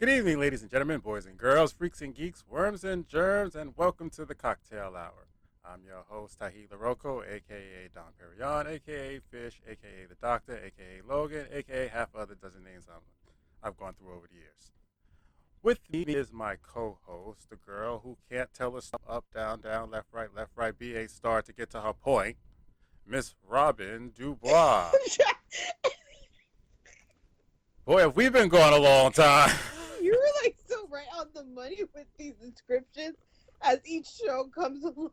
Good evening, ladies and gentlemen, boys and girls, freaks and geeks, worms and germs, and welcome to the Cocktail Hour. I'm your host, Tahi LaRocco, aka Don Perignon, aka Fish, aka The Doctor, aka Logan, aka half other dozen names I've gone through over the years. With me is my co-host, the girl who can't tell us up, down, down, left, right, be a star to get to her point, Miss Robin Dubois. Boy, have we been going a long time. You were like so right on the money with these descriptions as each show comes along.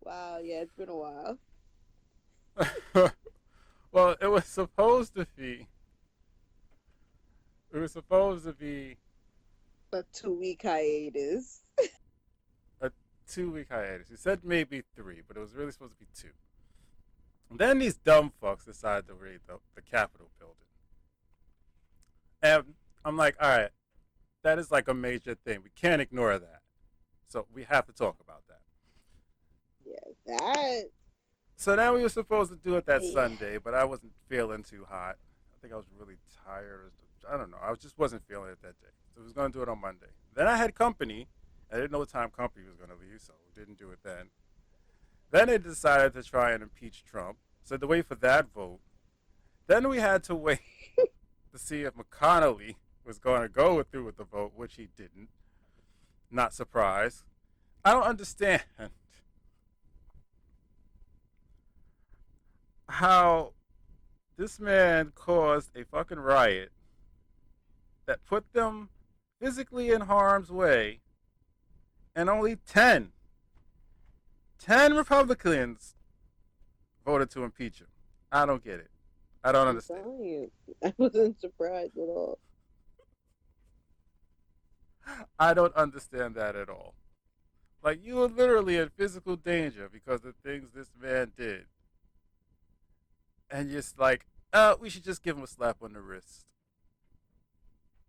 Wow, yeah, it's been a while. Well, it was supposed to be. It was supposed to be A 2-week hiatus. a 2 week hiatus. He said maybe three, but it was really supposed to be two. And then these dumb fucks decided to raid the Capitol building. And I'm like, all right, that is like a major thing. We can't ignore that. So we have to talk about that. Yeah, that. So now we were supposed to do it that Yeah. Sunday, but I wasn't feeling too hot. I think I was really tired. I don't know. I just wasn't feeling it that day. So we was going to do it on Monday. Then I had company. I didn't know what time company was going to leave, so we didn't do it then. Then they decided to try and impeach Trump. So to wait for that vote. Then we had to wait to see if McConnell was going to go through with the vote, which he didn't. Not surprised. I don't understand how this man caused a fucking riot that put them physically in harm's way, and only 10 Republicans voted to impeach him. I don't get it. I don't I'm understand. telling you, I wasn't surprised at all. I don't understand that at all. Like, you were literally in physical danger because of the things this man did. And you're just like, we should just give him a slap on the wrist.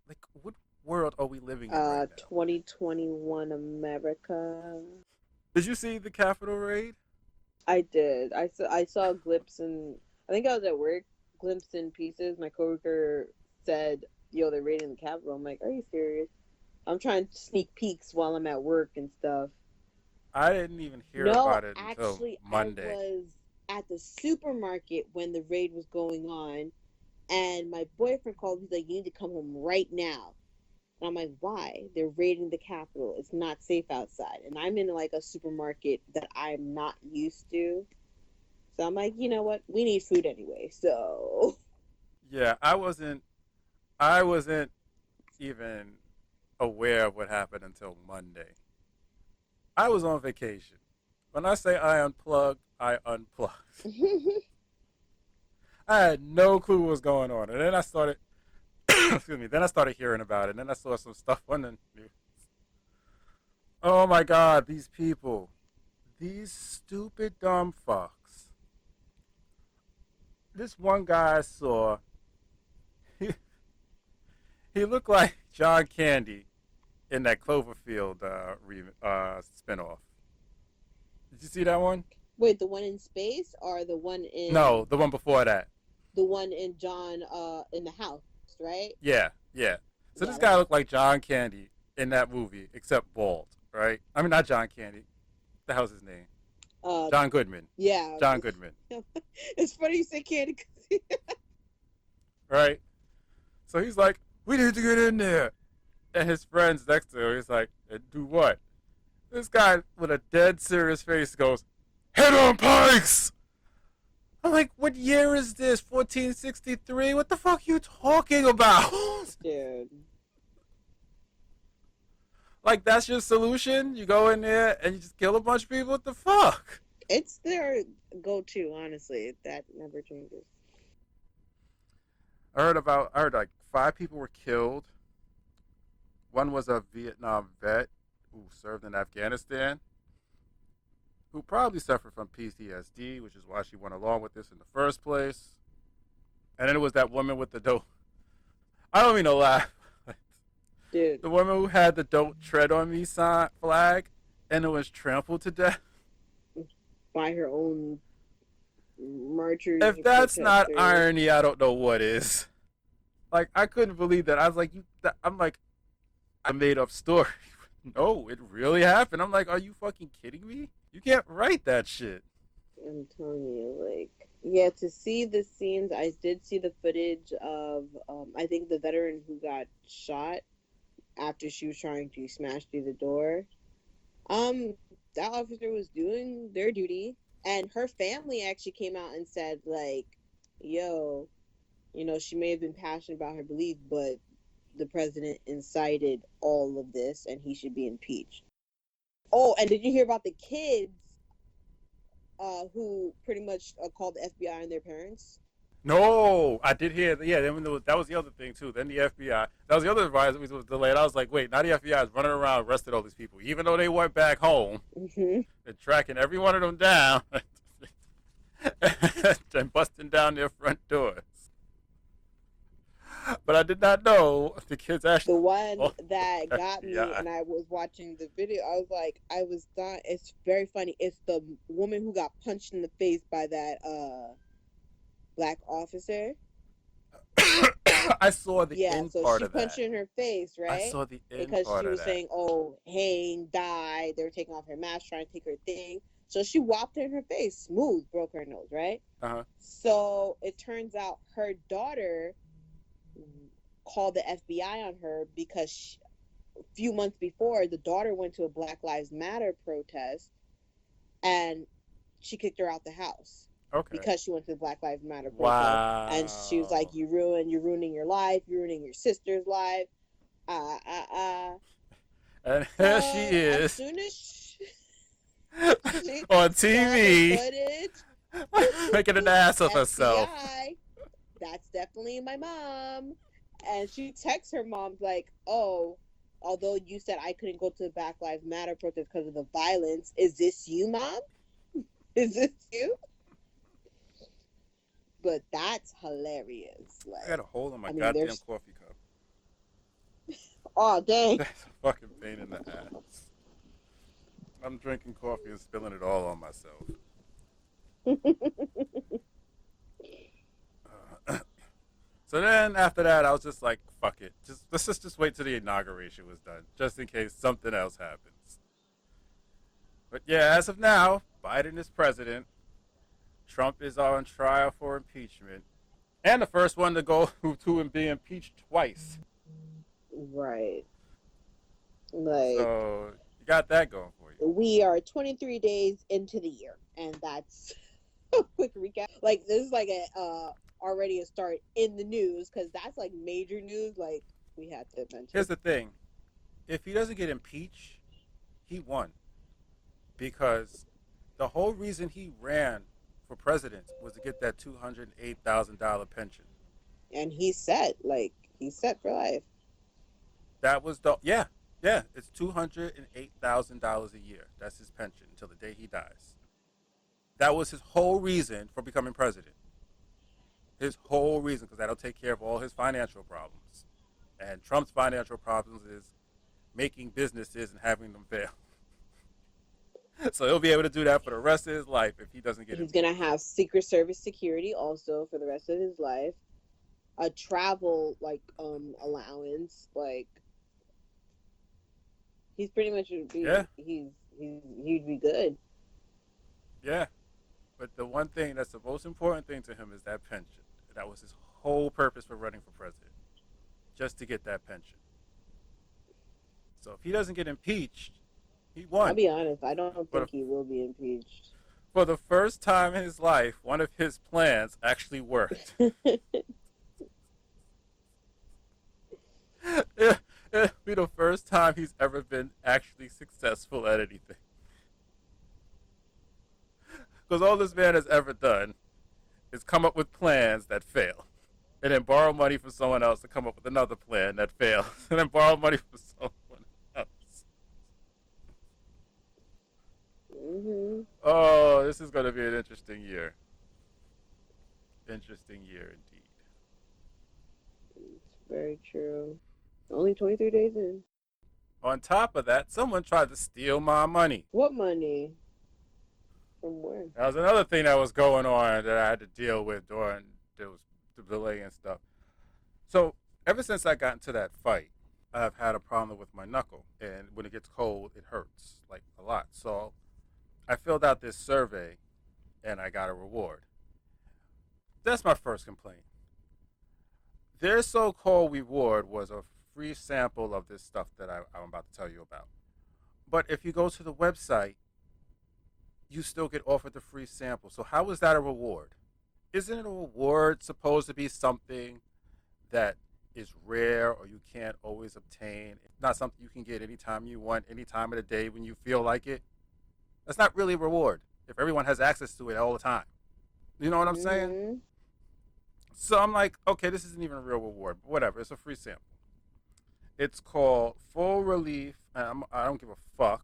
Like, what world are we living in right now? 2021 America. Did you see the Capitol raid? I did. I saw glimpses and I think I was at work. Glimpses and pieces. My coworker said, "Yo, they're raiding the Capitol." I'm like, "Are you serious?" I'm trying to sneak peeks while I'm at work and stuff. I didn't even hear No, about it until actually, Monday. I was at the supermarket when the raid was going on, and my boyfriend called. He's like, "You need to come home right now." And I'm like, "Why? They're raiding the Capitol. It's not safe outside." And I'm in like a supermarket that I'm not used to. So I'm like, you know what? We need food anyway. So Yeah, I wasn't even aware of what happened until Monday. I was on vacation. When I say I unplugged, I unplugged. I had no clue what was going on. And then I started excuse me, then I started hearing about it. And then I saw some stuff on the news. Oh my god, these people. These stupid dumb fucks. This one guy I saw, he, he looked like John Candy in that Cloverfield spinoff. Did you see that one? wait, the one in space or the one in No, the one before that. the one in John in the house, right? Yeah, yeah. So Yeah, this guy that's looked like John Candy in that movie, except bald, right? I mean, not John Candy. What the hell's his name? uh John Goodman. yeah. John Goodman, It's funny you say candy. right? So he's like, we need to get in there. And his friends next to him, he's like, do what? This guy with a dead serious face goes, head on pikes! I'm like, what year is this? 1463? What the fuck are you talking about? Dude. Like, that's your solution? You go in there and you just kill a bunch of people? What the fuck? It's their go-to, honestly. That never changes. I heard like 5 people were killed. One was a Vietnam vet who served in Afghanistan, who probably suffered from PTSD, which is why she went along with this in the first place. And then it was that woman with the dope. I don't mean to laugh. Dude. The woman who had the "Don't Tread on Me" flag, and it was trampled to death. By her own marchers. If and that's not protesters. irony, I don't know what is. Like I couldn't believe that. I was like, I'm like, I made up story. No, it really happened. I'm like, are you fucking kidding me? You can't write that shit. I'm telling you, like, yeah, to see the scenes, I did see the footage of, I think the veteran who got shot after she was trying to smash through the door. Um, that officer was doing their duty, and her family actually came out and said, like, yo, she may have been passionate about her belief, but the president incited all of this and he should be impeached. Oh, and did you hear about the kids who pretty much called the FBI on their parents? No, I did hear. Yeah, then that was the other thing too. Then the FBI. That was the other advice was delayed. I was like, wait, now the FBI is running around arrested all these people, even though they went back home. Mm-hmm. They're tracking every one of them down and busting down their front doors. But I did not know the kids The actually. one Oh, that got me, FBI. and I was watching the video, I was like, I was dying. It's very funny. It's the woman who got punched in the face by that black officer. I saw the Yeah, end so part she of punched that. her in her face, I right? saw the end Because part she of was that. saying, "Oh, Hang died." They were taking off her mask, trying to take her thing. So she whopped her in her face, smooth, broke her nose, right? Uh huh. So it turns out her daughter called the FBI on her because a few months before, the daughter went to a Black Lives Matter protest and she kicked her out the house Okay. because she went to the Black Lives Matter protest. And she was like, Wow. You're ruining your life, you're ruining your sister's life. Ah, ah, ah. And here she So as is soon as she on saw the TV footage, making an ass of herself. FBI, that's definitely my mom. And she texts her mom like, "Oh, although you said I couldn't go to the Black Lives Matter protest because of the violence, is this you, mom? Is this you?" But that's hilarious. I got a Like, hole in my I mean, goddamn there's coffee cup. oh dang. That's a fucking pain in the ass. I'm drinking coffee and spilling it all on myself. So then after that, I was just like, fuck it. Let's just wait till the inauguration was done, just in case something else happens. But yeah, as of now, Biden is president. Trump is on trial for impeachment, and the first one to go to and be impeached twice. Right. Like, So you got that going for you. we are 23 days into the year, and that's a quick recap. Like, this is like a already a start in the news because that's like major news. Like, we had to mention. Here's the thing: if he doesn't get impeached, he won because the whole reason he ran for president was to get that $208,000 pension. And he's set for life. That was the yeah. It's $208,000 a year. That's his pension until the day he dies. That was his whole reason for becoming president. His whole reason, because that'll take care of all his financial problems. And Trump's financial problems is making businesses and having them fail. So he'll be able to do that for the rest of his life if he doesn't get He's impeached. gonna have Secret Service security also for the rest of his life. A travel allowance. Like, he's pretty much Yeah, he'd be good. yeah. But the one thing that's the most important thing to him is that pension. That was his whole purpose for running for president, just to get that pension. So if he doesn't get impeached, he I'll won. be honest. I don't For the, think he will be impeached. for the first time in his life, one of his plans actually worked. It'll be the first time he's ever been actually successful at anything. Because all this man has ever done is come up with plans that fail. And then borrow money from someone else to come up with another plan that fails. And then borrow money from someone else. Hmm. Oh, this is going to be an interesting year. Interesting year indeed. It's very true. Only 23 days in. On top of that, someone tried to steal my money. What money? From where? That was another thing that was going on that I had to deal with during there was the delay and stuff. So Ever since I got into that fight, I've had a problem with my knuckle, and when it gets cold, it hurts like a lot. So I filled out this survey, and I got a reward. That's my first complaint. Their so-called reward was a free sample of this stuff that I'm about to tell you about. But if you go to the website, you still get offered the free sample. So how is that a reward? Isn't a reward supposed to be something that is rare or you can't always obtain? It's not something you can get anytime you want, any time of the day when you feel like it. That's not really a reward if everyone has access to it all the time. You know what I'm saying? Mm-hmm. So I'm like, okay, this isn't even a real reward, but whatever. It's a free sample. It's called Full Relief. And I don't give a fuck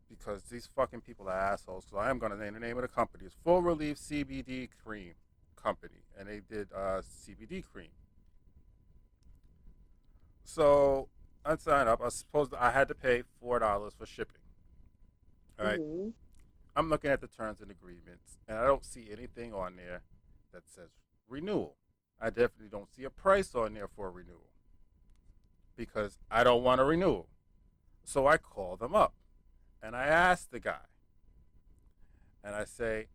because these fucking people are assholes. So I am going to name the name of the company. It's Full Relief CBD Cream Company. And they did CBD cream. So I signed up. I had to pay $4 for shipping. All right. Mm-hmm. I'm looking at the terms and agreements, and I don't see anything on there that says renewal. I definitely don't see a price on there for a renewal because I don't want a renewal. So I call them up, and I ask the guy, and I say,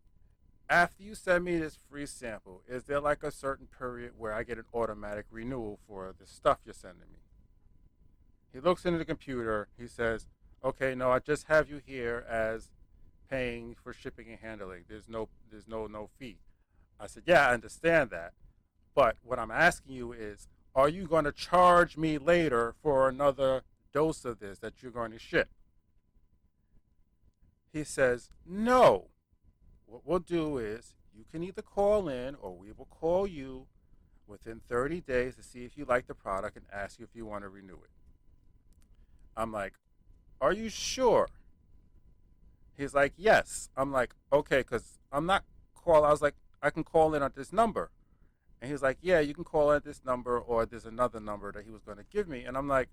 after you send me this free sample, is there like a certain period where I get an automatic renewal for the stuff you're sending me? He looks into the computer. He says, okay, no, I just have you here as paying for shipping and handling. There's no fee. I said, yeah, I understand that. But what I'm asking you is, are you going to charge me later for another dose of this that you're going to ship? He says, no. What we'll do is you can either call in or we will call you within 30 days to see if you like the product and ask you if you want to renew it. I'm like, are you sure? He's like, yes. I'm like, okay, because I was like, I can call in on this number. And he's like, yeah, you can call in at this number or there's another number that he was going to give me. And I'm like,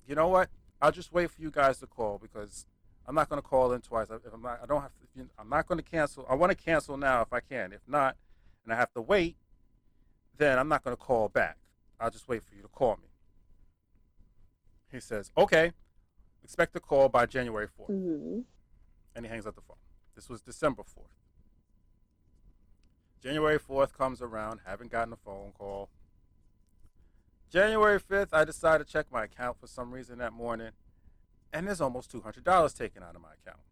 you know what? I'll just wait for you guys to call because I'm not going to call in twice. If I'm not, I don't have to, I'm not going to cancel. I want to cancel now if I can. If not, and I have to wait, then I'm not going to call back. I'll just wait for you to call me. He says, okay, expect a call by January 4th. Mm-hmm. And he hangs up the phone. This was December 4th. January 4th comes around, haven't gotten a phone call. January 5th, I decide to check my account for some reason that morning, and there's almost $200 taken out of my account.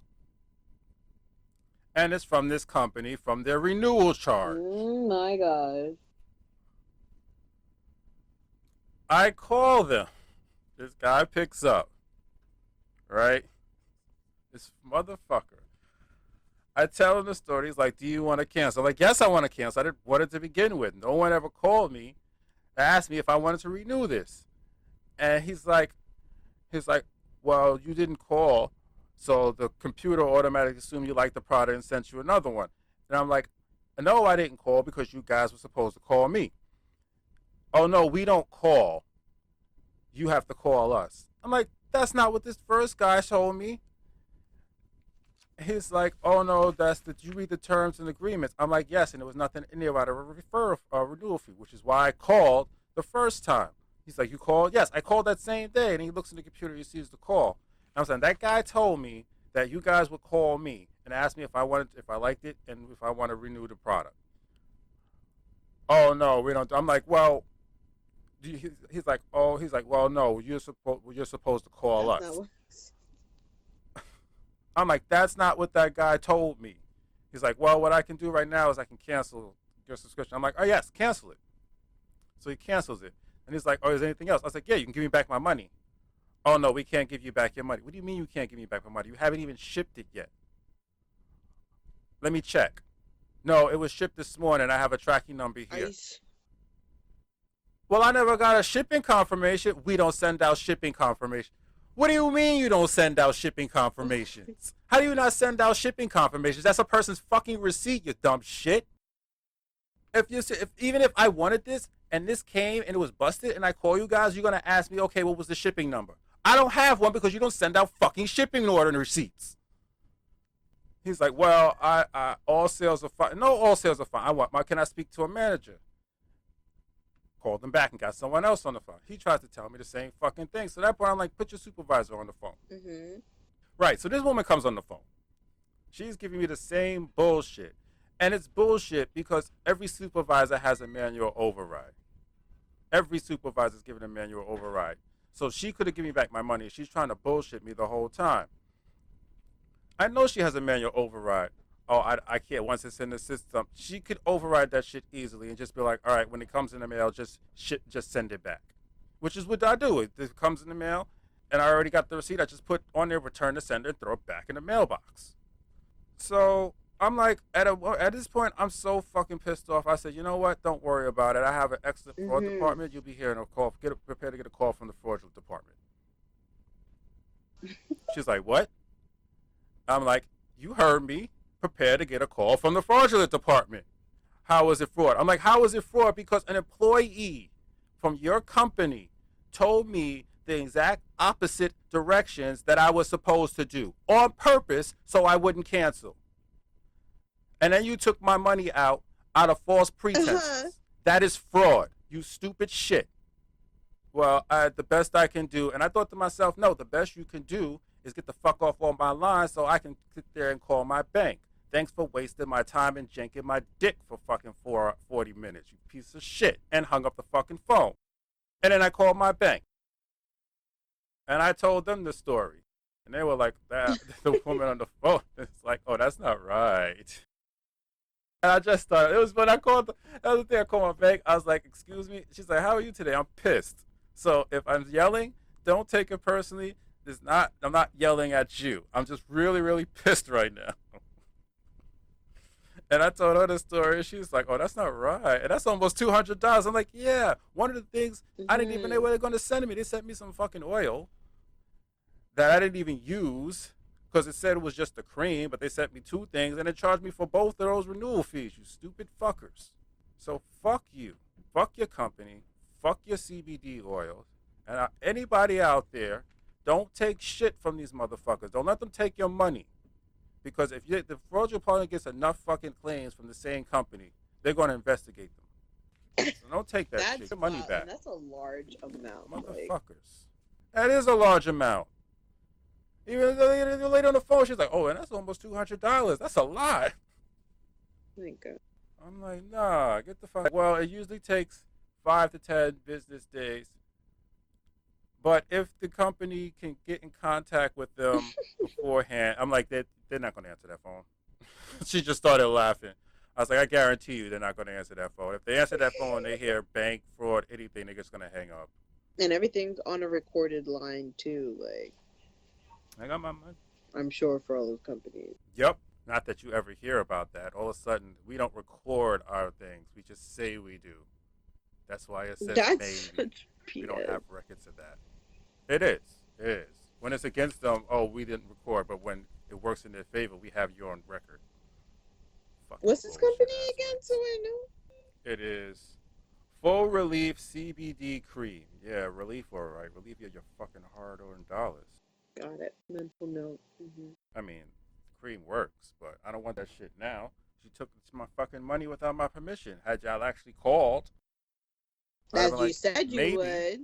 And it's from this company, from their renewal charge. Oh my God. I call them. This guy picks up. Right? This motherfucker. I tell him the story. He's like, do you want to cancel? I'm like, yes, I want to cancel. I didn't want it to begin with. No one ever called me to ask me if I wanted to renew this. And he's like, well, you didn't call, so the computer automatically assumed you liked the product and sent you another one. And I'm like, no, I didn't call because you guys were supposed to call me. Oh, no, we don't call. You have to call us. I'm like, that's not what this first guy told me. He's like, oh, no, did you read the terms and agreements? I'm like, yes, and there was nothing in there about a renewal fee, which is why I called the first time. He's like, you called? Yes, I called that same day. And he looks in the computer, he sees the call. And I'm saying, that guy told me that you guys would call me and ask me if I liked it and if I want to renew the product. Oh, no, we don't. I'm like, well, he's like, well, no, you're supposed to call That's us. not what... I'm like, that's not what that guy told me. He's like, well, what I can do right now is I can cancel your subscription. I'm like, oh, yes, cancel it. So he cancels it. And he's like, oh, is there anything else? I was like, yeah, you can give me back my money. Oh, no, we can't give you back your money. What do you mean you can't give me back my money? You haven't even shipped it yet. Let me check. No, it was shipped this morning. I have a tracking number here. Well, I never got a shipping confirmation. We don't send out shipping confirmation. What do you mean you don't send out shipping confirmations? How do you not send out shipping confirmations? That's a person's fucking receipt, you dumb shit. Even if I wanted this and this came and it was busted and I call you guys, you're going to ask me, okay, what was the shipping number? I don't have one because you don't send out fucking shipping order and receipts. He's like, well, all sales are fine. No, all sales are fine. Can I speak to a manager? Called them back and got someone else on the phone. He tries to tell me the same fucking thing. So at that point, I'm like, put your supervisor on the phone. Mm-hmm. Right. So this woman comes on the phone. She's giving me the same bullshit. And it's bullshit because every supervisor has a manual override. Every supervisor is giving a manual override. So she could have given me back my money. She's trying to bullshit me the whole time. I know she has a manual override. Oh, I can't. Once it's in the system, she could override that shit easily and just be like, all right, when it comes in the mail, just send it back. Which is what I do. It comes in the mail, and I already got the receipt. I just put on there, return to sender, and throw it back in the mailbox. So I'm like, at this point, I'm so fucking pissed off. I said, you know what? Don't worry about it. I have an excellent fraud department. You'll be hearing a call. Prepare to get a call from the fraudulent department. She's like, what? I'm like, you heard me. Prepare to get a call from the fraudulent department. How is it fraud? I'm like, how is it fraud? Because an employee from your company told me the exact opposite directions that I was supposed to do on purpose so I wouldn't cancel. And then you took my money out of false pretenses. That is fraud. You stupid shit. Well, the best I can do, and I thought to myself, no, the best you can do is get the fuck off on my line so I can sit there and call my bank. Thanks for wasting my time and janking my dick for fucking 40 minutes, you piece of shit. And hung up the fucking phone. And then I called my bank. And I told them the story. And they were like, that, the woman on the phone. It's like, oh, that's not right. And I just thought, it was when I called, the other thing I called my bank. I was like, excuse me. She's like, how are you today? I'm pissed. So if I'm yelling, don't take it personally. I'm not yelling at you. I'm just really, really pissed right now. And I told her the story. She was like, oh, that's not right. And that's almost $200. I'm like, yeah. One of the things, I didn't even know what they were going to send me. They sent me some fucking oil that I didn't even use because it said it was just the cream, but they sent me 2 things and it charged me for both of those renewal fees, you stupid fuckers. So fuck you. Fuck your company. Fuck your CBD oils. And anybody out there, don't take shit from these motherfuckers. Don't let them take your money. Because if the fraudulent party gets enough fucking claims from the same company, they're going to investigate them. So don't take that shit. Your money back. That's a large amount. Motherfuckers. That is a large amount. Even the lady on the phone, she's like, oh, and that's almost $200. That's a lot. Thank God. I'm like, nah, get the fuck. Well, it usually takes 5 to 10 business days. But if the company can get in contact with them beforehand, I'm like, they're not going to answer that phone. She just started laughing. I was like, I guarantee you they're not going to answer that phone. If they answer that phone and they hear bank, fraud, anything, they're just going to hang up. And everything's on a recorded line, too. Like, I got my money. I'm sure for all those companies. Yep. Not that you ever hear about that. All of a sudden, we don't record our things. We just say we do. That's why it says That's maybe. such We don't have records of that. It is. It is. When it's against them, oh, we didn't record. But when it works in their favor, we have you on record. Fucking What's this bullshit company assholes. again? So I know. It is Full Relief CBD Cream. Yeah, relief, all right. Relief you your fucking hard-earned dollars. Got it. Mental note. Mm-hmm. I mean, cream works, but I don't want that shit now. She took my fucking money without my permission. Had y'all actually called. As you said you would.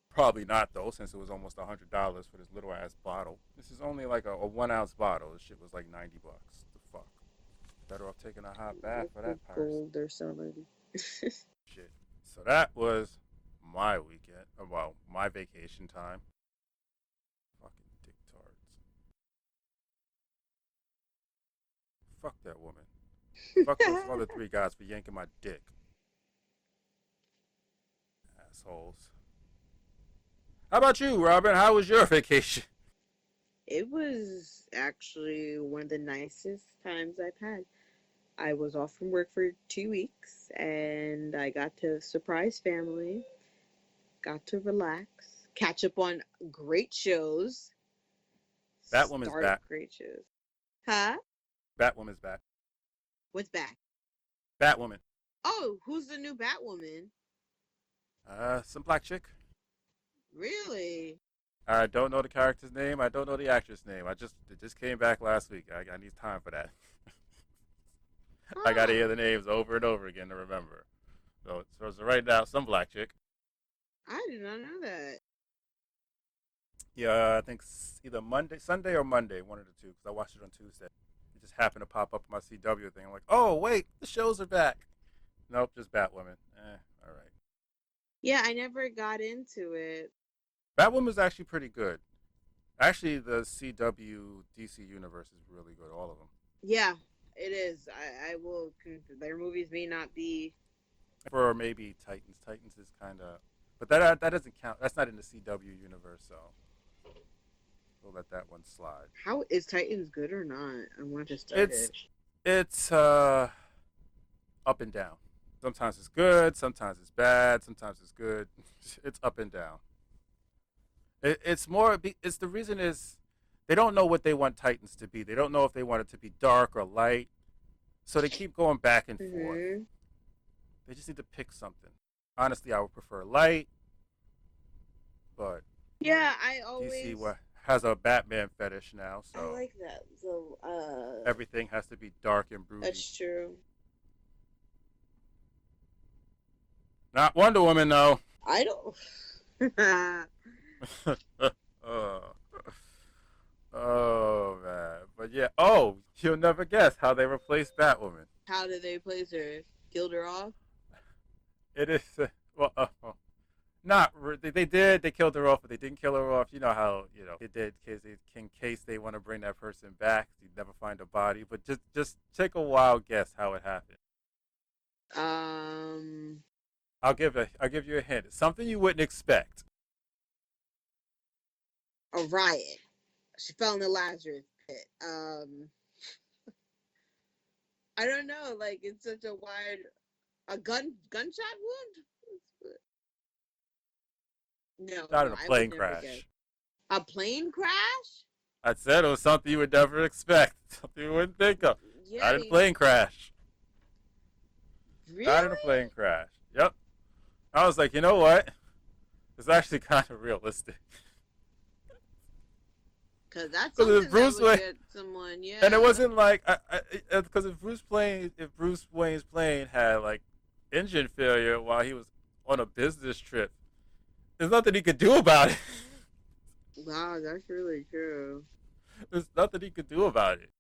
Probably not, though, since it was almost $100 for this little-ass bottle. This is only like a 1-ounce bottle. This shit was like $90. The fuck? Better off taking a hot bath for that price. Gold or something. Shit. So that was my weekend. Well, my vacation time. Fucking dicktards. Fuck that woman. Fuck those other 3 guys for yanking my dick. Assholes. How about you, Robin? How was your vacation? It was actually one of the nicest times I've had. I was off from work for 2 weeks and I got to surprise family, got to relax, catch up on great shows. Batwoman's back. Great shows. Huh? Batwoman's back. What's back? Batwoman. Oh, who's the new Batwoman? Some black chick. Really? I don't know the character's name. I don't know the actress' name. it just came back last week. I need time for that. I gotta hear the names over and over again to remember. So right now, some black chick. I did not know that. Yeah, I think either Monday, Sunday, or Monday, one of the two. Because I watched it on Tuesday. It just happened to pop up on my CW thing. I'm like, oh wait, the shows are back. Nope, just Batwoman. All right. Yeah, I never got into it. Batwoman's actually pretty good. Actually, the CW DC universe is really good. All of them. Yeah, it is. I will. Their movies may not be. For maybe Titans. Titans is kind of, but that doesn't count. That's not in the CW universe, so we'll let that one slide. How is Titans good or not? I want to start It's it. it's up and down. Sometimes it's good, sometimes it's bad, sometimes it's good. It's up and down. It's more. It's the reason is they don't know what they want Titans to be. They don't know if they want it to be dark or light, so they keep going back and forth. Mm-hmm. They just need to pick something. Honestly, I would prefer light, but Yeah, I DC always. has a Batman fetish now, I so like that. So, everything has to be dark and broody. that's true. Not Wonder Woman though. I don't. oh. Oh man, but yeah. Oh, you'll never guess how they replaced Batwoman. How did they place her? Killed her off? It is well, not they did. They killed her off, but they didn't kill her off. You know how they did in case they want to bring that person back. You never find a body, but just take a wild guess how it happened. Um, I'll give you a hint. It's something you wouldn't expect. a riot. She fell in the Lazarus pit. I don't know. Like it's such a wide a gunshot wound. No, Not no, in a I would plane never guess. crash. A plane crash? I said it was something you would never expect. Something you wouldn't think of. Yeah, Not in a plane crash. Not in a really? plane crash. Yep. I was like, you know what? It's actually kind of realistic. Because that's Because if something that Bruce would Wayne, get someone. and it Yeah. wasn't like, because if Bruce Wayne's plane had like engine failure while he was on a business trip, there's nothing he could do about it. Wow, that's really true. There's nothing he could do about it.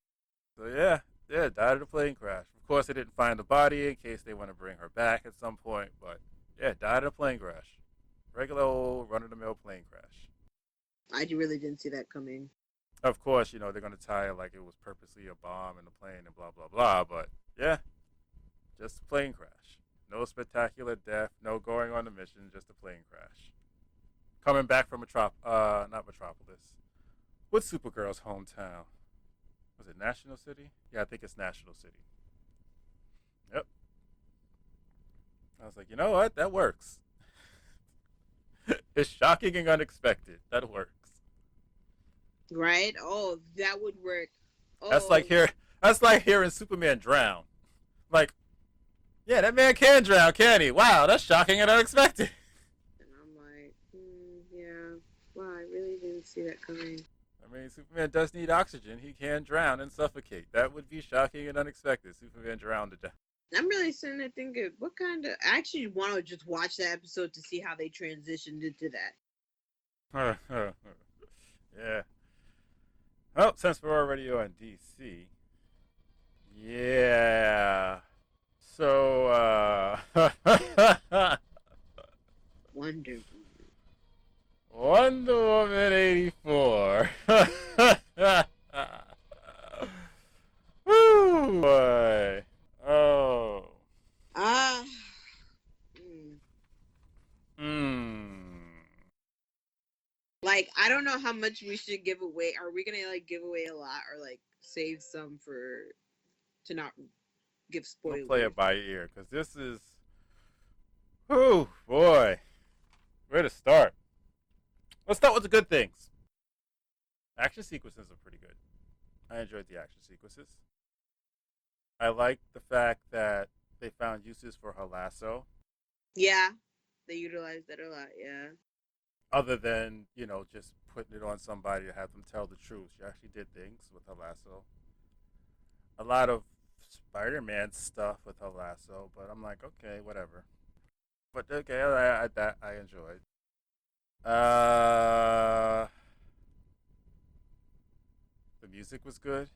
So yeah, died in a plane crash. Of course, they didn't find the body in case they want to bring her back at some point, but yeah, died in a plane crash. Regular old run of the mill plane crash. I really didn't see that coming. Of course, they're gonna tie it like it was purposely a bomb in the plane and blah blah blah. But yeah, just a plane crash. No spectacular death. No going on a mission. Just a plane crash. Coming back from not Metropolis. What's Supergirl's hometown? Was it National City? Yeah, I think it's National City. Yep. I was like, you know what? That works. It's shocking and unexpected. That works. Right? Oh, that would work. That's like Oh, here. That's like hearing Superman drown. Like, yeah, that man can drown, can he? Wow, that's shocking and unexpected. and I'm like, yeah. Wow, I really didn't see that coming. I mean, Superman does need oxygen. He can drown and suffocate. That would be shocking and unexpected. Superman drowned to death. I'm really sitting there thinking, what kind of. I actually want to just watch that episode to see how they transitioned into that. Yeah. Well, since we're already on DC, yeah. So, Wonder Woman. Wonder Woman 84. Woo, boy. Oh. Ah. mm. Hmm. Like, I don't know how much we should give away. Are we going to, like, give away a lot or, like, save some for. To not give We'll play spoilers? it by ear because this is. Oh, boy. Where to start? Let's start with the good things. Action sequences are pretty good. I enjoyed the action sequences. I like the fact that they found uses for her lasso Yeah. They utilized that a lot, yeah. other than, just putting it on somebody to have them tell the truth. She actually did things with her lasso. A lot of Spider-Man stuff with her lasso, but I'm like, okay, whatever. But okay, that I enjoyed. Uh, the music was good.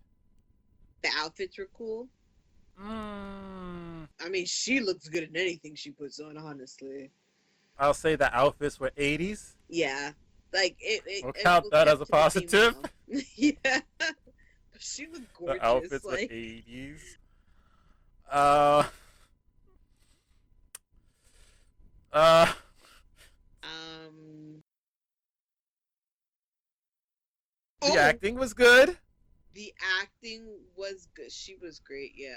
The outfits were cool. Mm, I mean, she looks good in anything she puts on, honestly. I'll say the outfits were 80s. Yeah. Like We'll it count will that as kept a to the positive. female. Yeah. But she looked The gorgeous. outfits were Like 80s. Uh, uh, um the oh, acting was good. the acting was good. She was great, yeah.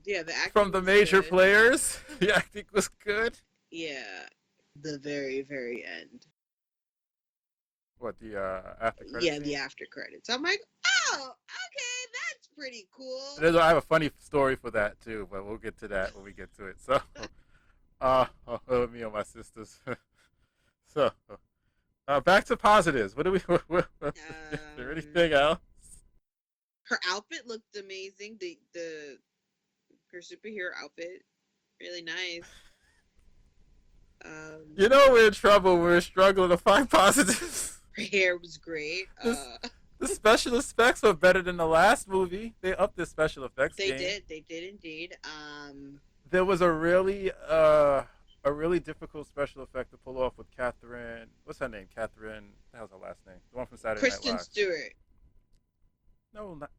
Yeah, the From acting the was major good. players. The acting was good. Yeah. The very, very end. What the after credit Yeah, the scene? after credits. I'm like, oh, okay, that's pretty cool. I have a funny story for that too, but we'll get to that when we get to it. So, me and my sisters. So, back to positives. What do we? Is there Um, anything else? her outfit looked amazing. The her superhero outfit, really nice. You Um, know we're in trouble. We're struggling to find positives. her hair was great. this the special effects were better than the last movie. They upped the special effects game. They did indeed. There was a really difficult special effect to pull off with Catherine. What's her name? Catherine. That was her last name. The one from Saturday Night Kristen Live. Stewart. No, not.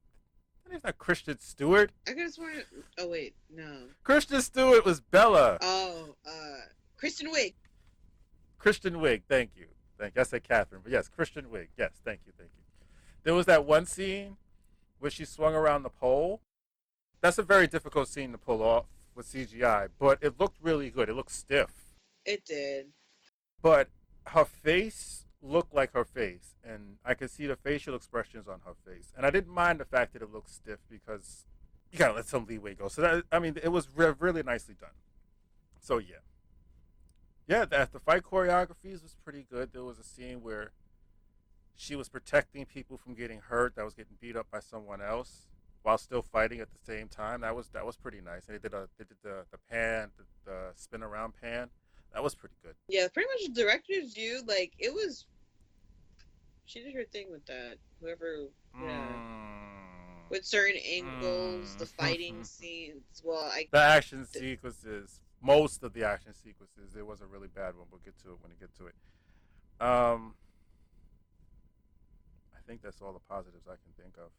Her name's not Christian Stewart. I could have sworn. Oh wait, no. Christian Stewart was Bella. Oh, Kristen Wiig. Christian Wiig. Thank you. Thank you. I said Catherine, but yes, Christian Wiig. Yes, thank you. Thank you. There was that one scene where she swung around the pole. That's a very difficult scene to pull off with CGI, but it looked really good. It looked stiff. It did. But her face looked like her face, and I could see the facial expressions on her face. And I didn't mind the fact that it looked stiff because you gotta let some leeway go. So that, I mean, it was really nicely done. So yeah, the fight choreographies was pretty good. There was a scene where she was protecting people from getting hurt that was getting beat up by someone else while still fighting at the same time. That was pretty nice. And they did the pan, the spin around pan. That was pretty good. Yeah, pretty much the director's view. Like it was. She did her thing with that. Whoever. Yeah. With certain angles, the fighting scenes. Well, the action sequences, most of the action sequences, there was a really bad one. We'll get to it when we get to it. I think that's all the positives I can think of.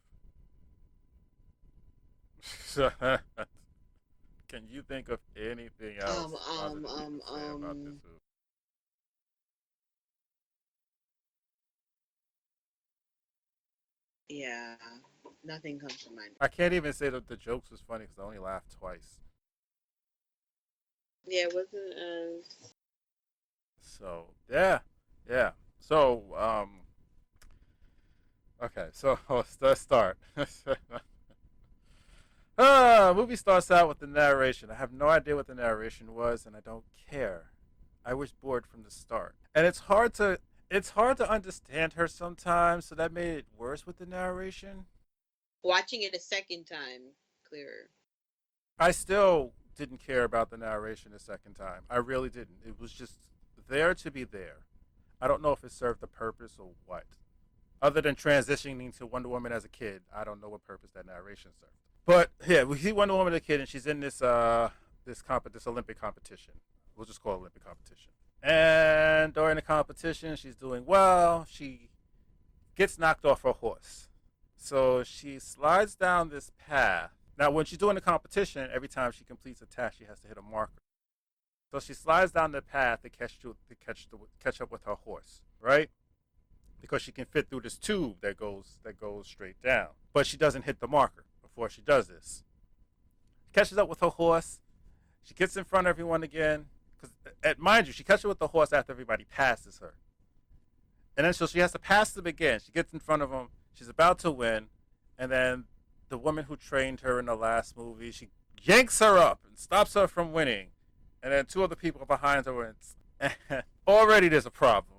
Can you think of anything else positive to say about this movie? Yeah, nothing comes to mind. I can't even say that the jokes was funny because I only laughed twice. Yeah, it wasn't as. So yeah. So okay. So let's start. Movie starts out with the narration. I have no idea what the narration was, and I don't care. I was bored from the start, and it's hard to understand her sometimes. So that made it worse with the narration. Watching it a second time, clearer. I still didn't care about the narration a second time. I really didn't. It was just there to be there. I don't know if it served a purpose or what. Other than transitioning to Wonder Woman as a kid, I don't know what purpose that narration served. But yeah, we see Wonder Woman as a kid, and she's in this Olympic competition. We'll just call it Olympic competition. And during the competition, she's doing well. She gets knocked off her horse, so she slides down this path. Now, when she's doing the competition, every time she completes a task, she has to hit a marker. So she slides down the path to catch up with her horse, right? Because she can fit through this tube that goes straight down. But she doesn't hit the marker before she does this. She catches up with her horse. She gets in front of everyone again. Because, mind you, she catches up with the horse after everybody passes her. And then so she has to pass them again. She gets in front of them. She's about to win. And then the woman who trained her in the last movie, she yanks her up and stops her from winning. And then two other people behind her. And already there's a problem.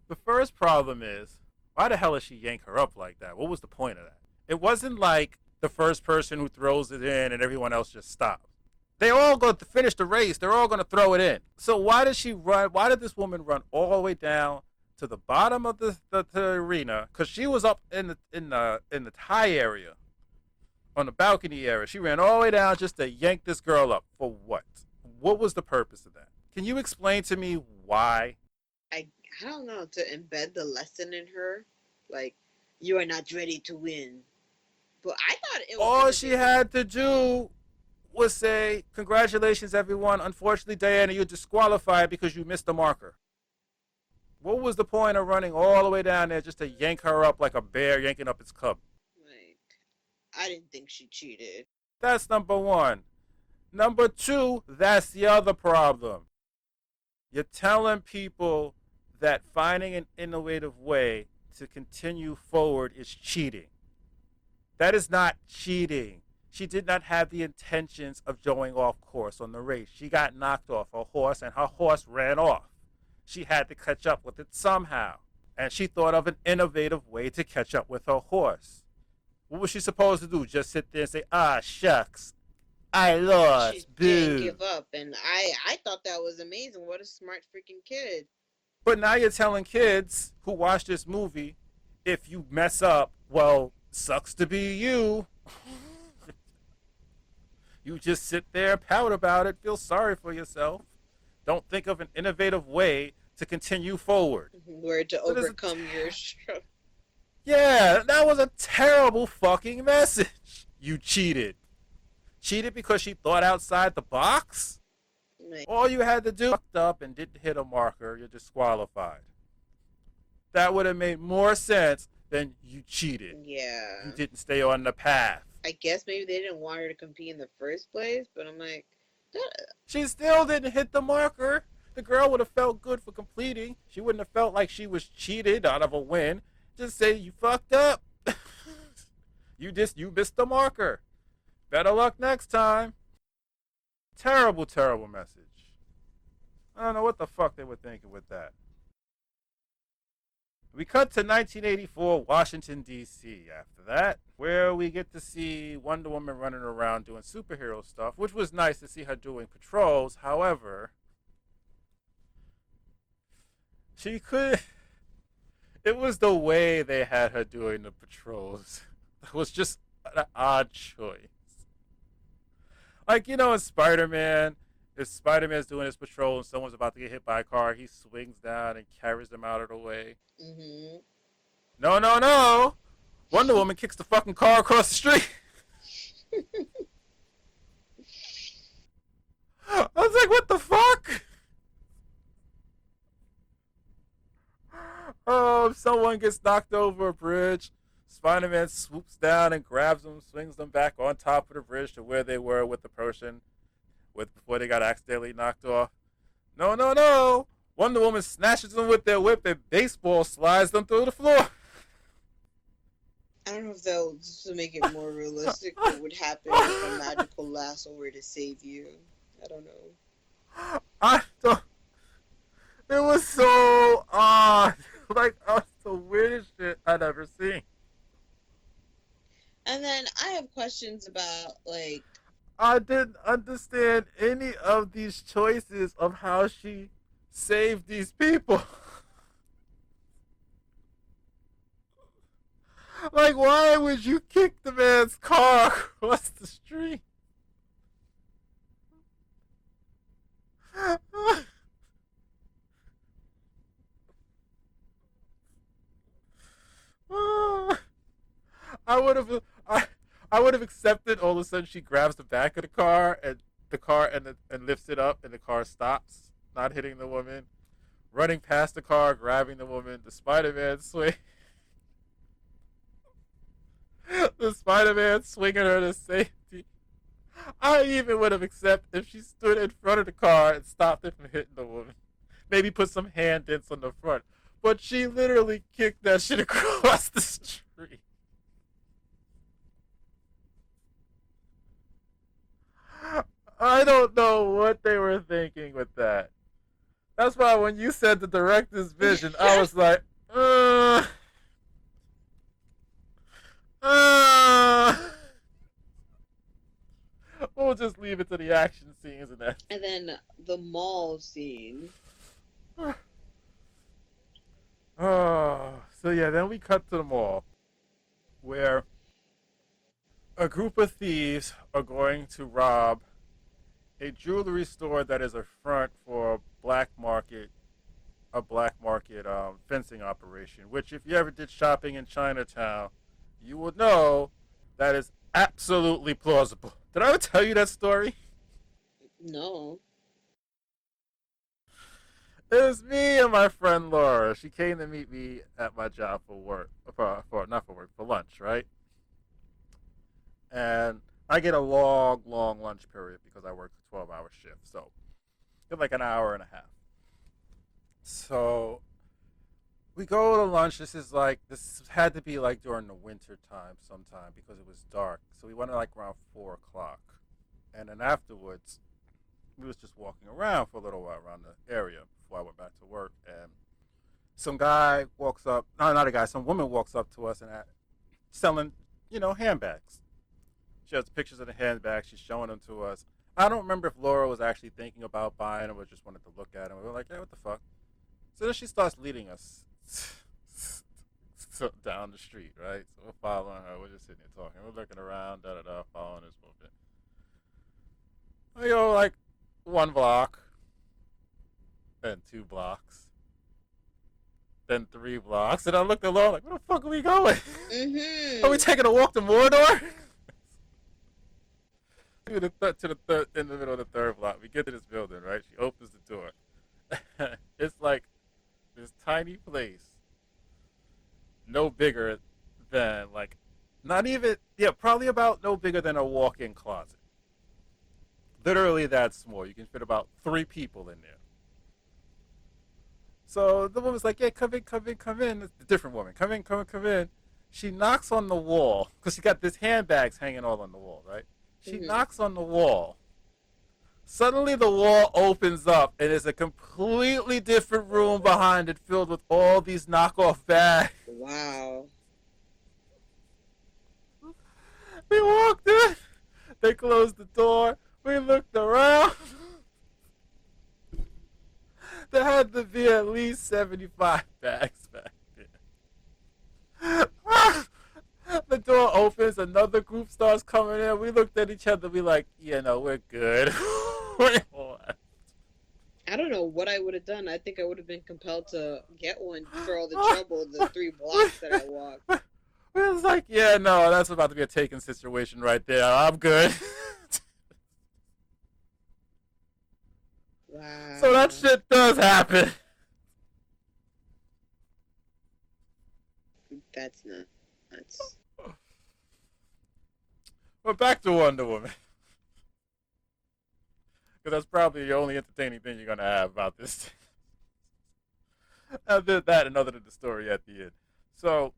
The first problem is, why the hell did she yank her up like that? What was the point of that? It wasn't like the first person who throws it in and everyone else just stops. They all going to finish the race. They're all going to throw it in. So why did she run? Why did this woman run all the way down to the bottom of the arena? Because she was up in the high area, on the balcony area. She ran all the way down just to yank this girl up. For what? What was the purpose of that? Can you explain to me why? I I don't know, to embed the lesson in her, like you are not ready to win. But I thought it was All gonna she be her. had to do was say, "Congratulations, everyone. Unfortunately, Diana, you're disqualified because you missed the marker." What was the point of running all the way down there just to yank her up like a bear yanking up its cub? Like I didn't think she cheated. That's number one. Number two, that's the other problem. You're telling people that finding an innovative way to continue forward is cheating. That is not cheating. She did not have the intentions of going off course on the race. She got knocked off her horse and her horse ran off. She had to catch up with it somehow. And she thought of an innovative way to catch up with her horse. What was she supposed to do? Just sit there and say, ah, shucks, I She lost, didn't boo. give up, and I thought that was amazing. What a smart freaking kid. But now you're telling kids who watch this movie, if you mess up, well, sucks to be you. You just sit there, pout about it, feel sorry for yourself. Don't think of an innovative way to continue forward. Where to So overcome your struggle. yeah, that was a terrible fucking message. You cheated. Cheated because she thought outside the box? Like, All you had to do fucked up and didn't hit a marker, you're disqualified. That would have made more sense than you cheated. You yeah. didn't stay on the path. I guess maybe they didn't want her to compete in the first place, but I'm like, that, She still didn't hit the marker. The girl would have felt good for completing. She wouldn't have felt like she was cheated out of a win. Just say you fucked up. You missed the marker. Better luck next time. Terrible, terrible message. I don't know what the fuck they were thinking with that. We cut to 1984, Washington, D.C. after that, where we get to see Wonder Woman running around doing superhero stuff, which was nice to see her doing patrols. However, she could. It was the way they had her doing the patrols. It was just an odd choice. Like, in Spider Man, if Spider Man's doing his patrol and someone's about to get hit by a car, he swings down and carries them out of the way. mm-hmm. No, no, no. Wonder Woman kicks the fucking car across the street. I was like, what the fuck? Oh, if someone gets knocked over a bridge, Spider Man swoops down and grabs them, swings them back on top of the bridge to where they were with the person before they got accidentally knocked off. No, no, no. Wonder Woman snatches them with their whip and baseball slides them through the floor. I don't know if they'll just to make it more realistic. What would happen if a magical lasso were to save you? I don't know. I don't. It was so odd. Like, was the weirdest shit I'd ever seen. And then I have questions about like I didn't understand any of these choices of how she saved these people. Like, why would you kick the man's car across the street? I would have, I would have accepted. All of a sudden, she grabs the back of the car and lifts it up, and the car stops, not hitting the woman. Running past the car, grabbing the woman. The Spider-Man swing. The Spider-Man swinging her to safety. I even would have accepted if she stood in front of the car and stopped it from hitting the woman. Maybe put some hand dents on the front. But she literally kicked that shit across the street. I don't know what they were thinking with that. That's why when you said the director's vision, I was like, what we'll just leave it to the action scenes and that. And then the mall scene. Oh, so yeah, then we cut to the mall where a group of thieves are going to rob a jewelry store that is a front for a black market fencing operation. Which, if you ever did shopping in Chinatown, you would know that is absolutely plausible. Did I ever tell you that story? No. It was me and my friend Laura. She came to meet me at my job for work, for not for work, for lunch, right? And I get a long lunch period because I work a 12-hour shift, so get like an hour and a half. So we go to lunch. This had to be like during the winter time sometime because it was dark. So we went at like around 4 o'clock, and then afterwards we was just walking around for a little while around the area before I went back to work. And some guy walks up, no, not a guy, some woman walks up to us and selling, handbags. She has pictures of the handbags. She's showing them to us. I don't remember if Laura was actually thinking about buying them or just wanted to look at them. We were like, hey, what the fuck? So then she starts leading us down the street, right? So we're following her. We're just sitting there talking. We're looking around, following this movement. We go like 1 block, then 2 blocks, then 3 blocks. And I looked at Laura like, where the fuck are we going? Mm-hmm. Are we taking a walk to Mordor? To the third, in the middle of the 3rd block, we get to this building, right? She opens the door. It's like this tiny place, no bigger than like, not even, yeah, probably about no bigger than a walk-in closet. Literally that small. You can fit about 3 people in there. So the woman's like, yeah, come in, come in, come in. It's a different woman. Come in, come in, come in. She knocks on the wall because she got this handbags hanging all on the wall, right? She knocks on the wall. Suddenly the wall opens up and there's a completely different room behind it filled with all these knockoff bags. Wow. We walked in. They closed the door. We looked around. There had to be at least 75 bags back there. The door opens, another group starts coming in. We looked at each other, we like, yeah, no, we're good. We're left. I don't know what I would have done. I think I would have been compelled to get one for all the trouble, the 3 blocks that I walked. We was like, yeah, no, that's about to be a taken situation right there. I'm good. Wow. So that shit does happen. That's nuts. But back to Wonder Woman. Because that's probably the only entertaining thing you're going to have about this. Other than that and other than the story at the end. So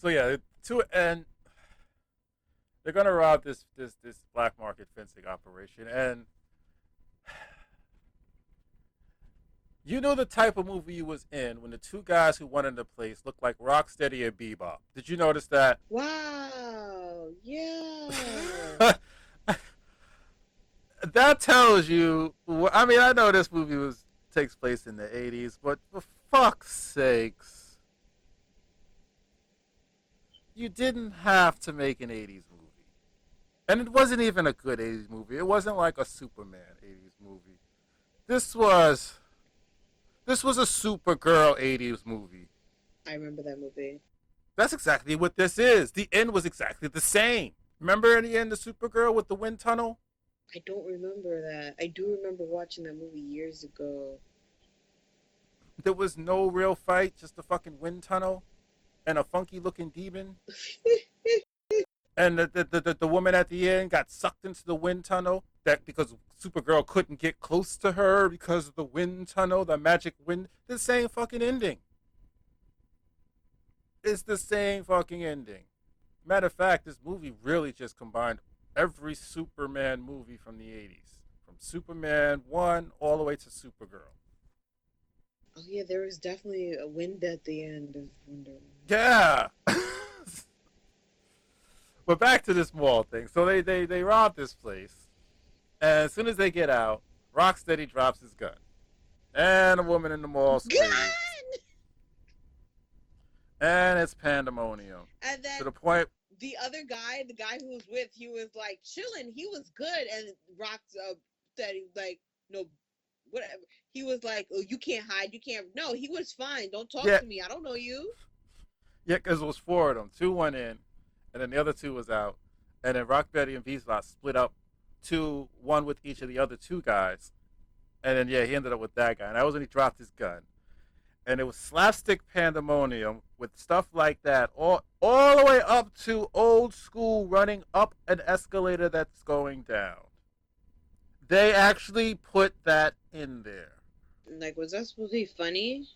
yeah, and they're going to rob this black market fencing operation. And you know the type of movie you was in when the 2 guys who went into place looked like Rocksteady and Bebop. Did you notice that? Wow. Yeah. That tells you. I mean, I know this movie takes place in the '80s, but for fuck's sakes, you didn't have to make an '80s movie, and it wasn't even a good '80s movie. It wasn't like a Superman '80s movie. This was a Supergirl '80s movie. I remember that movie. That's exactly what this is. The end was exactly the same. Remember in the end, the Supergirl with the wind tunnel? I don't remember that. I do remember watching that movie years ago. There was no real fight, just a fucking wind tunnel and a funky looking demon. And the woman at the end got sucked into the wind tunnel because Supergirl couldn't get close to her because of the wind tunnel, the magic wind. The same fucking ending. It's the same fucking ending. Matter of fact, this movie really just combined every Superman movie from the 80s. From Superman 1 all the way to Supergirl. Oh yeah, there was definitely a wind at the end of Wonder Woman. Yeah. But back to this mall thing. So they rob this place, and as soon as they get out, Rocksteady drops his gun, and a woman in the mall screams, Gun! and it's pandemonium And to then the point. the other guy, the guy who was with, he was like chilling. He was good, and Rock said he was like, no, whatever. He was like, oh, you can't hide, you can't. No, he was fine. Don't talk Yeah, to me. I don't know you. yeah, because it was four of them. Two went in, and then the other two was out, and then Rocksteady and V-Slot split up, one with each of the other two guys, and then yeah, he ended up with that guy, and that was when he dropped his gun. And it was slapstick pandemonium with stuff like that, all the way up to old school running up an escalator that's going down. They actually put that in there. Like, was that supposed to be funny?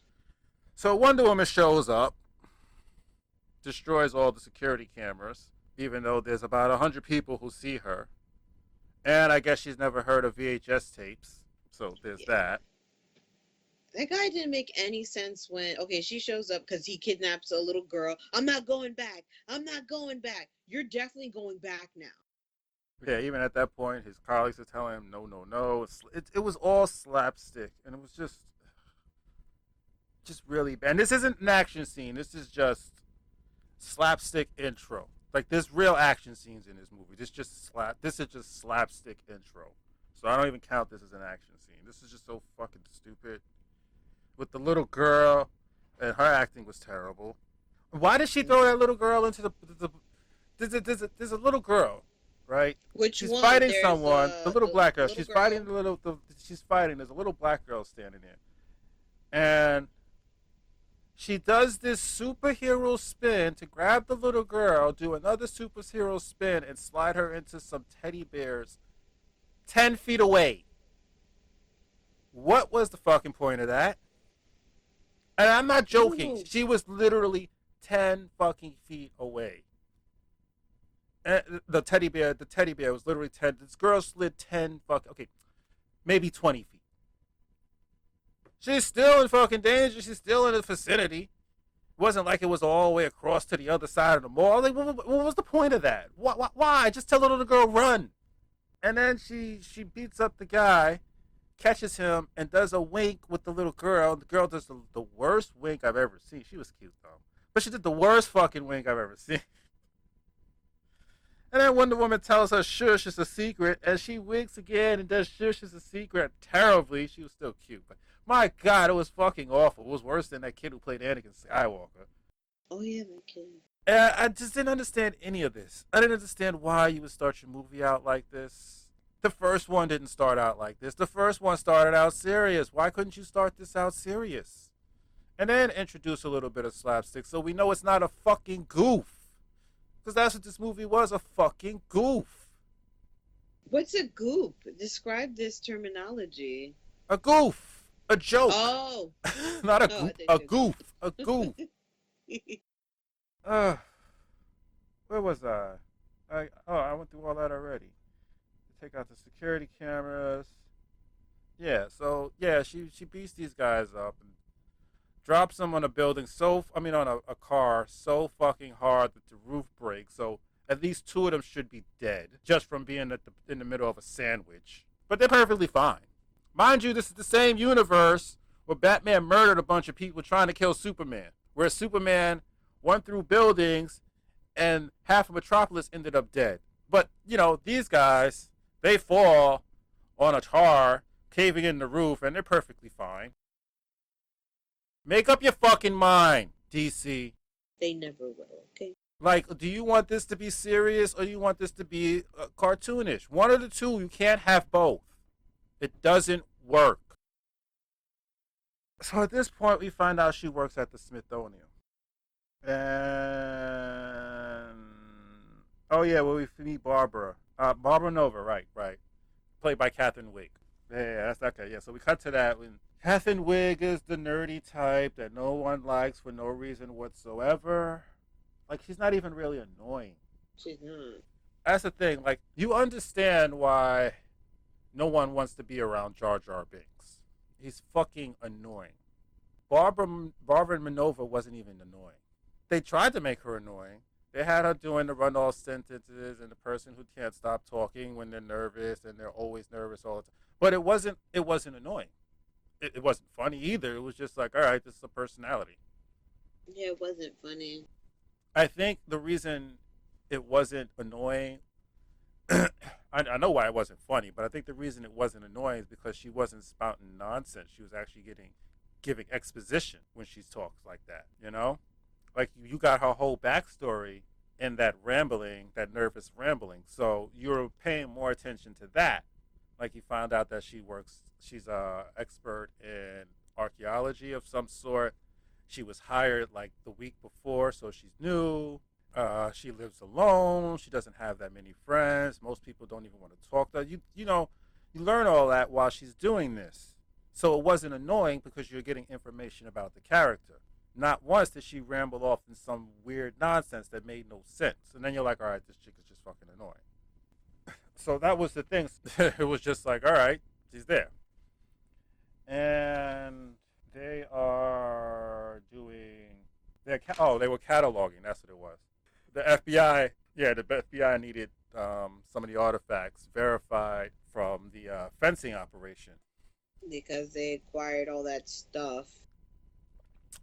So Wonder Woman shows up, destroys all the security cameras, even though there's about 100 people who see her. And I guess she's never heard of VHS tapes, so there's that. That guy didn't make any sense when, okay, she shows up because he kidnaps a little girl. I'm not going back. I'm not going back. You're definitely going back now. Yeah, even at that point, his colleagues are telling him, no, no, no. It was all slapstick, and it was just really bad. And this isn't an action scene. This is just slapstick intro. Like, there's real action scenes in this movie. This is just slapstick intro. So I don't even count this as an action scene. This is just so fucking stupid. With the little girl, and her acting was terrible. Why did she throw that little girl into the there's a little girl, right? Which she's one? fighting There's, someone. The little black girl. Little She's girl? fighting she's fighting. There's a little black girl standing there, and she does this superhero spin to grab the little girl, do another superhero spin, and slide her into some teddy bears 10 feet away. What was the fucking point of that? And I'm not joking. Ooh. She was literally 10 fucking feet away. And the teddy bear was literally 10. This girl slid 10 fucking, okay, maybe 20 feet. She's still in fucking danger. She's still in the vicinity. It wasn't like it was all the way across to the other side of the mall. Like, what was the point of that? Why? Just tell the little girl, run. And then she beats up the guy, catches him, and does a wink with the little girl. The girl does the worst wink I've ever seen. She was cute, though. But she did the worst fucking wink I've ever seen. And then Wonder Woman tells her shush is a secret, and she winks again and does shush is a secret terribly. She was still cute, but my God, it was fucking awful. It was worse than that kid who played Anakin Skywalker. Oh, yeah, that kid. And I just didn't understand any of this. I didn't understand why you would start your movie out like this. The first one didn't start out like this. The first one started out serious. Why couldn't you start this out serious? And then introduce a little bit of slapstick so we know it's not a fucking goof. Because that's what this movie was, a fucking goof. What's a goop? Describe this terminology. A goof. A joke. Oh. Not a goof. A goof. A goof. Where was I? I went through all that already. Take out the security cameras. Yeah, so yeah, she beats these guys up and drops them on a building on a car so fucking hard that the roof breaks. So at least two of them should be dead just from being in the middle of a sandwich. But they're perfectly fine. Mind you, this is the same universe where Batman murdered a bunch of people trying to kill Superman, where Superman went through buildings and half of Metropolis ended up dead. But, these guys, they fall on a car, caving in the roof, and they're perfectly fine. Make up your fucking mind, DC. They never will, okay? Like, do you want this to be serious or do you want this to be cartoonish? One of the two, you can't have both. It doesn't work. So at this point, we find out she works at the Smithsonian. And we meet Barbara. Barbara Nova, right. Played by Catherine Wigg. Yeah, that's okay. Yeah, so we cut to that when Catherine Wigg is the nerdy type that no one likes for no reason whatsoever. Like, she's not even really annoying. She's not. That's the thing. Like, you understand why no one wants to be around Jar Jar Binks. He's fucking annoying. Barbara Manova wasn't even annoying. They tried to make her annoying. They had her doing the run all sentences and the person who can't stop talking when they're nervous and they're always nervous all the time. But it wasn't annoying. It wasn't funny either. It was just like, all right, this is a personality. Yeah, it wasn't funny. I think the reason it wasn't annoying, I know why it wasn't funny, but I think the reason it wasn't annoying is because she wasn't spouting nonsense. She was actually giving exposition when she talks like that. Like you got her whole backstory in that rambling, that nervous rambling. So you're paying more attention to that. Like you found out that she's a expert in archaeology of some sort. She was hired like the week before, so she's new. She lives alone. She doesn't have that many friends. Most people don't even want to talk to her. You learn all that while she's doing this. So it wasn't annoying because you're getting information about the character. Not once did she ramble off in some weird nonsense that made no sense. And then you're like, all right, this chick is just fucking annoying. So that was the thing. It was just like, all right, she's there. And they are doing. They were cataloging. That's what it was. The FBI, yeah, the FBI needed some of the artifacts verified from the fencing operation. Because they acquired all that stuff.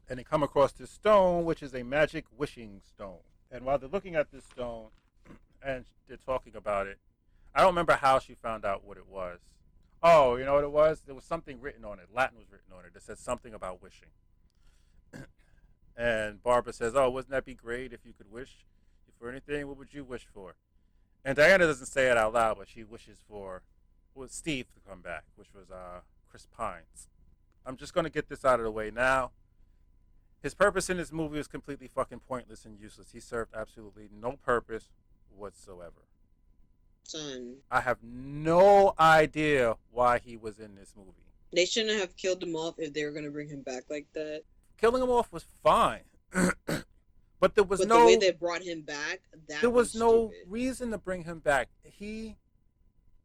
And they come across this stone, which is a magic wishing stone. And while they're looking at this stone and they're talking about it, I don't remember how she found out what it was. Oh, you know what it was? There was something written on it. Latin was written on it that said something about wishing. And Barbara says, "Oh, wouldn't that be great if you could wish for anything? What would you wish for?" And Diana doesn't say it out loud, but she wishes for Steve to come back, which was Chris Pines. I'm just going to get this out of the way now. His purpose in this movie was completely fucking pointless and useless. He served absolutely no purpose whatsoever. Son. I have no idea why he was in this movie. They shouldn't have killed him off if they were going to bring him back like that. Killing him off was fine. But there was But no the way they brought him back, there was no stupid. reason to bring him back. He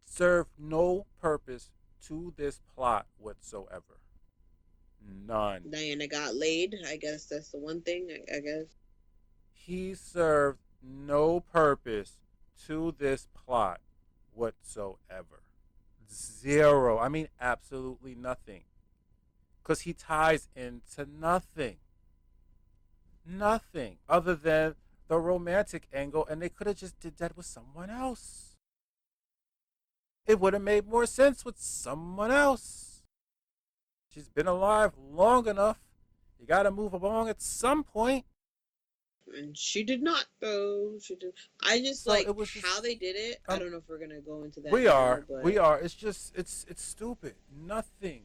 served no purpose to this plot whatsoever. None. Diana got laid. I guess that's the one thing. I guess He served no purpose to this plot whatsoever. Zero. I mean, absolutely nothing. Because he ties into nothing. Nothing other than the romantic angle, and they could have just did that with someone else. It would have made more sense with someone else. She's been alive long enough. You got to move along at some point. and she did not though. She did. I just So like it was just, how they did it. I don't know if we're gonna go into that. we now, are. but We are. It's just it's stupid. Nothing.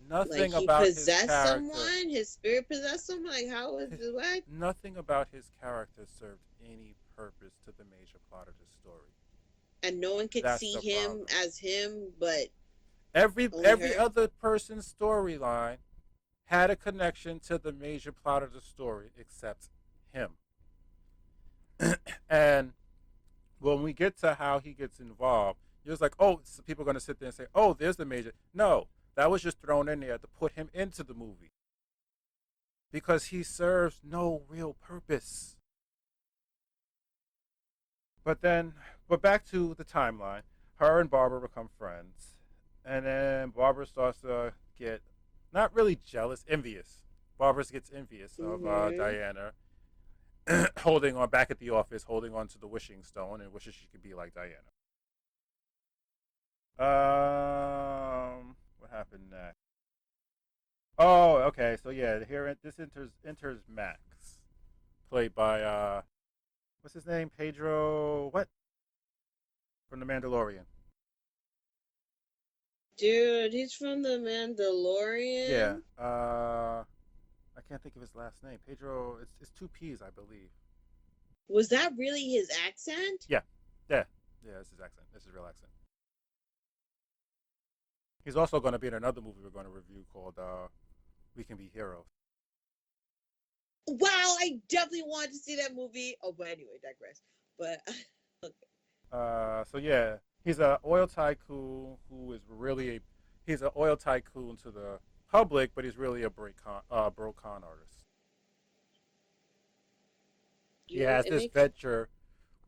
Nothing like he about his possessed character. someone. His spirit possessed someone. Like how is this? What? Nothing about his character served any purpose to the major plot of the story. And no one could That's see the him problem. as him, but Every only her. other person's storyline had a connection to the major plot of the story except him. And when we get to how he gets involved, you're just like, oh, so people are going to sit there and say, oh, there's the major. No, that was just thrown in there to put him into the movie because he serves no real purpose. But back to the timeline. Her and Barbara become friends. And then Barbara starts to get not really jealous, envious. Barbara gets envious of Diana, holding on back at the office, holding on to the wishing stone, and wishes she could be like Diana. What happened next? Oh, okay. So yeah, here this enters Max, played by what's his name? Pedro what? From The Mandalorian. Dude, he's from the Yeah. Mandalorian. I can't think of his last name. Pedro. It's two P's, I believe. Was that really his accent? Yeah. Yeah. Yeah. That's his accent. That's his real accent. He's also going to be in another movie we're going to review called "We Can Be Heroes." Wow, I definitely wanted to see that movie. Oh, but anyway, digress. But okay. So yeah, he's an oil tycoon who is really he's an oil tycoon to the public, but he's really a broke con artist. He You know, has it this makes venture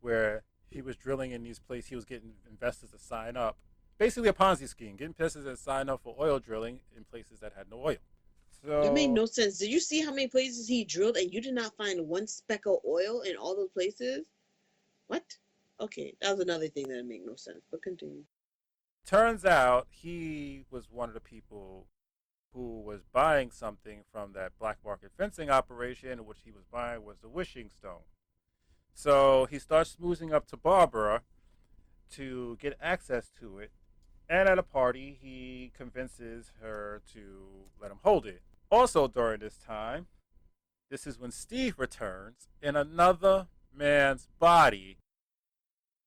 where he was drilling in these places. He was getting investors to sign up. Basically a Ponzi scheme, getting investors to sign up for oil drilling in places that had no oil. that made So no sense. Did you see how many places he drilled and you did not find one speck of oil in all those places? What? Okay, that was another thing that made no sense. But continue. turns out he was one of the people who was buying something from that black market fencing operation, which he was buying was the wishing stone. So he starts smoozing up to Barbara to get access to it. And at a party, he convinces her to let him hold it. Also, during this time, this is when Steve returns in another man's body.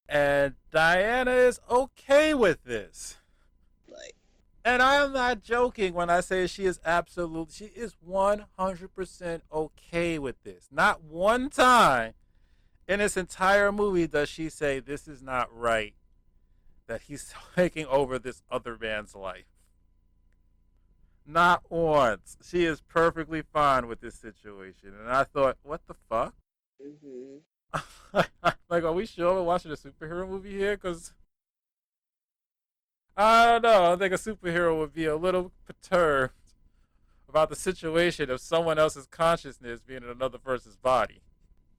And Diana is okay with this. Like, And I am not joking when I say she is 100% okay with this. Not one time in this entire movie does she say this is not right, that he's taking over this other man's life. Not once. She is perfectly fine with this situation. And I thought, what the fuck? mm-hmm. Like, are we sure we're watching a superhero movie here? Because I don't know. I think a superhero would be a little perturbed about the situation of someone else's consciousness being in another person's body.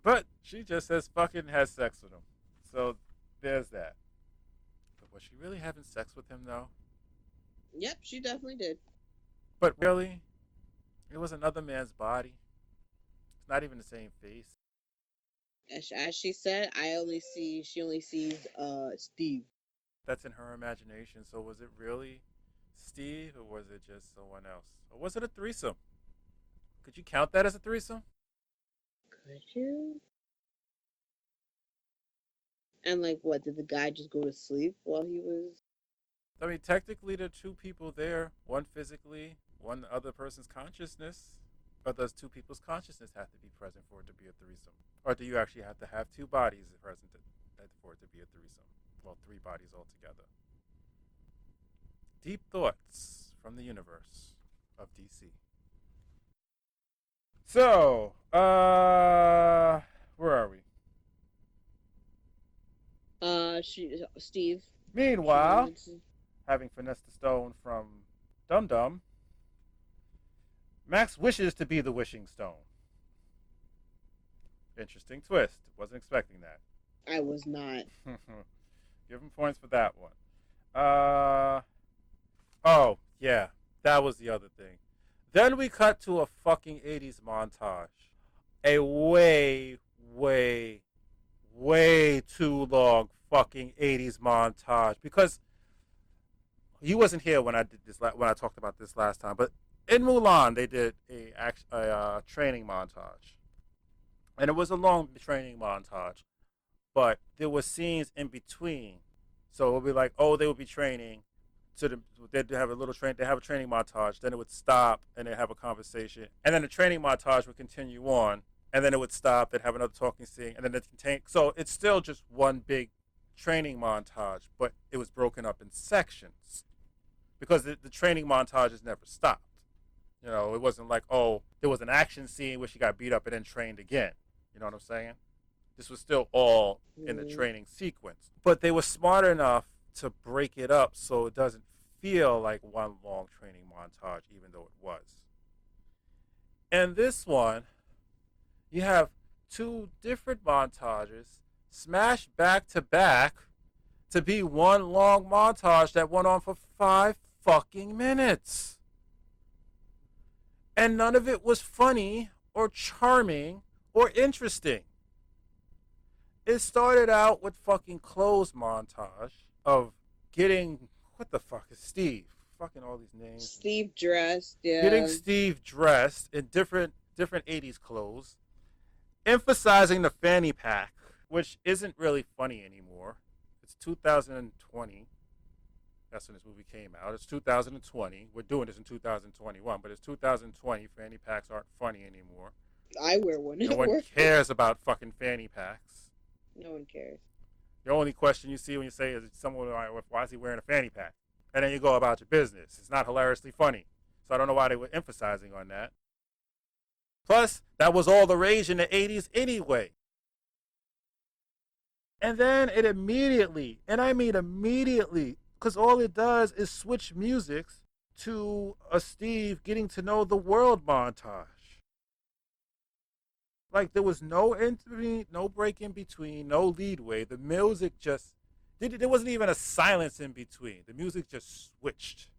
But she just says fucking has sex with him. So there's that. But was she really having sex with him though? Yep, she definitely did. But really? It was another man's body. It's not even the same face. As she said, she only sees Steve. That's in her imagination. So was it really Steve or was it just someone else? Or was it a threesome? Could you count that as a threesome? Could you? And like, what did the guy just go to sleep while he was? I mean, technically, there are two people there. One physically, one other person's consciousness. But does two people's consciousness have to be present for it to be a threesome? Or do you actually have to have two bodies present for it to be a threesome? Well, three bodies altogether. Deep thoughts from the universe of DC. So, where are we? Steve. Meanwhile, having finessed the stone from Dum Dum, Max wishes to be the wishing stone. Interesting twist. Wasn't expecting that. I was not. Give him points for that one. Oh, yeah. That was the other thing. Then we cut to a fucking 80s montage. A way too long fucking 80s montage. Because you wasn't here when I did this when I talked about this last time, but in Mulan they did a training montage, and it was a long training montage, but there were scenes in between, so it would be like, oh, they would be training, they'd have a little train, they have a training montage, then it would stop and they have a conversation, and then the training montage would continue on, and then it would stop, they'd have another talking scene, and then it contain, so it's still just one big training montage, but it was broken up in sections because the training montages never stopped. You know, it wasn't like, oh, there was an action scene where she got beat up and then trained again. You know what I'm saying? This was still all in the training sequence. But they were smart enough to break it up so it doesn't feel like one long training montage, even though it was. And this one, you have two different montages smashed back to back to be one long montage that went on for 5 fucking minutes. And none of it was funny or charming or interesting. It started out with fucking clothes montage of getting, what the fuck is Steve? Fucking all these names. Steve dressed, yeah. Getting Steve dressed in different 80s clothes, emphasizing the fanny pack, which isn't really funny anymore. It's 2020. That's when this movie came out. It's 2020. We're doing this in 2021, but it's 2020. Fanny packs aren't funny anymore. I wear one. No one cares about fucking fanny packs. No one cares. The only question you see when you say is someone, why is he wearing a fanny pack? And then you go about your business. It's not hilariously funny. So I don't know why they were emphasizing on that. Plus, that was all the rage in the 80s anyway. And then it immediately, and I mean immediately, because all it does is switch musics to a Steve getting to know the world montage. Like there was no intervene, no break in between, no leadway. The music just there wasn't even a silence in between. The music just switched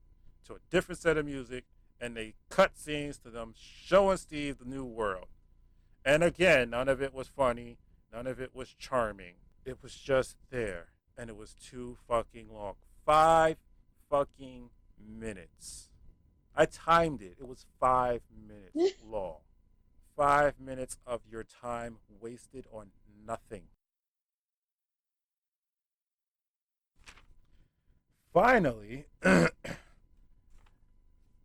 to a different set of music, and they cut scenes to them showing Steve the new world. And again, none of it was funny, none of it was charming. It was just there, and it was too fucking long. 5 fucking minutes. I timed it. It was 5 minutes long. 5 minutes of your time wasted on nothing. Finally,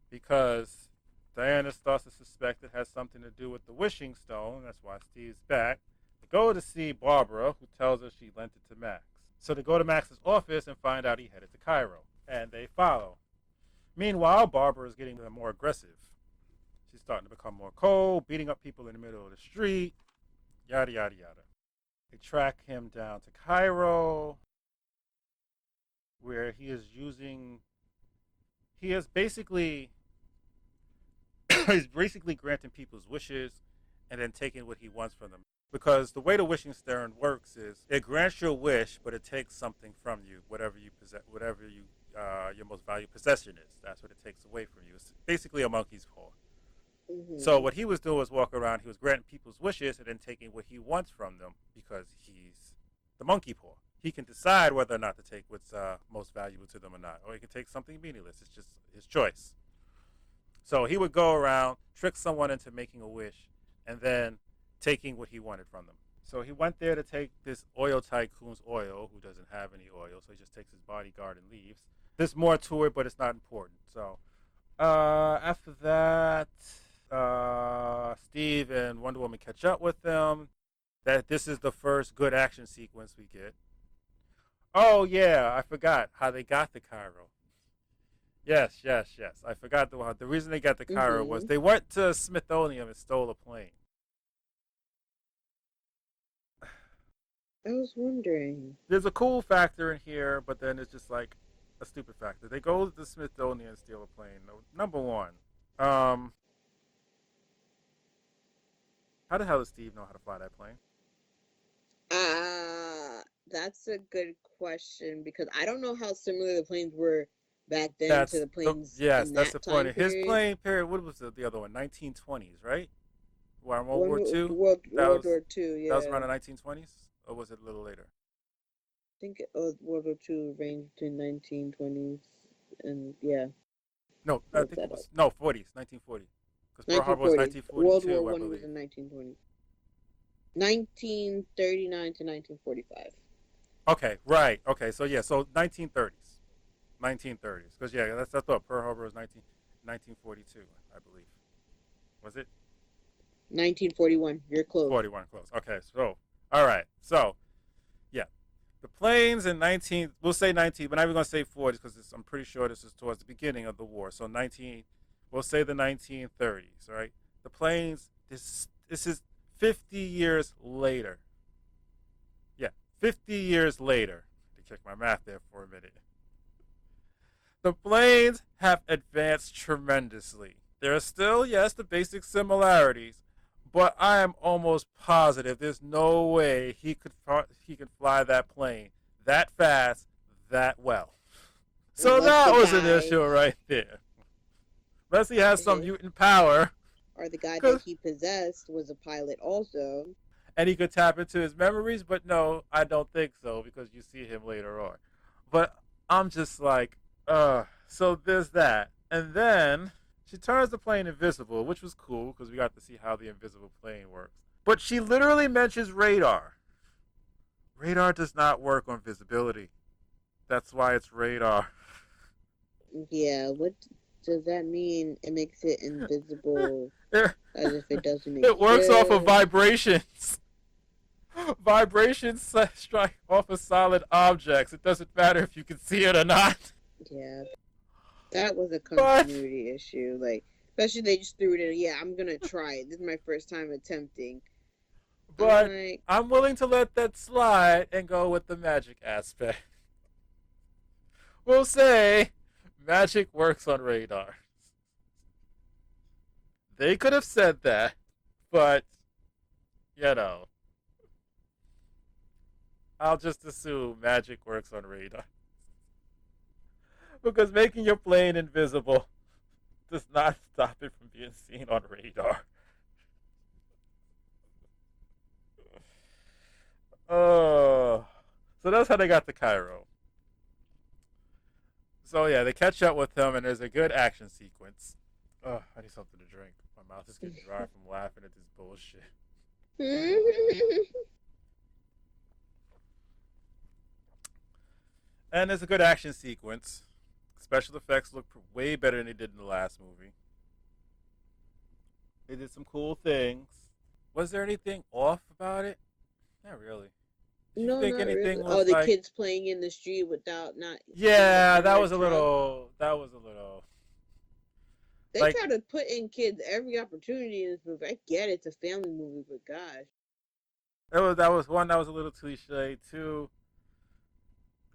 because Diana starts to suspect it has something to do with the wishing stone, that's why Steve's back, they go to see Barbara, who tells her she lent it to Max. So they go to Max's office and find out he headed to Cairo, and they follow. Meanwhile, Barbara is getting more aggressive. She's starting to become more cold, beating up people in the middle of the street, yada, yada, yada. They track him down to Cairo, where he is basically, he's basically granting people's wishes and then taking what he wants from them. Because the way the wishing stone works is it grants your wish, but it takes something from you, whatever you possess, whatever your most valued possession is. That's what it takes away from you. It's basically a monkey's paw. Mm-hmm. So what he was doing was walk around. He was granting people's wishes and then taking what he wants from them because he's the monkey paw. He can decide whether or not to take what's most valuable to them or not, or he can take something meaningless. It's just his choice. So he would go around, trick someone into making a wish, and then taking what he wanted from them. So he went there to take this oil tycoon's oil, who doesn't have any oil, so he just takes his bodyguard and leaves. There's more to it, but it's not important. So after that, Steve and Wonder Woman catch up with them. That this is the first good action sequence we get. Oh yeah, I forgot how they got to Cairo. Yes. I forgot the reason they got to Cairo was they went to Smithsonian and stole a plane. I was wondering. There's a cool factor in here, but then it's just like a stupid factor. They go to the Smithsonian and steal a plane. Number one, how the hell does Steve know how to fly that plane? That's a good question because I don't know how similar the planes were back then to the planes yes, in that's that the point. time His period. plane period. What was the other one? 1920s, right? World War World, Two. World, That World was War Two, that was yeah. around the 1920s, or was it a little later? I think World War Two ranged between 1920s and yeah. No, I Look think it that up. was no 40s, 1940, because Pearl Harbor was 1940. World War 1942, I One was believe. in 1920. 1939 to 1945. Okay, right. Okay, so yeah, so 1930s, 1930s, because yeah, that's I thought Pearl Harbor was 1942, I believe. Was it 1941. You're close. 41? Close. Okay, so all right, so yeah, the planes in 19, we'll say 19, but not even gonna say 40s because I'm pretty sure this is towards the beginning of the war. So 19, we'll say the 1930s, right? The planes. This is 50 years later. Yeah, 50 years later. To check my math there for a minute. The planes have advanced tremendously. There are still, yes, the basic similarities, but I am almost positive there's no way he could fly that plane that fast, that well. So Unless that the was an guy issue right there. Unless he has some mutant power, or the guy that cause he possessed was a pilot also. and he could tap into his memories, but no, I don't think so because you see him later on. But I'm just like, so there's that. And then she turns the plane invisible, which was cool because we got to see how the invisible plane works. But she literally mentions radar. Radar does not work on visibility. That's why it's radar. Yeah, what does that mean? It makes it invisible it, as if it doesn't it works off of exist. vibrations. Vibrations strike off of solid objects. It doesn't matter if you can see it or not. Yeah, that was a But continuity issue. Like, especially they just threw it in. Yeah, I'm gonna try it. This is my first time attempting. I'm But like, I'm willing to let that slide and go with the magic aspect. We'll say magic works on radar. They could have said that, but you know, I'll just assume magic works on radar. Because making your plane invisible does not stop it from being seen on radar. Oh, so that's how they got to Cairo. So yeah, they catch up with him, and there's a good action sequence. Oh, I need something to drink. My mouth is getting dry from laughing at this bullshit. And there's a good action sequence. Special effects look way better than they did in the last movie. They did some cool things. Was there anything off about it? Not really. Did you no, think not anything really. Oh, was the like? kids playing in the street without not seeing the Yeah, that was armored a truck. little. That was a little. They Like try to put in kids every opportunity in this movie. I get it's a family movie, but gosh. that was one that was a little cliche. Two,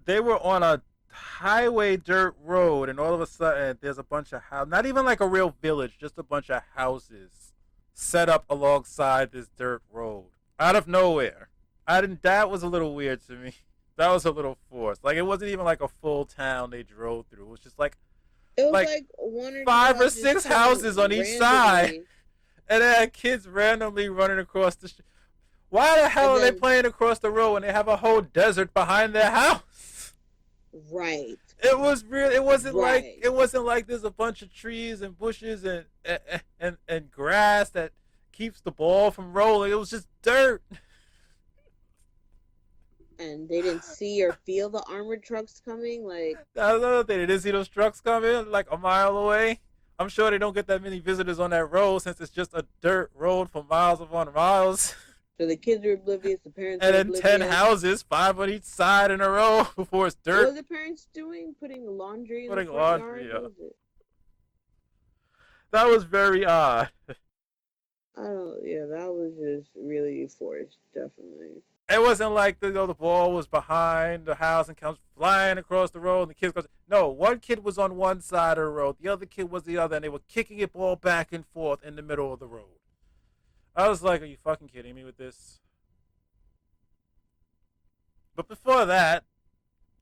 they were on a highway dirt road, and all of a sudden there's a bunch of houses. Not even like a real village, just a bunch of houses set up alongside this dirt road out of nowhere. I didn't. That was a little weird to me. That was a little forced. Like it wasn't even like a full town they drove through. It was just It was like like one or two five or houses six kind of houses on each side, randomly, and they had kids randomly running across the street. Why the hell and are they then playing across the road when they have a whole desert behind their house? right, It was real. right, It wasn't like there's a bunch of trees and bushes and grass that keeps the ball from rolling. It was just dirt. and they didn't see or feel the armored trucks coming. Like, That was another thing. They didn't see those trucks coming like a mile away. I'm sure they don't get that many visitors on that road since it's just a dirt road for miles upon miles. so the kids were oblivious, the parents And were then 10 oblivious. houses, 5 on each side in a row before it's What were dirt. the parents doing? Putting laundry in the Putting front yard? laundry What up. was it? That was very odd. I don't. Yeah, that was just really forced. Definitely. It wasn't like the ball was behind the house and comes flying across the road and the kids goes. No, one kid was on one side of the road, the other kid was the other, and they were kicking it ball back and forth in the middle of the road. I was like, are you fucking kidding me with this? But before that,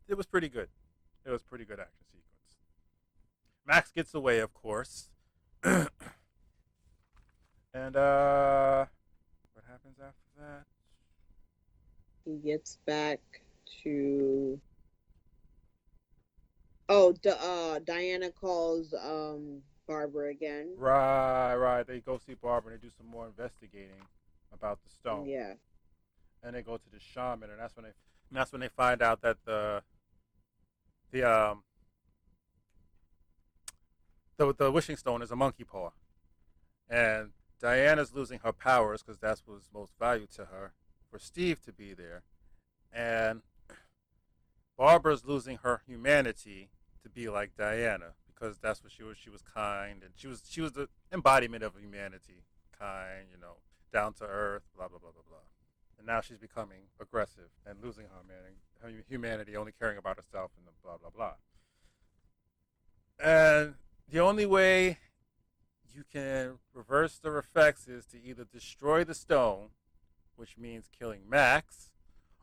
it was pretty good. It was pretty good action sequence. Max gets away, of course. And what happens after that? He gets back to. Oh, Diana calls Barbara again. Right. They go see Barbara and they do some more investigating about the stone. Yeah. And they go to the shaman, and that's when they find out that the the wishing stone is a monkey paw, and Diana's losing her powers because that's what's most valued to her. For Steve to be there, and Barbara's losing her humanity to be like Diana because that's what she was. She was kind, and she was the embodiment of humanity, kind, down to earth, blah blah blah blah blah. And now she's becoming aggressive and losing her humanity, only caring about herself and the blah blah blah. And the only way you can reverse the effects is to either destroy the stone, which means killing Max,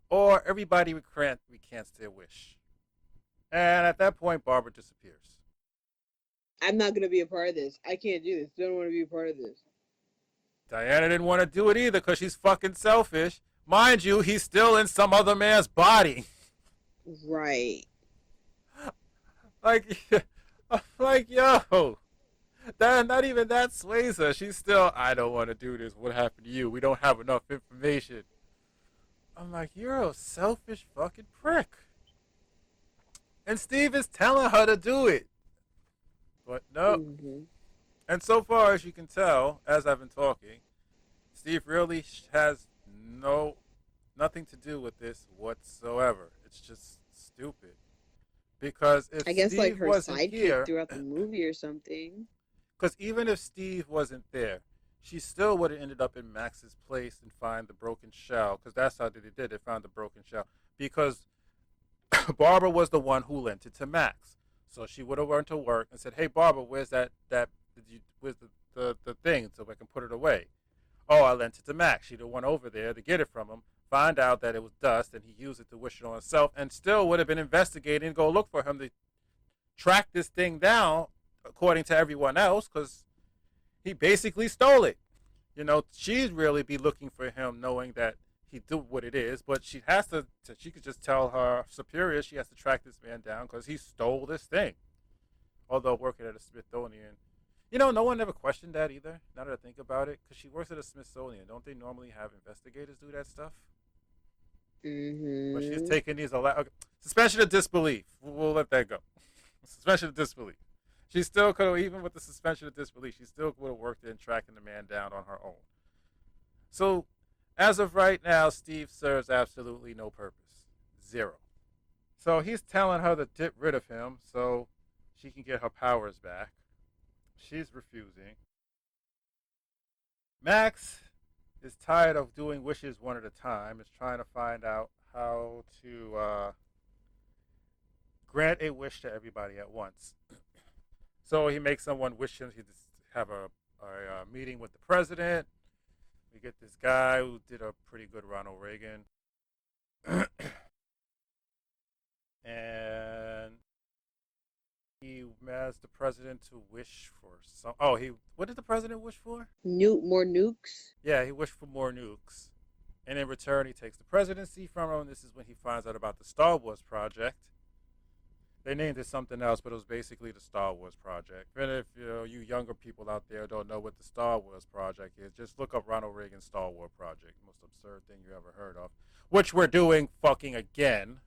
or everybody recants their wish. And at that point, Barbara disappears. I'm not gonna be a part of this. I can't do this. Don't want to be a part of this. Diana didn't want to do it either because she's fucking selfish. Mind you, he's still in some other man's body. Right. Like, like, yo, that not even that sways her. She's still, I don't want to do this. What happened to you? We don't have enough information. I'm like, you're a selfish fucking prick. And Steve is telling her to do it. But no. Mm-hmm. And so far as you can tell, as I've been talking, Steve really has nothing to do with this whatsoever. It's just stupid. Because if I guess Steve like her wasn't sidekick here, throughout the movie or something. because even if Steve wasn't there, she still would have ended up in Max's place and find the broken shell, because that's how they did it. They found the broken shell because Barbara was the one who lent it to Max. So she would have went to work and said, "Hey, Barbara, where's where's the thing so I can put it away?" Oh, I lent it to Max. She'd have went over there to get it from him, find out that it was dust, and he used it to wish it on himself, and still would have been investigating, go look for him to track this thing down, according to everyone else, because he basically stole it. She'd really be looking for him, knowing that he did what it is, but she has to. She could just tell her superior she has to track this man down because he stole this thing. Although working at a Smithsonian, no one ever questioned that either. Now that I think about it, because she works at a Smithsonian, don't they normally have investigators do that stuff? But she's Mm-hmm. taking these okay. Suspension of disbelief. We'll let that go. Suspension of disbelief. She still could have, even with the suspension of disbelief, she still would have worked in tracking the man down on her own. So, as of right now, Steve serves absolutely no purpose. Zero. So he's telling her to get rid of him so she can get her powers back. She's refusing. Max is tired of doing wishes one at a time. Is trying to find out how to grant a wish to everybody at once. So he makes someone wish him. He just have a meeting with the president. We get this guy who did a pretty good Ronald Reagan, and he asked the president to wish for some. Oh, he what did the president wish for? More nukes. Yeah, he wished for more nukes, and in return, he takes the presidency from him. And this is when he finds out about the Star Wars project. They named it something else, but it was basically the Star Wars project. And if you younger people out there don't know what the Star Wars project is, just look up Ronald Reagan's Star Wars project. Most absurd thing you ever heard of, which we're doing fucking again.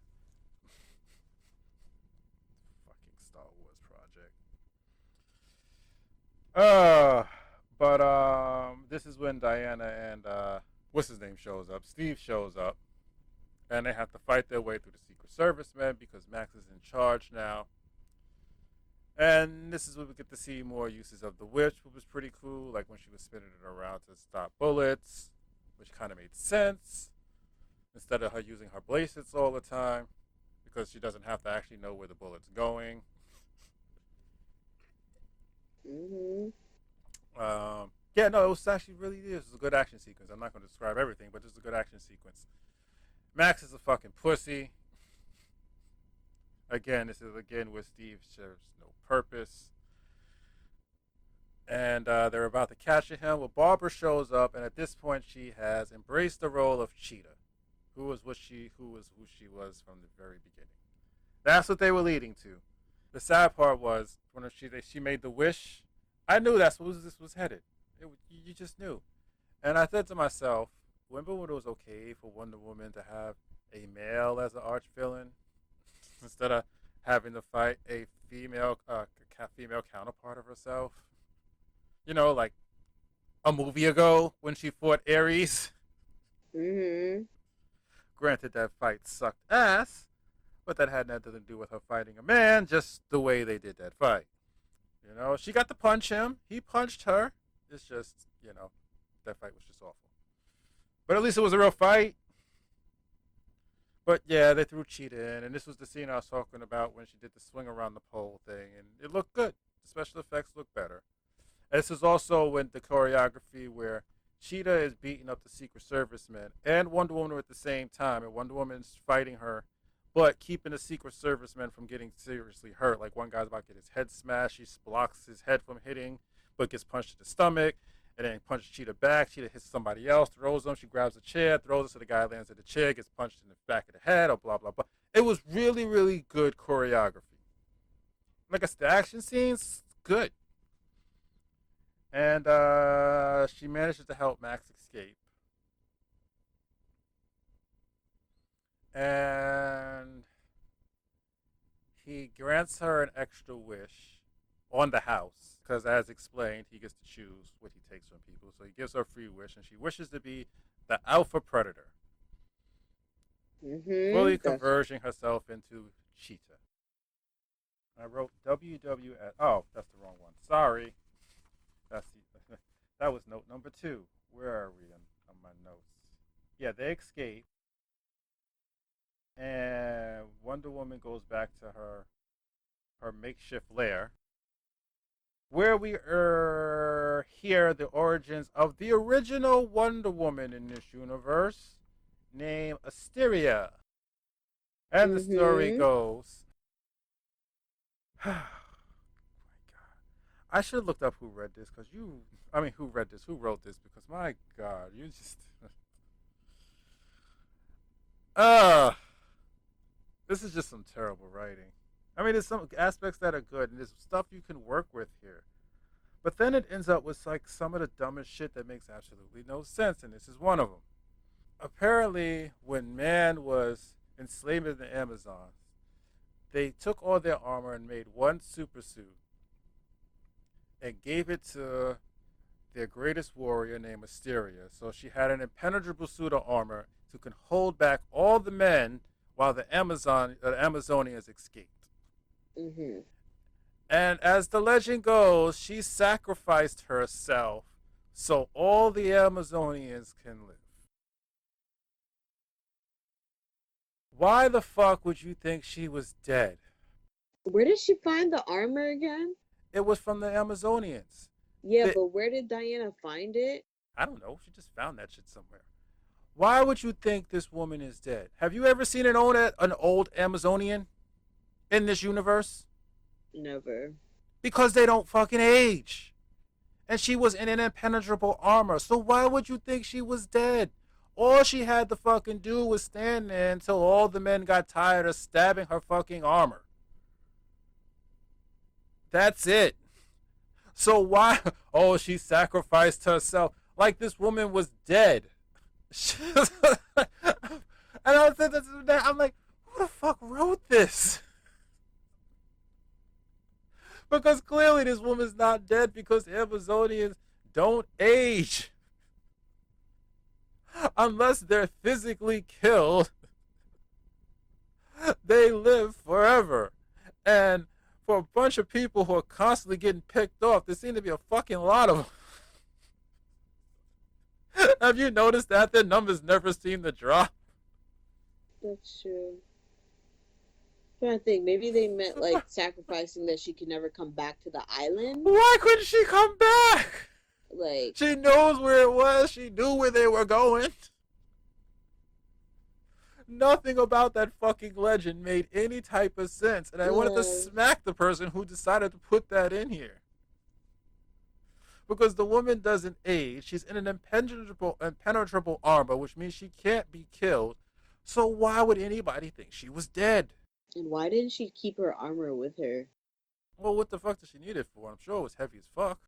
Fucking Star Wars project. Uh, but this is when Diana and what's his name shows up. Steve shows up, and they have to fight their way through the Secret Service men because Max is in charge now. And this is where we get to see more uses of the witch, which was pretty cool, like when she was spinning it around to stop bullets, which kind of made sense, instead of her using her bracelets all the time, because she doesn't have to actually know where the bullet's going. Mm-hmm. Yeah, no, it was actually really, this was a good action sequence. I'm not going to describe everything, but this is a good action sequence. Max is a fucking pussy. Again, this is again where Steve serves no purpose. And they're about to capture him. Well, Barbara shows up, and at this point, she has embraced the role of Cheetah, who was who she was from the very beginning. That's what they were leading to. The sad part was when she made the wish. I knew that's where this was headed. You just knew. And I said to myself, remember when it was okay for Wonder Woman to have a male as an arch villain instead of having to fight a female counterpart of herself? Like a movie ago when she fought Ares. Mm-hmm. Granted, that fight sucked ass, but that had nothing to do with her fighting a man, just the way they did that fight. She got to punch him. He punched her. It's just, that fight was just awful. But at least it was a real fight. But yeah, they threw Cheetah in, and this was the scene I was talking about when she did the swing around the pole thing, and it looked good. The special effects looked better. And this is also when the choreography where Cheetah is beating up the Secret Service men and Wonder Woman at the same time, and Wonder Woman's fighting her, but keeping the Secret Service men from getting seriously hurt. Like one guy's about to get his head smashed, she blocks his head from hitting, but gets punched in the stomach, and then punches Cheetah back. Cheetah hits somebody else, throws them. She grabs a chair, throws it so the guy lands at the chair, gets punched in the back of the head, or blah, blah, blah. It was really, really good choreography. Like I said, the action scenes, good. And she manages to help Max escape. And he grants her an extra wish on the house because, as explained, he gets to choose what he takes from people. So he gives her a free wish, and she wishes to be the alpha predator, Mm-hmm. fully converging herself into Cheetah. I wrote WWS. Oh, that's the wrong one. Sorry. That's the, that was note number Number two, where are we on my notes? Yeah, they escape, and Wonder Woman goes back to her makeshift lair, where we hear the origins of the original Wonder Woman in this universe, named Asteria. And the story Mm-hmm. goes, oh my God, I should have looked up who read this because who read this, who wrote this, because my God, you just, uh, this is just some terrible writing. I mean, there's some aspects that are good, and there's stuff you can work with here. But then it ends up with like some of the dumbest shit that makes absolutely no sense, and this is one of them. Apparently, when man was enslaved in the Amazon, they took all their armor and made one super suit and gave it to their greatest warrior named Asteria. So she had an impenetrable suit of armor to can hold back all the men while the Amazonians escaped. Mm-hmm. And as the legend goes, she sacrificed herself so all the Amazonians can live. Why the fuck would you think she was dead? Where did she find the armor again? It was from the Amazonians. Yeah, The, but where did Diana find it? I don't know. She just found that shit somewhere. Why would you think this woman is dead? Have you ever seen an old Amazonian in this universe? Never. Because they don't fucking age. And she was in an impenetrable armor. So why would you think she was dead? All she had to fucking do was stand there until all the men got tired of stabbing her fucking armor. That's it. So why? Oh, she sacrificed herself like this woman was dead. And I'm like, who the fuck wrote this? Because clearly this woman's not dead because Amazonians don't age unless they're physically killed. They live forever, and for a bunch of people who are constantly getting picked off, there seem to be a fucking lot of them. Have you noticed that their numbers never seem to drop? That's true. I'm trying to think. Maybe they meant like sacrificing that she could never come back to the island. Why couldn't she come back? Like, She knows where it was. She knew where they were going. Nothing about that fucking legend made any type of sense, and I wanted to yeah. smack the person who decided to put that in here. Because the woman doesn't age. She's in an impenetrable armor, which means she can't be killed. So why would anybody think she was dead? And why didn't she keep her armor with her? Well, what the fuck does she need it for? I'm sure it was heavy as fuck.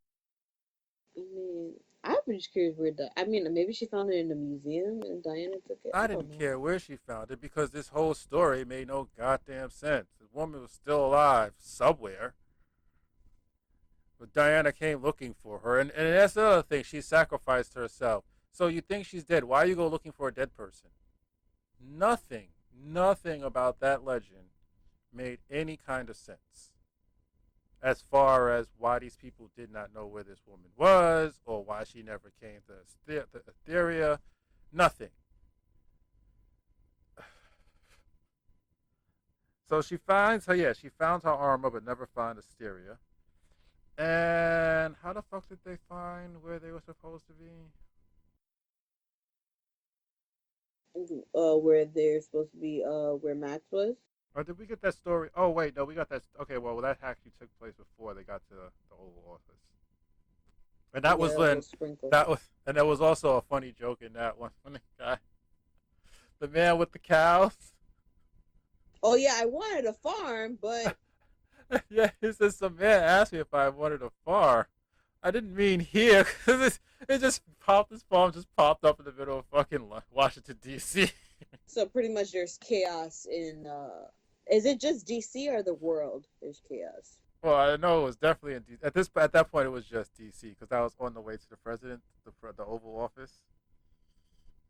I mean, I'm just curious where the. I mean, maybe she found it in a museum and Diana took it. I I don't didn't know. care where she found it because this whole story made no goddamn sense. The woman was still alive somewhere, but Diana came looking for her, and that's the other thing. She sacrificed herself. So you think she's dead? Why you go looking for a dead person? Nothing about that legend made any kind of sense as far as why these people did not know where this woman was or why she never came to Etheria. Nothing. So she finds her. Yeah, she found her armor, but never found Asteria. And how the fuck did they find where they were supposed to be? Where they're supposed to be, where Max was. Or did we get that story? Oh wait, no, we got that. Okay, well that actually took place before they got to the Oval Office, and that Yeah, was that when little sprinkle. that was, and there was also a funny joke in that one when the guy, the man with the cows. Oh yeah, I wanted a farm, but Yeah, he says some man asked me if I wanted a farm. I didn't mean here because it just popped. This farm just popped up in the middle of fucking Washington D.C. so pretty much there's chaos in. Is it just DC or the world? There's chaos. Well, I know it was definitely in at that point it was just D.C. because I was on the way to the president, the Oval Office.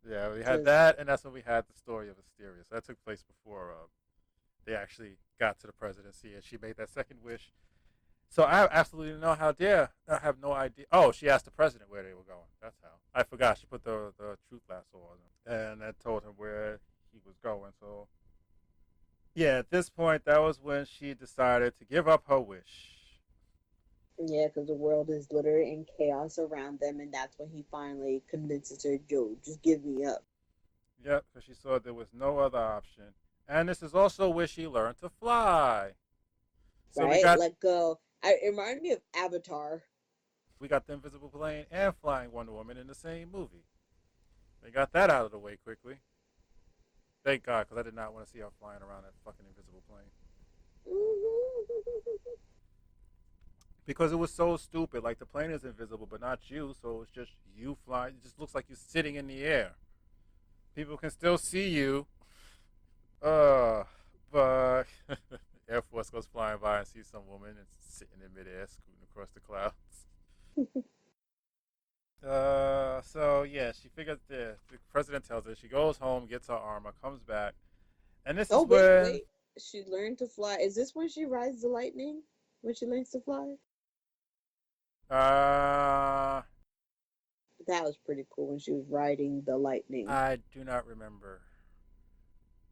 Yeah, we had Because that, and that's when we had the story of Asteria. So that took place before they actually got to the presidency, and she made that second wish. So I absolutely no how dare I have no idea. Oh, she asked the president where they were going. That's how. I forgot she put the truth lasso on him, and that told him where he was going. So yeah, at this point, that was when she decided to give up her wish. Yeah, because the world is literally in chaos around them, and that's when he finally convinces her, "Joe, just give me up." Yep, because she saw there was no other option. And this is also where she learned to fly. So we Right? got Let go. It reminded me of Avatar. the invisible plane and flying Wonder Woman in the same movie. They got that out of the way quickly. Thank God, because I did not want to see her flying around that fucking invisible plane. Because it was so stupid. Like the plane is invisible, but not you, so it's just you flying. It just looks like you're sitting in the air. People can still see you. Uh, but Air Force goes flying by and sees some woman and sitting in midair, scooting across the clouds. So yeah, she figures the president tells her she goes home, gets her armor, comes back, and this Oh, is wait, when wait. She learned to fly. Is this when she rides the lightning? When she learns to fly? uh That was pretty cool when she was riding the lightning. I do not remember.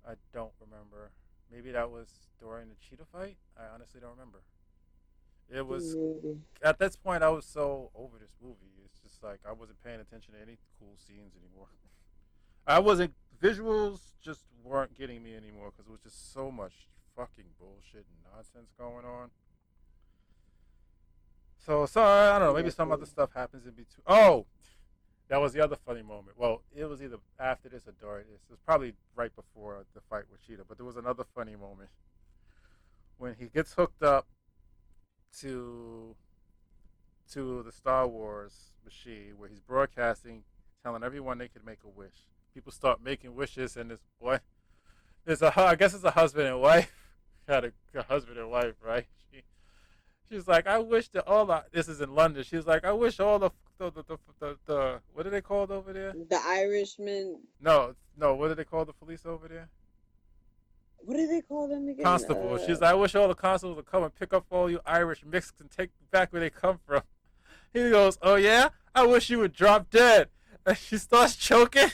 I don't remember. Maybe that was during the cheetah fight. I honestly don't remember. It was Maybe. at this point I was so over this movie. It's just like I wasn't paying attention to any cool scenes anymore. I wasn't visuals just weren't getting me anymore because it was just so much fucking bullshit and nonsense going on. So I don't know. Maybe some Exactly. other stuff happens in between. Oh, that was the other funny moment. Well, it was either after this or during this. It was probably right before the fight with Cheetah. But there was another funny moment when he gets hooked up to the Star Wars machine where he's broadcasting, telling everyone they can make a wish. People start making wishes, and this boy, I guess it's a husband and wife, had a husband and wife, right? She's like, I wish that all the this is in London. She's like, I wish all the what are they called over there? The Irishman. No, no, what do they call the police over there? What do they call them again? Constable. She's like, I wish all the constables would come and pick up all you Irish mixed and take back where they come from. He goes, oh yeah, I wish you would drop dead. And she starts choking,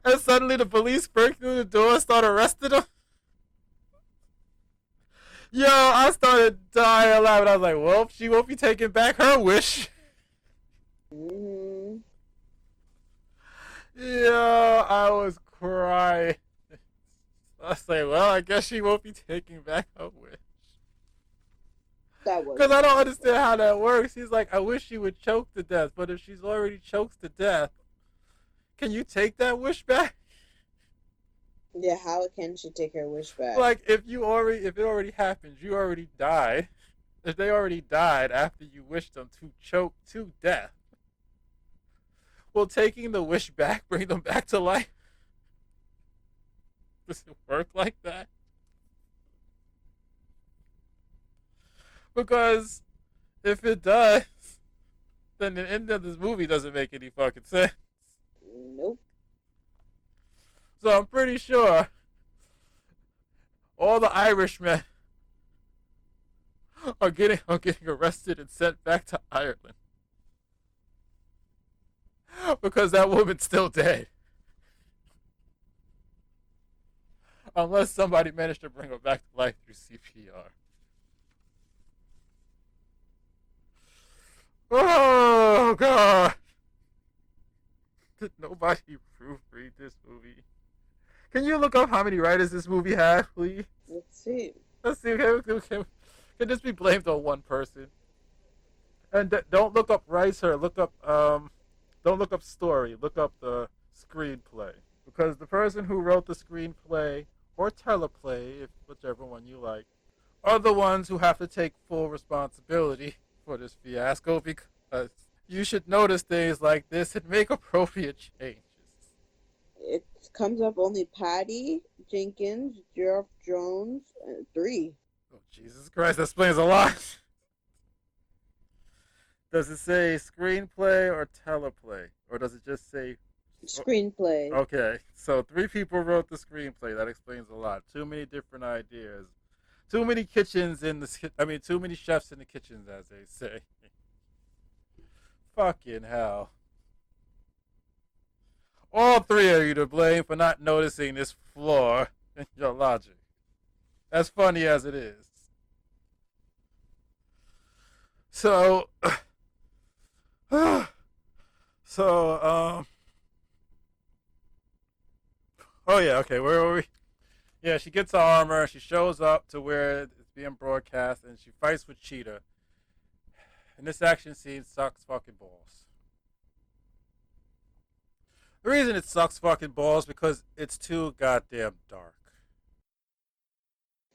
and suddenly the police break through the door and start arresting him. Yo, I started dying laughing. I was like, well, she won't be taking back her wish. Hmm. Yo, I was crying. I was like, well, I guess she won't be taking back her wish. That Because was I don't funny. understand how that works. He's like, I wish she would choke to death, but if she's already choked to death, can you take that wish back? Yeah, how can she take her wish back? Like, if it already happened, you already died. If they already died after you wished them to choke to death, will taking the wish back bring them back to life? Does it work like that? Because if it does, then the end of this movie doesn't make any fucking sense. Nope. So I'm pretty sure all the Irishmen are getting arrested and sent back to Ireland because that woman's still dead. Unless somebody managed to bring her back to life through CPR. Oh god! Did nobody proofread this movie? Can you look up how many writers this movie had, please? Let's see. Let's see. Can this be blamed on one person? And don't look up writer. Look up Don't look up story. Look up the screenplay because the person who wrote the screenplay or teleplay, if whichever one you like, are the ones who have to take full responsibility for this fiasco because you should notice things like this and make appropriate changes. It comes up only Patty Jenkins, Jeff Jones, three. Oh, Jesus Christ, that explains a lot. Does it say screenplay or teleplay? Or does it just say. Oh, Screenplay. okay, so three people wrote the screenplay. That explains a lot. Too many different ideas. Too many kitchens in the. I mean, too many chefs in the kitchens, as they say. Fucking hell. All three of you to blame for not noticing this flaw in your logic. As funny as it is. So, so, oh yeah, okay, where were we? Yeah, she gets her armor, she shows up to where it's being broadcast, and she fights with Cheetah. And this action scene sucks fucking balls. The reason it sucks fucking balls because it's too goddamn dark.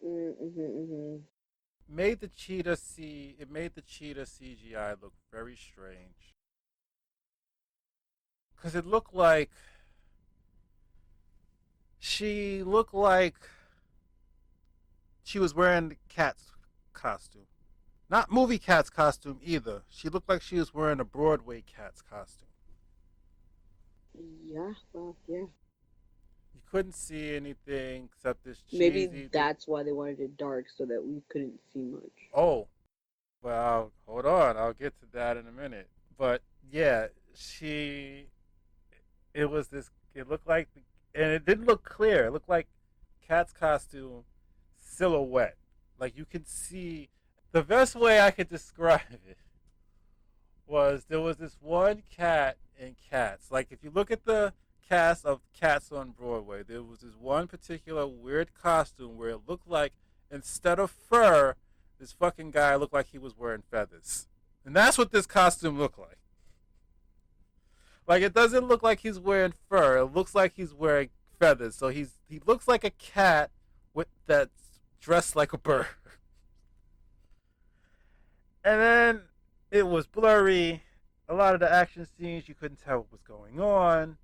Mm-hmm. Made the cheetah CGI look very strange. Cause it looked like she looked like she was wearing the cat's costume. Not movie cat's costume either. She looked like she was wearing a Broadway cat's costume. Yeah, well, yeah. You couldn't see anything except this Maybe cheesy. that's why they wanted it dark so that we couldn't see much. Oh, well, hold on. I'll get to that in a minute. But yeah, she. It was this. It looked like, and it didn't look clear. It looked like cat's costume silhouette. Like you could see. The best way I could describe it was there was this one cat in Cats. Like if you look at the cast of Cats on Broadway, there was this one particular weird costume where it looked like instead of fur, this fucking guy looked like he was wearing feathers. And that's what this costume looked like. Like it doesn't look like he's wearing fur. It looks like he's wearing feathers. So he looks like a cat with that's dressed like a bird. And then it was blurry. A lot of the action scenes you couldn't tell what was going on.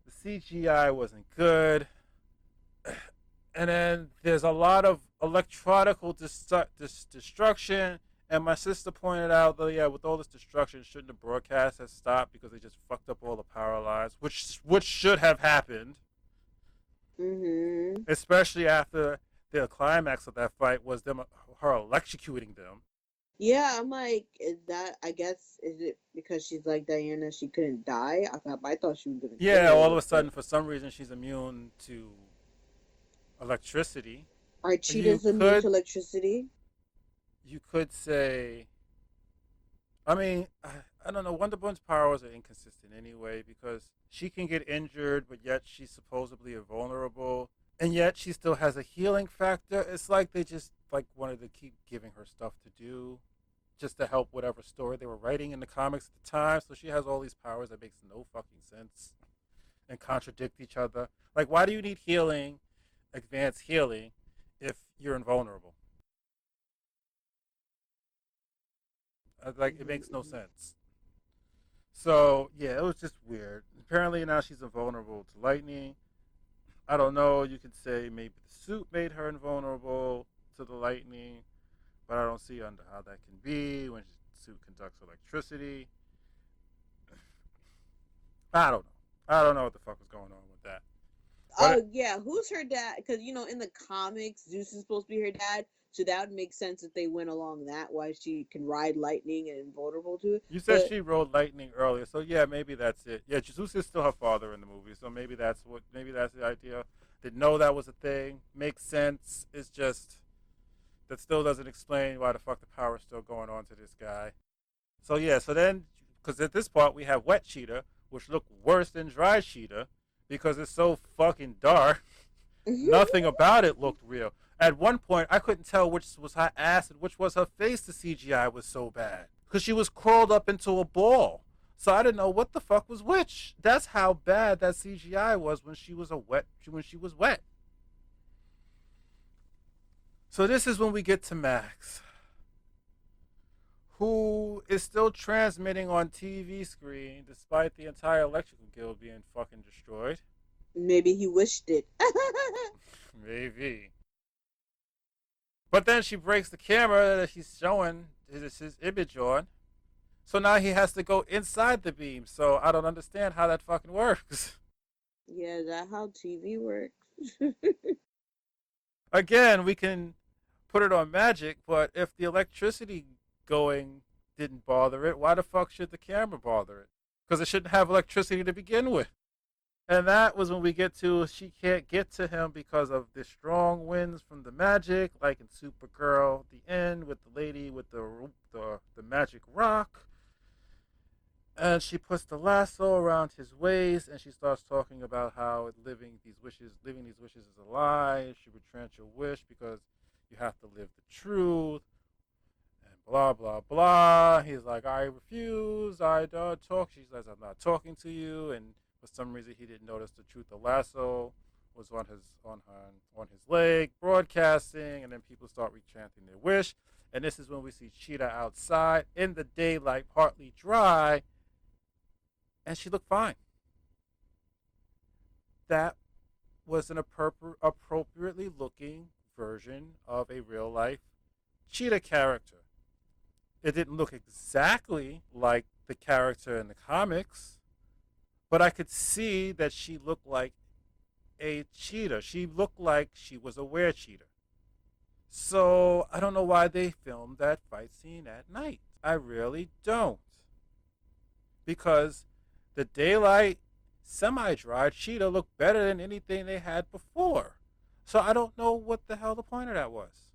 The CGI wasn't good. And then there's a lot of electronical destruction. And my sister pointed out that yeah, with all this destruction, shouldn't the broadcast have stopped because they just fucked up all the power lines, which should have happened. Mm-hmm. Especially after the climax of that fight was her electrocuting them. Yeah, I'm like, is that, I guess, is it because she's like Diana, she couldn't die? I thought she was gonna Yeah, all of kill a her, but sudden, for some reason, she's immune to electricity. are You cheetahs immune to could electricity? you could say, I mean, I don't know. Wonder Woman's powers are inconsistent anyway because she can get injured, but yet she's supposedly invulnerable, and yet she still has a healing factor. It's like they just like wanted to keep giving her stuff to do, just to help whatever story they were writing in the comics at the time. So she has all these powers that makes no fucking sense and contradict each other. Like, why do you need healing, advanced healing, if you're invulnerable? Like, it makes no Mm-hmm. sense. So yeah, it was just weird. Apparently now she's invulnerable to lightning. I don't know. You could say maybe the suit made her invulnerable to the lightning, but I don't see under how that can be when the suit conducts electricity. I don't know. I don't know what the fuck was going on with that. But Oh yeah, who's her dad? Because in the comics, Zeus is supposed to be her dad, so that would make sense if they went along that why she can ride lightning and invulnerable to it. you said But she rode lightning earlier, so yeah, maybe that's it. Yeah, Jesus is still her father in the movie, so maybe that's what. Maybe that's the idea. Didn't know that was a thing. Makes sense. It's just that still doesn't explain why the fuck the power is still going on to this guy. So yeah, so then because at this part we have wet cheetah, which look worse than dry cheetah because it's so fucking dark. Nothing about it looked real. At one point, I couldn't tell which was her ass and which was her face. The CGI was so bad because she was curled up into a ball. So I didn't know what the fuck was which. That's how bad that CGI was when she was when she was wet. So this is when we get to Max, who is still transmitting on TV screen despite the entire electrical guild being fucking destroyed. maybe he wished it. Maybe. But then she breaks the camera that he's showing his image on. So now he has to go inside the beam. So I don't understand how that fucking works. Yeah, is that how TV works? Again, we can put it on magic, but if the electricity going didn't bother it, why the fuck should the camera bother it? Because it shouldn't have electricity to begin with. And that was when we get to she can't get to him because of the strong winds from the magic, like in Supergirl at the end with the lady with the magic rock. And she puts the lasso around his waist, and she starts talking about how living these wishes is a lie. She would grant your wish because you have to live the truth, and blah blah blah. He's like, I refuse. I don't talk. She says, I'm not talking to you. And for some reason, he didn't notice the truth. The lasso was on his leg, broadcasting, and then people start rechanting their wish. And this is when we see Cheetah outside in the daylight, partly dry, and she looked fine. That was an appropriately looking version of a real life cheetah character. It didn't look exactly like the character in the comics, but I could see that she looked like a cheetah. She looked like she was a were cheetah. So I don't know why they filmed that fight scene at night. I really don't. Because the daylight semi-dry cheetah looked better than anything they had before. So I don't know what the hell the point of that was.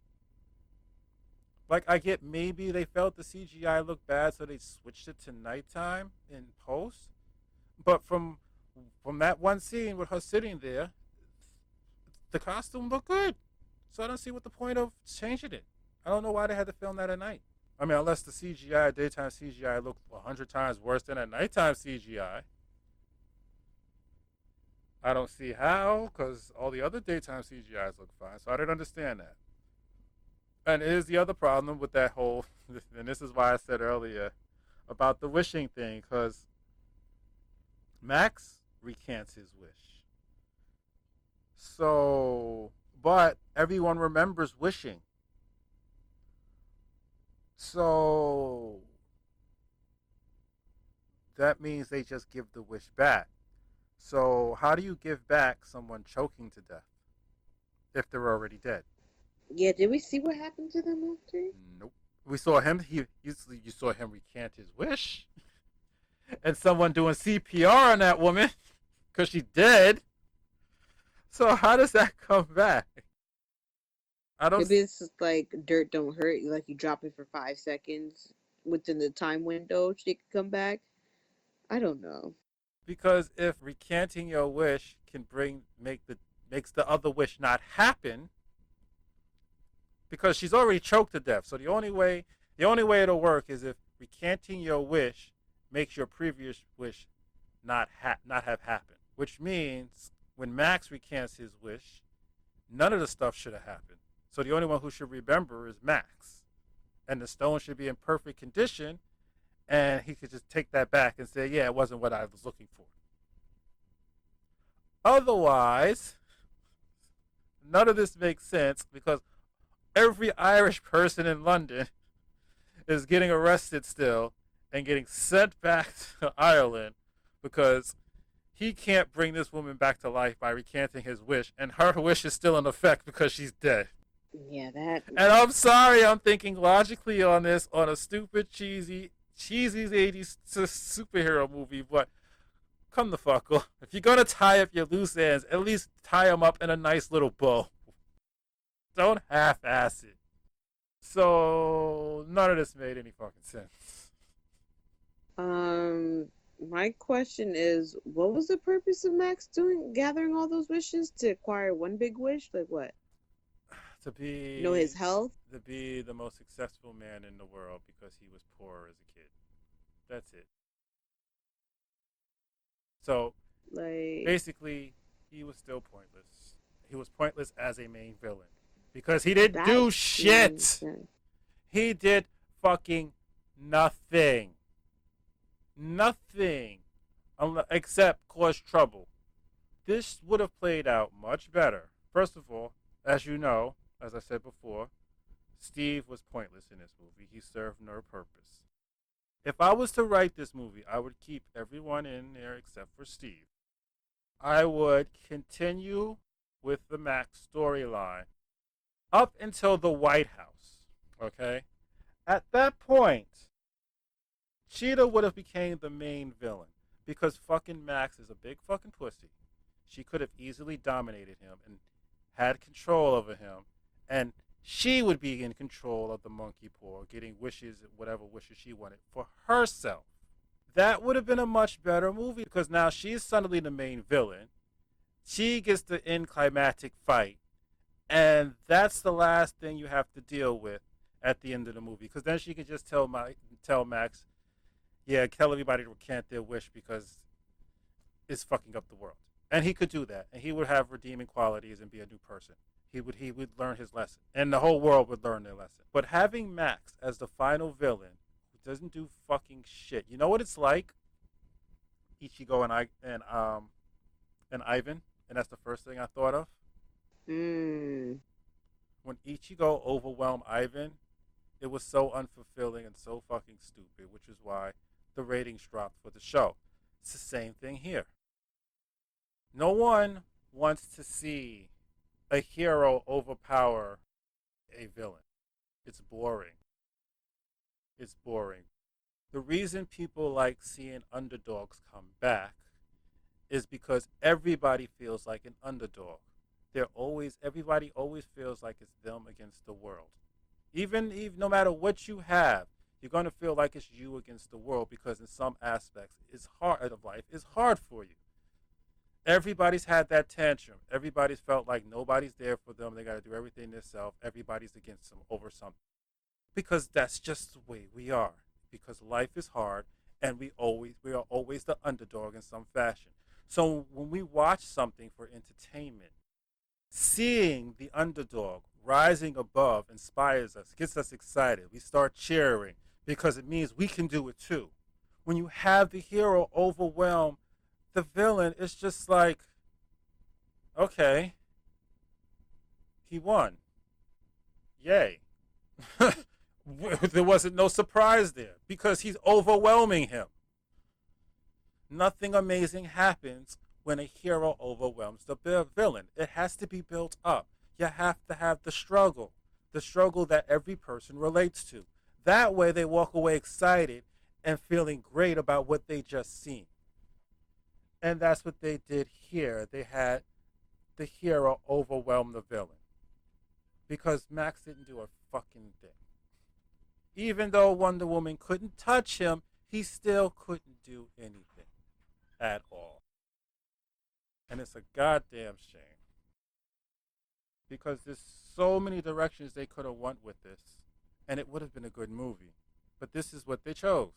Like, I get maybe they felt the CGI looked bad, so they switched it to nighttime in post. But from that one scene with her sitting there, the costume looked good. So I don't see what the point of changing it. I don't know why they had to film that at night. I mean, unless the CGI, daytime CGI, looked 100 times worse than a nighttime CGI. I don't see how, because all the other daytime CGIs look fine. So I didn't understand that. And it is the other problem with that whole, and this is why I said earlier about the wishing thing, because Max recants his wish. So, but everyone remembers wishing. So that means they just give the wish back. So how do you give back someone choking to death if they're already dead? Yeah, did we see what happened to them after? Nope. We saw him. You saw him recant his wish, and someone doing CPR on that woman because she's dead. So how does that come back? I don't. Maybe it's just like dirt don't hurt. Like you drop it for 5 seconds within the time window, she could come back. I don't know. Because if recanting your wish can makes the other wish not happen, because she's already choked to death. So the only way it'll work is if recanting your wish makes your previous wish not have happened. Which means when Max recants his wish, none of the stuff should have happened. So the only one who should remember is Max, and the stone should be in perfect condition, and he could just take that back and say, "Yeah, it wasn't what I was looking for." Otherwise, none of this makes sense because every Irish person in London is getting arrested still and getting sent back to Ireland because he can't bring this woman back to life by recanting his wish, and her wish is still in effect because she's dead. Yeah, that. And I'm sorry, I'm thinking logically on this on a stupid, cheesy 80s superhero movie, but come the fuck on. If you're gonna tie up your loose ends, at least tie them up in a nice little bow. Don't half-ass it. So none of this made any fucking sense. My question is, what was the purpose of Max doing, gathering all those wishes to acquire one big wish? Like what? To Know his be health? to be the most successful man in the world because he was poor as a kid. That's it. So Like basically, he was still pointless. He was pointless as a main villain because he didn't that do makes shit. sense. He did fucking nothing. Nothing. Except cause trouble. This would have played out much better. First of all, as you know, as I said before, Steve was pointless in this movie. He served no purpose. If I was to write this movie, I would keep everyone in there except for Steve. I would continue with the Max storyline up until the White House. Okay, at that point, Cheetah would have became the main villain because fucking Max is a big fucking pussy. She could have easily dominated him and had control over him, and she would be in control of the monkey paw, getting wishes, whatever wishes she wanted for herself. That would have been a much better movie because now she's suddenly the main villain. She gets the end climactic fight, and that's the last thing you have to deal with at the end of the movie. Because then she can just tell Max, yeah, tell everybody to recant their wish because it's fucking up the world. And he could do that, and he would have redeeming qualities and be a new person. He would learn his lesson, and the whole world would learn their lesson. But having Max as the final villain, who doesn't do fucking shit, you know what it's like? Ichigo and Ivan, and that's the first thing I thought of. Mm. When Ichigo overwhelmed Ivan, it was so unfulfilling and so fucking stupid, which is why the ratings dropped for the show. It's the same thing here. No one wants to see a hero overpower a villain. It's boring. It's boring. The reason people like seeing underdogs come back is because everybody feels like an underdog. Everybody always feels like it's them against the world. Even no matter what you have, you're going to feel like it's you against the world because in some aspects it's hard of life is hard for you. Everybody's had that tantrum. Everybody's felt like nobody's there for them. They got to do everything themselves. Everybody's against them over something. Because that's just the way we are. Because life is hard and we are always the underdog in some fashion. So when we watch something for entertainment, seeing the underdog rising above inspires us, gets us excited. We start cheering because it means we can do it too. When you have the hero overwhelm the villain, it's just like, okay, he won. Yay. There wasn't no surprise there because he's overwhelming him. Nothing amazing happens when a hero overwhelms the villain. It has to be built up. You have to have the struggle that every person relates to. That way they walk away excited and feeling great about what they just seen. And that's what they did here. They had the hero overwhelm the villain. Because Max didn't do a fucking thing. Even though Wonder Woman couldn't touch him, he still couldn't do anything at all. And it's a goddamn shame. Because there's so many directions they could have went with this. And it would have been a good movie. But this is what they chose.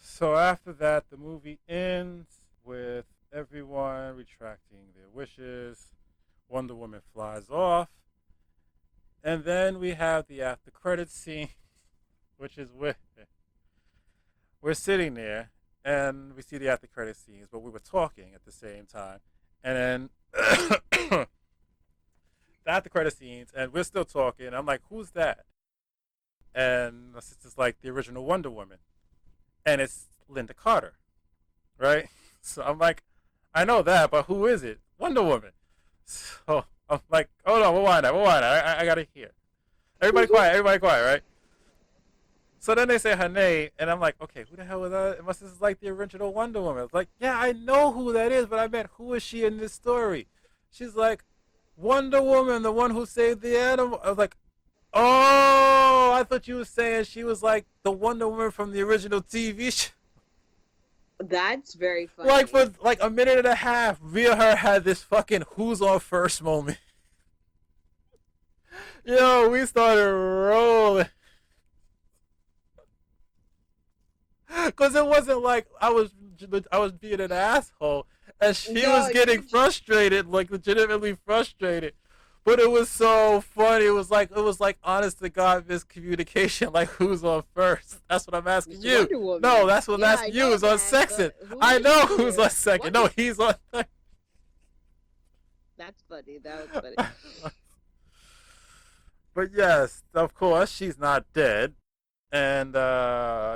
So after that, the movie ends with everyone retracting their wishes. Wonder Woman flies off. And then we have the after credits scene, which is where we're sitting there and we see the after credits scenes, but we were talking at the same time. And then the after credits scenes, and we're still talking. I'm like, who's that? And my sister's like, the original Wonder Woman. And it's Linda Carter, right? So I'm like, I know that, but who is it? Wonder Woman. So I'm like, hold on, we'll wind up. I gotta hear. Everybody quiet, right? So then they say her name, and I'm like, okay, who the hell is that? And my sister's like the original Wonder Woman. It's like, yeah, I know who that is, but I meant who is she in this story? She's like, Wonder Woman, the one who saved the animal. I was like, oh, I thought you were saying she was like the Wonder Woman from the original TV show. That's very funny. Like for like a minute and a half, me and her had this fucking who's on first moment. Yo, we started rolling. Cause it wasn't like I was being an asshole, and she was getting frustrated, like legitimately frustrated. But it was so funny. It was like honest to God miscommunication. Like who's on first? That's what I'm asking you. No, that's what I'm asking you. Who's on second? I know who's on second. No, he's on third. That's funny. That was funny. But yes, of course, she's not dead. And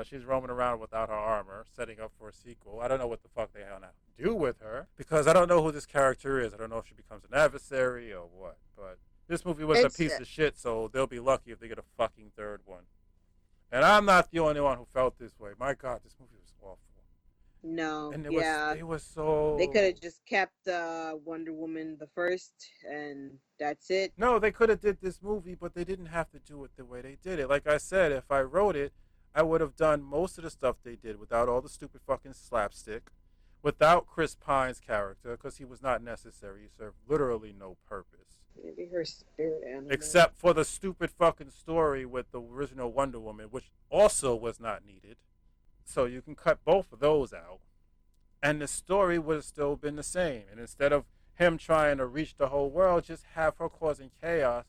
she's roaming around without her armor, setting up for a sequel. I don't know what the fuck they have to do with her because I don't know who this character is. I don't know if she becomes an adversary or what. But This movie was a It's piece of shit, so they'll be lucky if they get a fucking third one. And I'm not the only one who felt this way. My God, this movie was awful. no, And yeah. it was They could have so. just kept Wonder Woman the first, and that's it. No, they could have did this movie, but they didn't have to do it the way they did it. Like I said, if I wrote it, I would have done most of the stuff they did without all the stupid fucking slapstick, without Chris Pine's character, because he was not necessary. He served literally no purpose. Maybe her spirit animal. Except for the stupid fucking story with the original Wonder Woman, which also was not needed. So you can cut both of those out, and the story would have still been the same. And instead of him trying to reach the whole world, just have her causing chaos,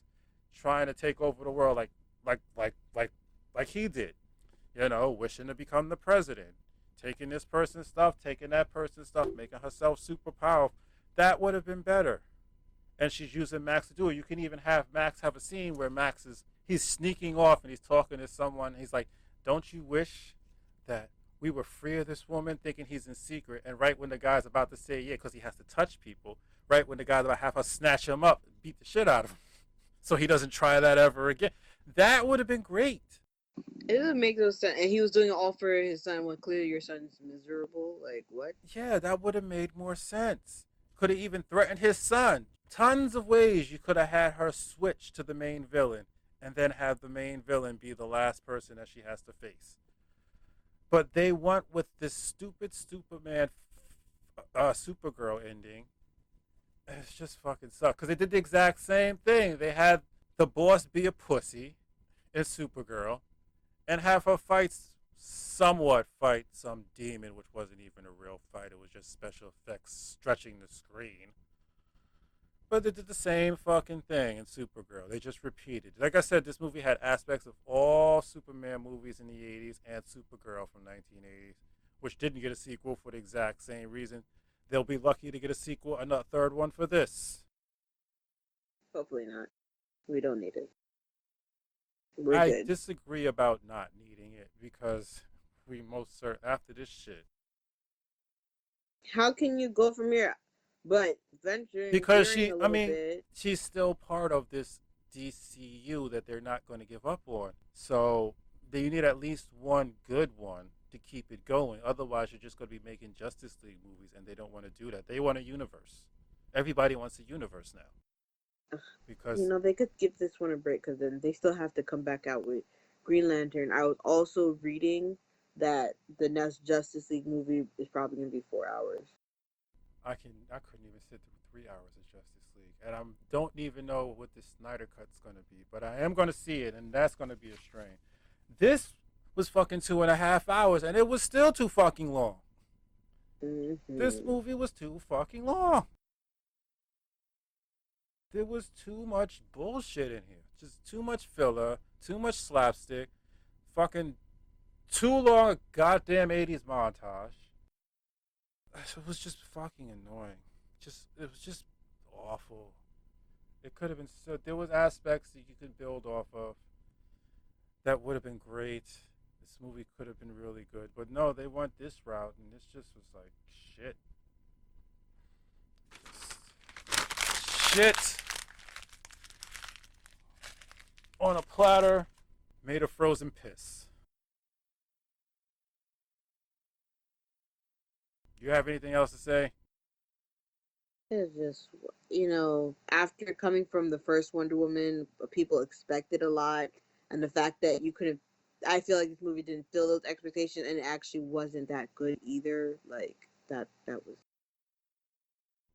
trying to take over the world like he did. You know, wishing to become the president, taking this person's stuff, taking that person's stuff, making herself super powerful. That would have been better. And she's using Max to do it. You can even have Max have a scene where he's sneaking off and he's talking to someone. He's like, "Don't you wish that we were free of this woman?" Thinking he's in secret. And right when the guy's about to say yeah, because he has to touch people, right when the guy's about to have her snatch him up and beat the shit out of him, so he doesn't try that ever again. That would have been great. It doesn't make no sense. And he was doing it all for his son when clearly your son's miserable. Like, what? Yeah, that would have made more sense. Could have even threatened his son. Tons of ways you could have had her switch to the main villain and then have the main villain be the last person that she has to face. But they went with this stupid Superman, Supergirl ending. It's just fucking sucks. Because they did the exact same thing. They had the boss be a pussy in Supergirl and have her somewhat fight some demon, which wasn't even a real fight. It was just special effects stretching the screen. But they did the same fucking thing in Supergirl. They just repeated. Like I said, this movie had aspects of all Superman movies in the 80s and Supergirl from 1980s, which didn't get a sequel for the exact same reason. They'll be lucky to get a sequel, a third one for this. Hopefully not. We don't need it. We're I good. disagree about not needing it because we most certain after this shit. How can you go from here? But venturing, Because veering a I little mean, bit. she's still part of this DCU that they're not going to give up on. So you need at least one good one to keep it going. Otherwise, you're just going to be making Justice League movies, and they don't want to do that. They want a universe. Everybody wants a universe now. Because They could give this one a break because then they still have to come back out with Green Lantern. I was also reading that the next Justice League movie is probably going to be 4 hours. I couldn't even sit through 3 hours of Justice League, and I don't even know what the Snyder Cut's going to be. But I am going to see it, and that's going to be a strain. This was fucking 2.5 hours, and it was still too fucking long. This movie was too fucking long. There was too much bullshit in here. Just too much filler, too much slapstick, fucking too long a goddamn 80s montage. It was just fucking annoying. It was just awful. It could have been so. There was aspects that you could build off of that would have been great. This movie could have been really good, but no, they went this route, and this just was like shit. Shit on a platter made of frozen piss. You have anything else to say? It's just, after coming from the first Wonder Woman, people expected a lot. And the fact that you couldn't, I feel like this movie didn't fill those expectations and it actually wasn't that good either. Like, that was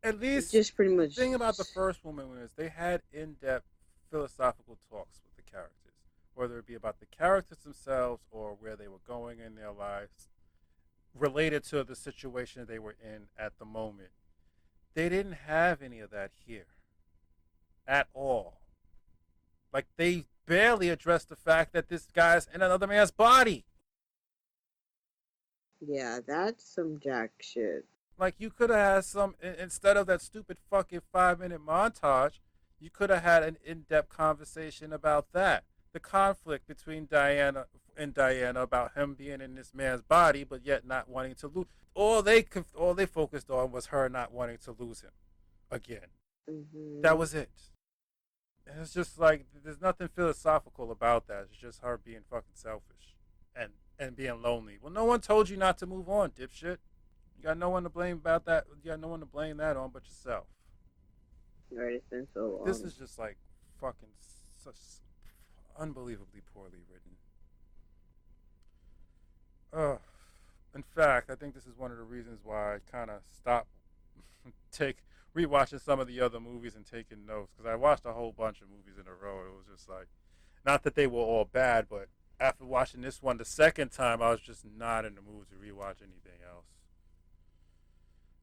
At least just pretty the much. thing about the first woman was they had in-depth philosophical talks with the characters, whether it be about the characters themselves or where they were going in their lives, related to the situation they were in at the moment. They didn't have any of that here at all. Like, they barely addressed the fact that this guy's in another man's body. Yeah, that's some jack shit. Like, you could have had instead of that stupid fucking 5-minute montage, you could have had an in-depth conversation about that. The conflict between Diana about him being in this man's body, but yet not wanting to lose. All they focused on was her not wanting to lose him again. Mm-hmm. That was it. And it's just like there's nothing philosophical about that. It's just her being fucking selfish and being lonely. Well, no one told you not to move on, dipshit. You got no one to blame about that. You got no one to blame that on but yourself. Right, it's been so Like this long. is just like fucking such unbelievably poorly written. Uh, in fact, I think this is one of the reasons why I kind of stopped take rewatching some of the other movies and taking notes because I watched a whole bunch of movies in a row. It was just like, not that they were all bad, but after watching this one the second time, I was just not in the mood to rewatch anything else.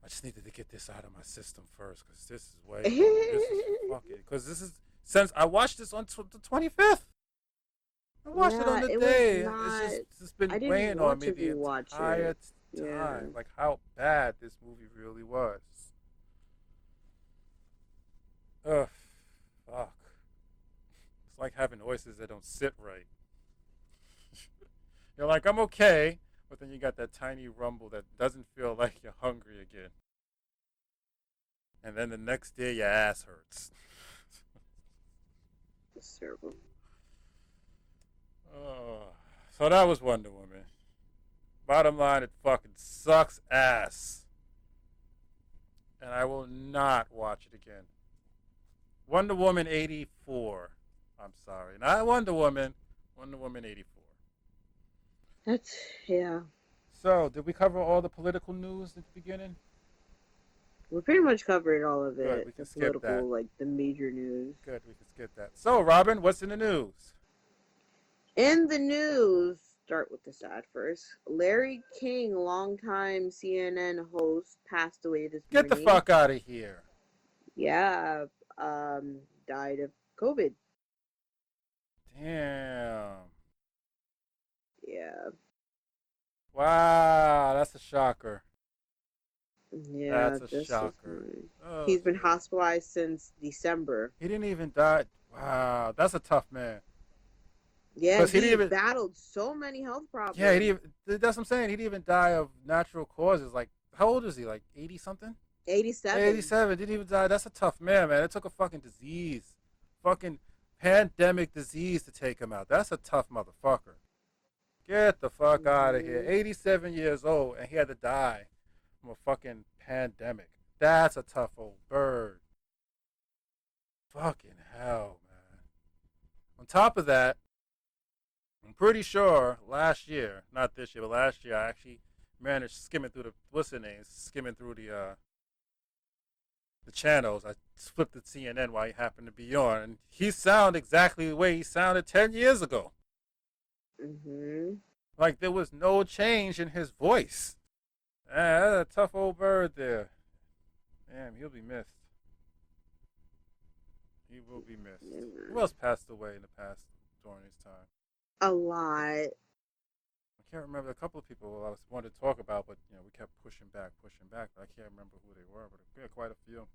I just needed to get this out of my system first because this is way over. This is fucking because this is since I watched this on the 25th. I watched it on Yeah, the it was day. not. It's just been I didn't weighing on want me to the rewatch entire it. Yeah. time. Like how bad this movie really was. Ugh, fuck. It's like having oysters that don't sit right. You're like, I'm okay, but then you got that tiny rumble that doesn't feel like you're hungry again. And then the next day, your ass hurts. It's terrible. Oh, so that was Wonder Woman. Bottom line, it fucking sucks ass. And I will not watch it again. Wonder Woman 84. I'm sorry. Not Wonder Woman. Wonder Woman 84. That's yeah. So, did we cover all the political news at the beginning? We pretty much covered all of Good. it. We can The skip that. political, like the major news. Good. We can skip that. So, Robin, what's in the news? In the news, start with the sad first. Larry King, longtime CNN host, passed away this Get the morning. fuck out of here. Yeah, died of COVID. Damn. Yeah, Wow, that's a shocker. yeah, That's a just this shocker. morning. Oh, He's been shit. hospitalized since December. He didn't even die. Wow, that's a tough man. Yeah, Because he didn't he even. battled so many health Yeah, he problems. didn't even. That's what I'm saying. He didn't even die of natural causes. Like, how old is he? Like 80 something? 87. 87. Didn't even die. That's a tough man, man. It took a fucking disease. Fucking pandemic disease to take him out. That's a tough motherfucker. Get the fuck out of here. Hmm. 87 years old and he had to die from a fucking pandemic. That's a tough old bird. Fucking hell, man. On top of that, I'm pretty sure last year, not this year, but last year, I actually managed skimming through the what's the name, skimming through the channels. I flipped the CNN while he happened to be on, and he sounded exactly the way he sounded 10 years ago. Hmm. Like there was no change in his voice. That's a tough old bird there. Damn, he'll be missed. He will be missed. Who else passed away in the past during his time? A lot. I can't remember. A couple of people I was wanted to talk about, but we kept pushing back. But I can't remember who they were. But yeah, quite a few.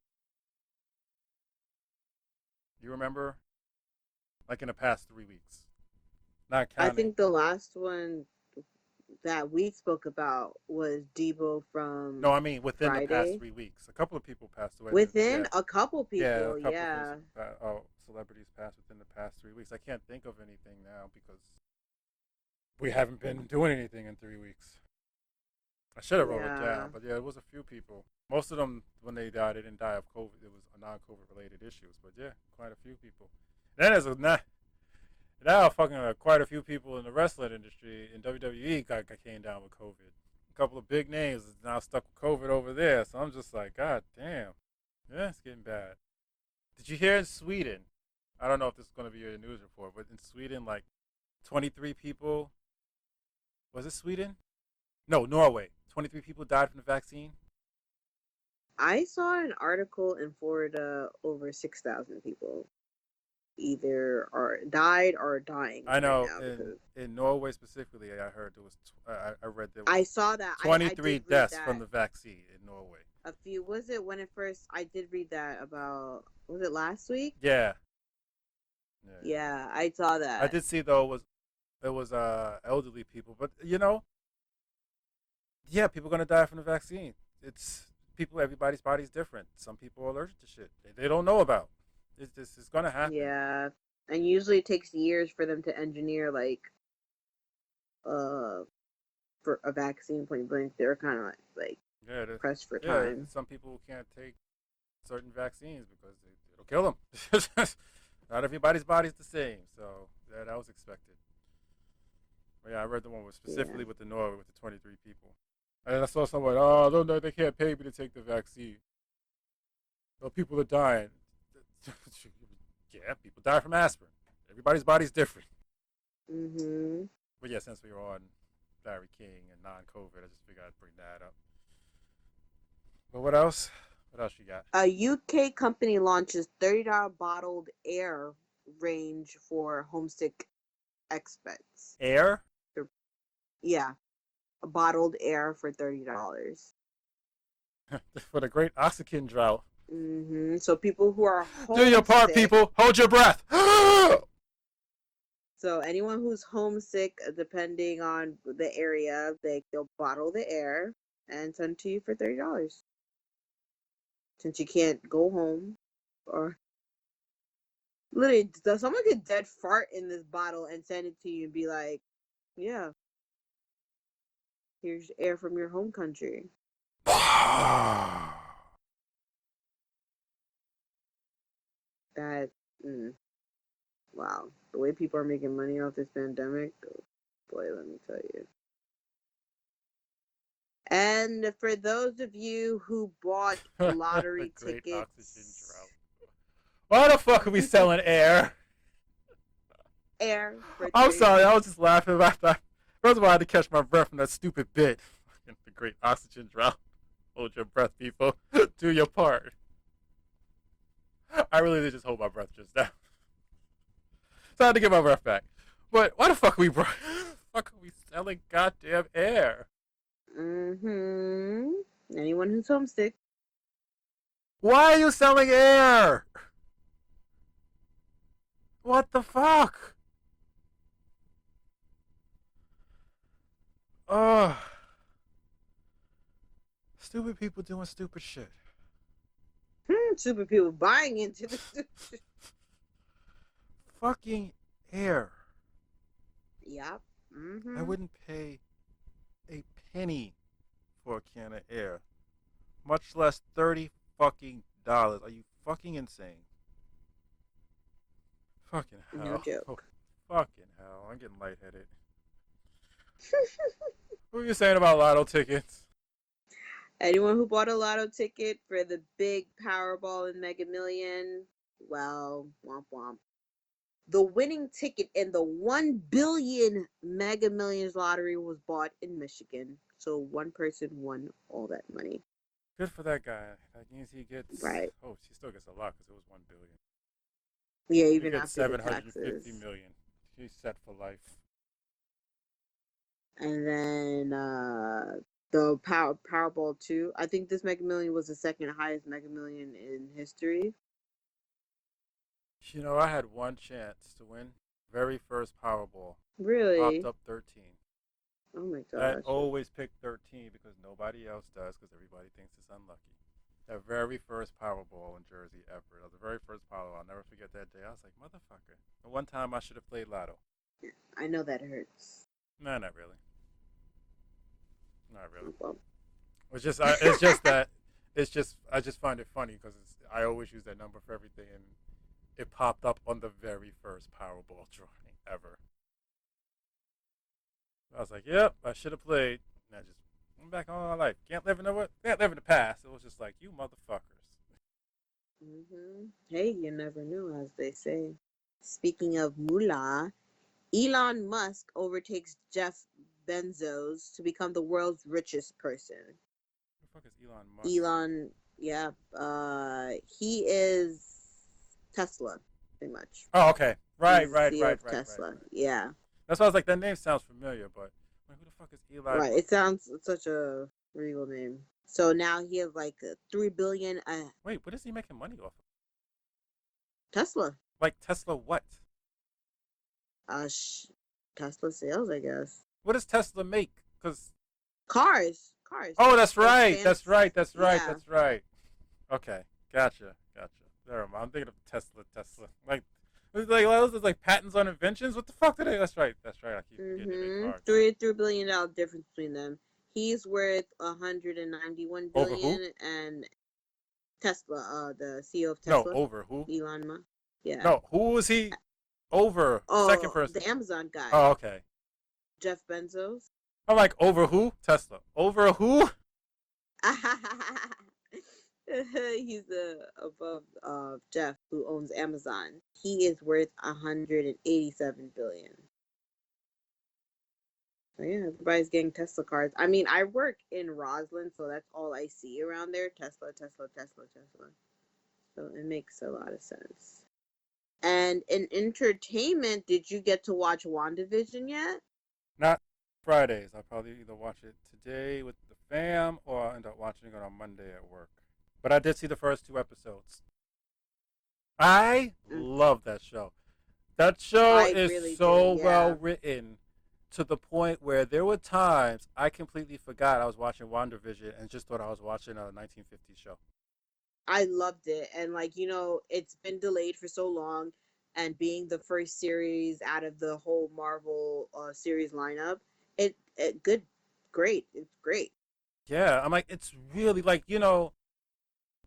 You remember? Like in the past 3 weeks, not I counting. think the last one that we spoke about was Debo No, from I mean within the past Friday. 3 weeks. A couple of people passed away. Within Yeah, a couple yeah, a people, couple of yeah. celebrities passed within the past 3 weeks. I can't think of anything now because we haven't been doing anything in 3 weeks. I should have wrote it down, Yeah. but yeah, it was a few people. Most of them, when they died, they didn't die of COVID. It was non-COVID related issues. But yeah, quite a few people. Then there's now fucking quite a few people in the wrestling industry in WWE came down with COVID. A couple of big names is now stuck with COVID over there. So I'm just like, God damn. Yeah, it's getting bad. Did you hear in Sweden? I don't know if this is going to be your news report, but in Sweden, like 23 people. Was it Sweden? No, Norway. 23 people died from the vaccine. I saw an article in Florida over 6,000 people either are died or dying I right know now in because in Norway specifically, I heard there was I read there I was saw that. I 23 did read deaths from that the vaccine in Norway. a few. Was it when it first? I did read that about. Was it last week? Yeah, yeah. Yeah, I saw I that. did see though it was elderly people, but yeah, people are gonna die from the vaccine. It's people. Everybody's body's different. Some people are allergic to shit they don't know about. It's gonna happen. Yeah, and usually it takes years for them to engineer uh for a vaccine. Point blank, they're kind of like Yeah, pressed for yeah. time. Some people can't take certain vaccines because it'll kill them. Not everybody's body's the same, so yeah, that was expected. But yeah, I read the one with Yeah. specifically with the Norway with the 23 people. And I saw someone, oh, no, no, they can't pay me to take the vaccine. Oh, people are dying. Yeah, people die from aspirin. Everybody's body's different. Mhm. But yeah, since we were on Larry King and non-COVID, I just figured I'd bring that up. But what else? What else you got? A UK company launches $30 bottled air range for homesick expats. Air Yeah, a bottled air for $30. for the great oxygen drought. So people who are Do your part, homesick, people. Hold your breath. so anyone who's homesick, depending on the area, they'll bottle the air and send it to you for $30. Since you can't go home, or literally, does someone get dead fart in this bottle and send it to you and be like, "Yeah, here's air from your home country." That, mm, wow, the way people are making money off this pandemic, oh boy, let me tell you. And for those of you who bought The lottery great oxygen drought. tickets, Why the fuck are we selling air? air for I'm sorry, I 30. was just laughing about that. First of all, I had to catch my breath from that stupid bit. The great oxygen drought. Hold your breath, people. Do your part. I really did just hold my breath just now. So I had to get my breath back. But why the fuck are we fuck are we selling goddamn air? Mm-hmm. Anyone who's homesick. Why are you selling air? What the fuck? Ugh. Stupid people doing stupid shit. Super people buying into this. Fucking air. Yep. I Mm-hmm. wouldn't pay a penny for a can of air, much less $30 fucking. Are you fucking insane? Fucking No hell. Oh, joke. fucking hell. I'm getting lightheaded. What were you saying about lotto tickets? Anyone who bought a lotto ticket for the big Powerball and Mega Million, well, womp womp. The winning ticket in the 1 billion Mega Millions lottery was bought in Michigan. So one person won all that money. Good for that guy. That means he gets. Right. Oh, he still gets a lot because it was 1 billion. Yeah, He even gets after the 750 taxes. million. He's set for life. And then the Powerball 2. I think this Mega Million was the second highest Mega Million in history. You know, I had one chance to win. Very first Powerball. Popped Really? up 13. Oh my I gosh. always pick 13 because nobody else does because everybody thinks it's unlucky. The very first Powerball in Jersey ever. That was the very first Powerball. I'll never forget that day. I was like, motherfucker. The one time I should have played Lotto. I know that hurts. Nah, not really. Not really. Well, It's just that. It's just. I just find it funny because I always use that number for everything, and it popped up on the very first Powerball drawing ever. I was like, yep, I should have played. And I just went back on my life. Can't live in the past. It was just like, you motherfuckers. hey, you never knew, as they say. Speaking of moolah, Elon Musk overtakes Jeff Bezos to become the world's richest person. Who the fuck is Elon Musk? Elon, yeah, he is Tesla, pretty much. Oh, okay. Right, He's the right, CEO right, of right, right, Tesla. right. Yeah, That's why I was like, that name sounds familiar, but wait, who the fuck is Elon right. Musk? It sounds such a regal name. So now he has like 3 billion. Wait, what is he making money off of? Tesla. Like Tesla what? Uh, sh- Tesla sales, I guess. What does Tesla make? Because Cars, oh, that's like right, that's fancy. right, that's right, Yeah, that's right. Okay, gotcha, gotcha. Never mind. I'm thinking of Tesla. Tesla. Like those are like patents on inventions. What the fuck did they? That's right. That's right. I keep forgetting they make Mm-hmm. cars. $3 billion difference between them. He's worth 191 Over who? billion, and Tesla, the CEO of No, Tesla, over who? Elon Musk. Yeah. No, who was he over? The second Oh, person. the Amazon Oh, guy, okay. Jeff Bezos. I'm like over who? Tesla. Over who? He's above Jeff, who owns Amazon. He is worth 187 billion. So yeah, everybody's getting Tesla cars. I mean, I work in Roslyn, so that's all I see around there. Tesla, Tesla, Tesla, Tesla. So it makes a lot of sense. And in entertainment, did you get to watch WandaVision yet? Not Fridays. I'll probably either watch it today with the fam or I'll end up watching it on Monday at work. But I did see the first two episodes. I Mm, love that show. That show I is really so did, well yeah. written to the point where there were times I completely forgot I was watching WandaVision and just thought I was watching a 1950s show. I loved it. And it's been delayed for so long, and being the first series out of the whole Marvel series lineup, it good, great. It's great. Yeah, I'm like, it's really like,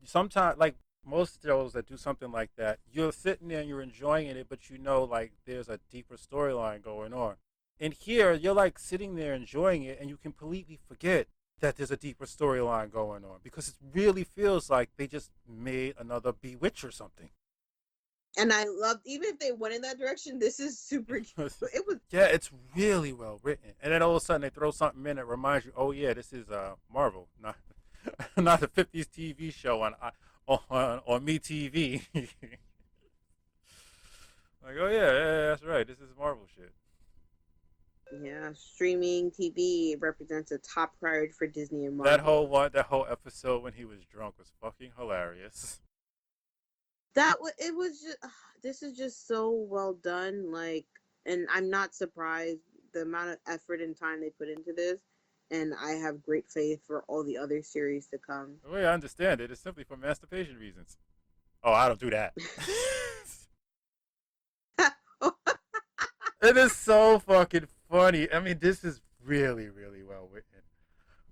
sometimes like most shows that do something like that, you're sitting there and you're enjoying it, but like there's a deeper storyline going on. And here, you're like sitting there enjoying it, and you completely forget that there's a deeper storyline going on because it really feels like they just made another Bewitch or something. And I loved, even if they went in that direction, this is super. It was. Yeah, it's really well written. And then all of a sudden they throw something in that reminds you, oh yeah, this is Marvel, not not a '50s TV show on Me TV. Like, oh yeah, that's right. This is Marvel shit. Yeah, streaming TV represents a top priority for Disney and That Marvel. whole episode when he was drunk was fucking hilarious. It was just, this is just so well done. And I'm not surprised the amount of effort and time they put into this. And I have great faith for all the other series to come. The way I understand it is simply for masturbation reasons. Oh, I don't do that. It is so fucking funny. I mean, this is really, really well written.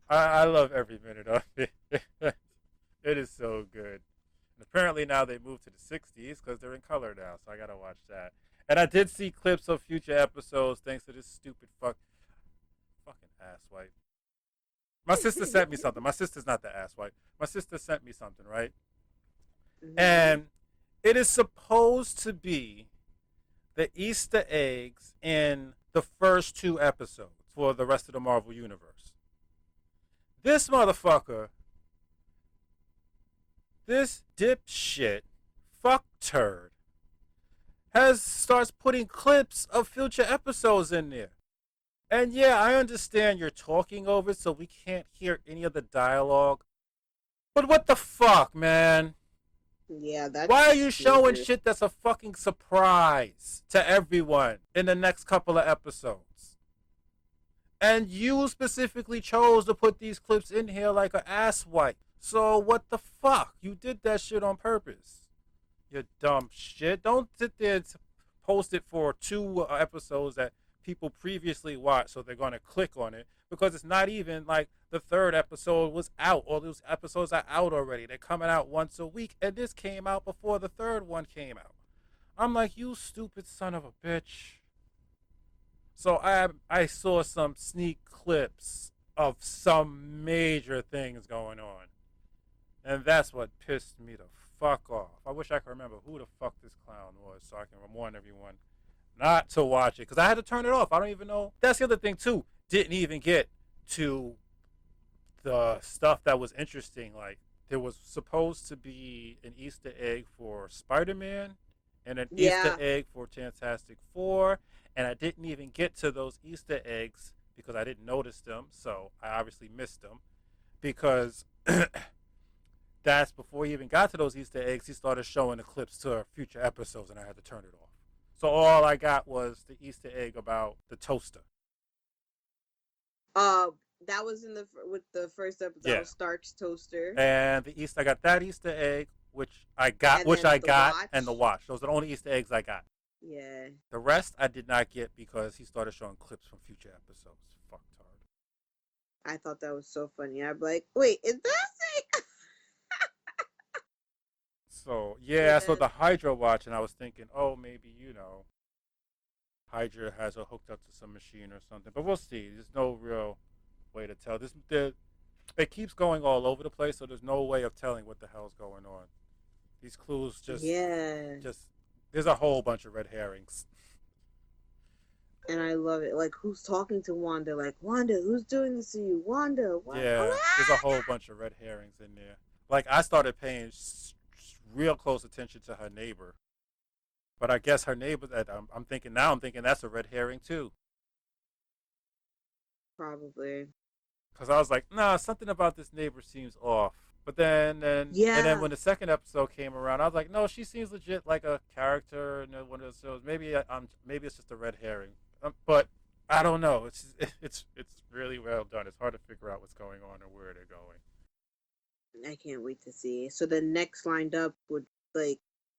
I love every minute of it. It is so good. And apparently now they moved to the 60s because they're in color now, so I gotta watch that. And I did see clips of future episodes thanks to this stupid fucking asswipe. My sister sent me something. My sister's not the asswipe. My sister sent me something, right? Hmm. And it is supposed to be the Easter eggs in the first two episodes for the rest of the Marvel Universe. This motherfucker, this dipshit, fuck turd, has starts putting clips of future episodes in there. And yeah, I understand you're talking over it, so we can't hear any of the dialogue. But what the fuck, man? Yeah, Why are that's you showing major. shit that's a fucking surprise to everyone in the next couple of episodes? And you specifically chose to put these clips in here like an asswipe. So what the fuck? You did that shit on purpose. You dumb shit. Don't sit there and post it for two episodes that people previously watched, so they're gonna click on it because it's not even like the third episode was out. All those episodes are out already. They're coming out once a week, and this came out before the third one came out. I'm like, you stupid son of a bitch. So I saw some sneak clips of some major things going on. And that's what pissed me the fuck off. I wish I could remember who the fuck this clown was so I can warn everyone not to watch it. Because I had to turn it off. I don't even know. That's the other thing, too. Didn't even get to the stuff that was interesting. Like, there was supposed to be an Easter egg for Spider Man and an Easter Yeah. egg for Fantastic Four. And I didn't even get to those Easter eggs because I didn't notice them. So I obviously missed them because that's before he even got to those Easter eggs. He started showing the clips to future episodes, and I had to turn it off. So all I got was the Easter egg about the toaster. Uh, that was with the first episode. That Yeah, was Stark's toaster. and the Easter I got that Easter egg And which then I the got, and the watch. watch. Those are the only Easter eggs I got. Yeah, The rest I did not get because he started showing clips from future episodes. Fucktard. I thought that was so funny. I'm like, wait, is that it? So yeah, But I saw the then, Hydra watch, and I was thinking, oh, maybe Hydra has her hooked up to some machine or something. But we'll see. There's no real way to tell. It keeps going all over the place, so there's no way of telling what the hell's going on. These clues yeah, just there's a whole bunch of red herrings. and I love it. Like, who's talking to Wanda? Like, Wanda, who's doing this to you? Wanda, what? Yeah, there's a whole bunch of red herrings in there. Like I started paying real close attention to her neighbor, but I guess her neighbor. I'm thinking now. I'm thinking that's a red herring too. Probably. Because I was like, nah, something about this neighbor seems off. But then Yeah, when the second episode came around, I was like, no, she seems legit like a character in one of those shows. Maybe it's just a red herring. But I don't know. It's really well done. It's hard to figure out what's going on and where they're going. I can't wait to see. So the next lined up would like,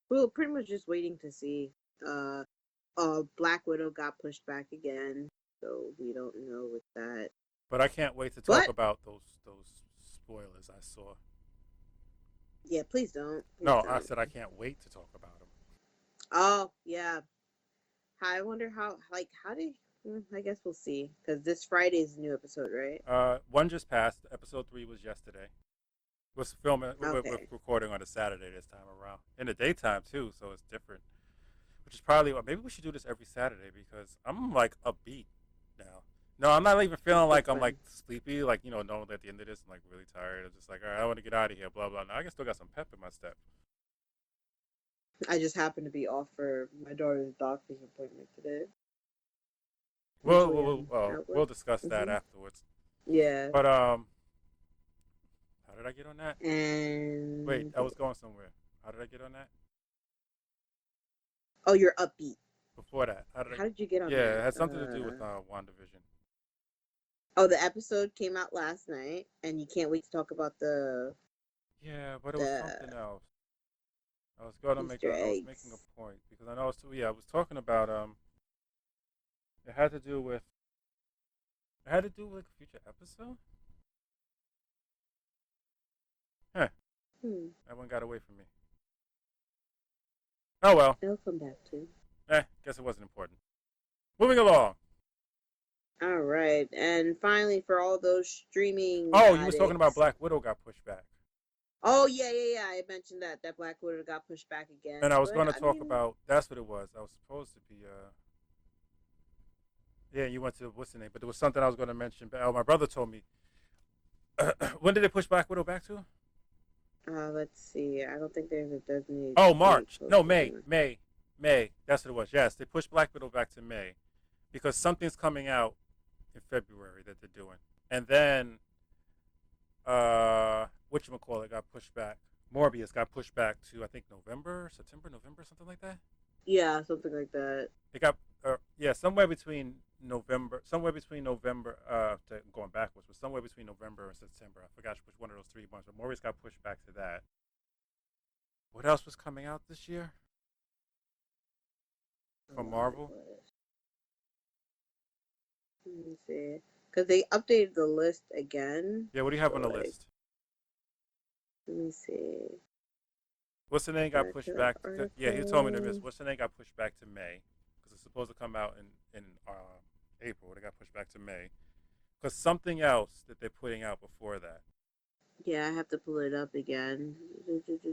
we're pretty much just waiting to see. Uh, Black Widow got pushed back again, so we don't know with that. But I can't wait to talk But about those spoilers I saw. yeah, please don't, please No, I don't. said I can't wait to talk about them. Oh yeah, I wonder how. Like, how did? I guess we'll see because this Friday's a new episode, right? One just passed. Episode 3 was yesterday. Was filming. We're Okay. recording on a Saturday this time around. In the daytime too, so it's different. Which is probably what maybe we should do this every Saturday because I'm like upbeat now. No, I'm not even It's feeling so like I'm fun. like sleepy. Like knowing that at the end of this, I'm like really tired. I'm just like, all right, I want to get out of here. Blah blah. Now I can still got some pep in my step. I just happened to be off for my daughter's doctor's appointment today. We'll Usually we'll, I'm we'll, at we'll work. discuss that hmm afterwards. Yeah, But how did I get on that? Wait, and I was going somewhere. How did I get on that? oh, you're upbeat. Before that, how did I? How did you get on Yeah, it that? had something to do with WandaVision. Oh, the episode came out last night, and you can't wait to talk about Yeah, but it was something the else. Easter I was making a eggs. point because I know I was talking about it had to do with like a future episode. Huh, Hmm. that one got away from me. Oh well. It'll come back to. Guess it wasn't important. Moving along. All right, and finally, for all those streaming Oh, you was talking about addicts. Black Widow got pushed back, Oh yeah, yeah, yeah. I mentioned that Black Widow got pushed back and again, I was but going to I talk mean, about that's what it was. I was supposed to be yeah, you went to what's the name, but there was something I was going to mention. But my brother told me when did they push Black Widow back to? let's see. I don't think there's a designated Oh, date March. No, posted. May. That's what it was. Yes, they pushed Black Widow back to May because something's coming out in February that they're doing, and then whatchamacallit got pushed back. Morbius got pushed back to I think November, something like that. Yeah, something like that. It got yeah, somewhere between November going backwards, but somewhere between November and September. I forgot which one of those 3 months, but Morbius got pushed back to that. What else was coming out this year A from lot Marvel? was. Let me see. Because they updated the list again. Yeah, what do you have on So the like, list? let me see. What's the name got Back pushed to the back? Yeah, he told me to miss. article. What's the name got pushed back to May because it's supposed to come out in April. They got pushed back to May because something else that they're putting out before that. Yeah, I have to pull it up again.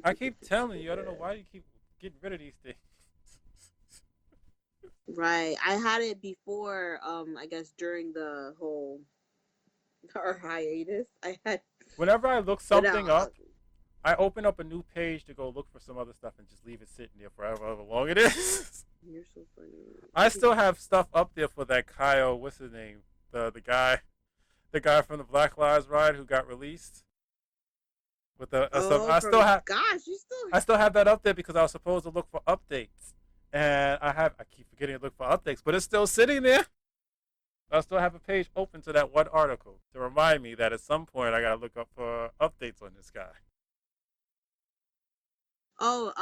I keep telling you, I don't know why you keep getting rid of these things. Right. I had it before, I guess during the whole our hiatus. I had Whenever I look but something up, I open up a new page to go look for some other stuff and just leave it sitting there forever, however long it is. you're so funny. I still have stuff up there for that Kyle. What's his name? The guy from the Black Lives Riot who got released with the stuff. Oh, from gosh, you still I still have that up there because I was supposed to look for updates, and I keep forgetting to look for updates, but it's still sitting there. I still have a page open to that one article to remind me that at some point I gotta look up for updates on this guy. Oh,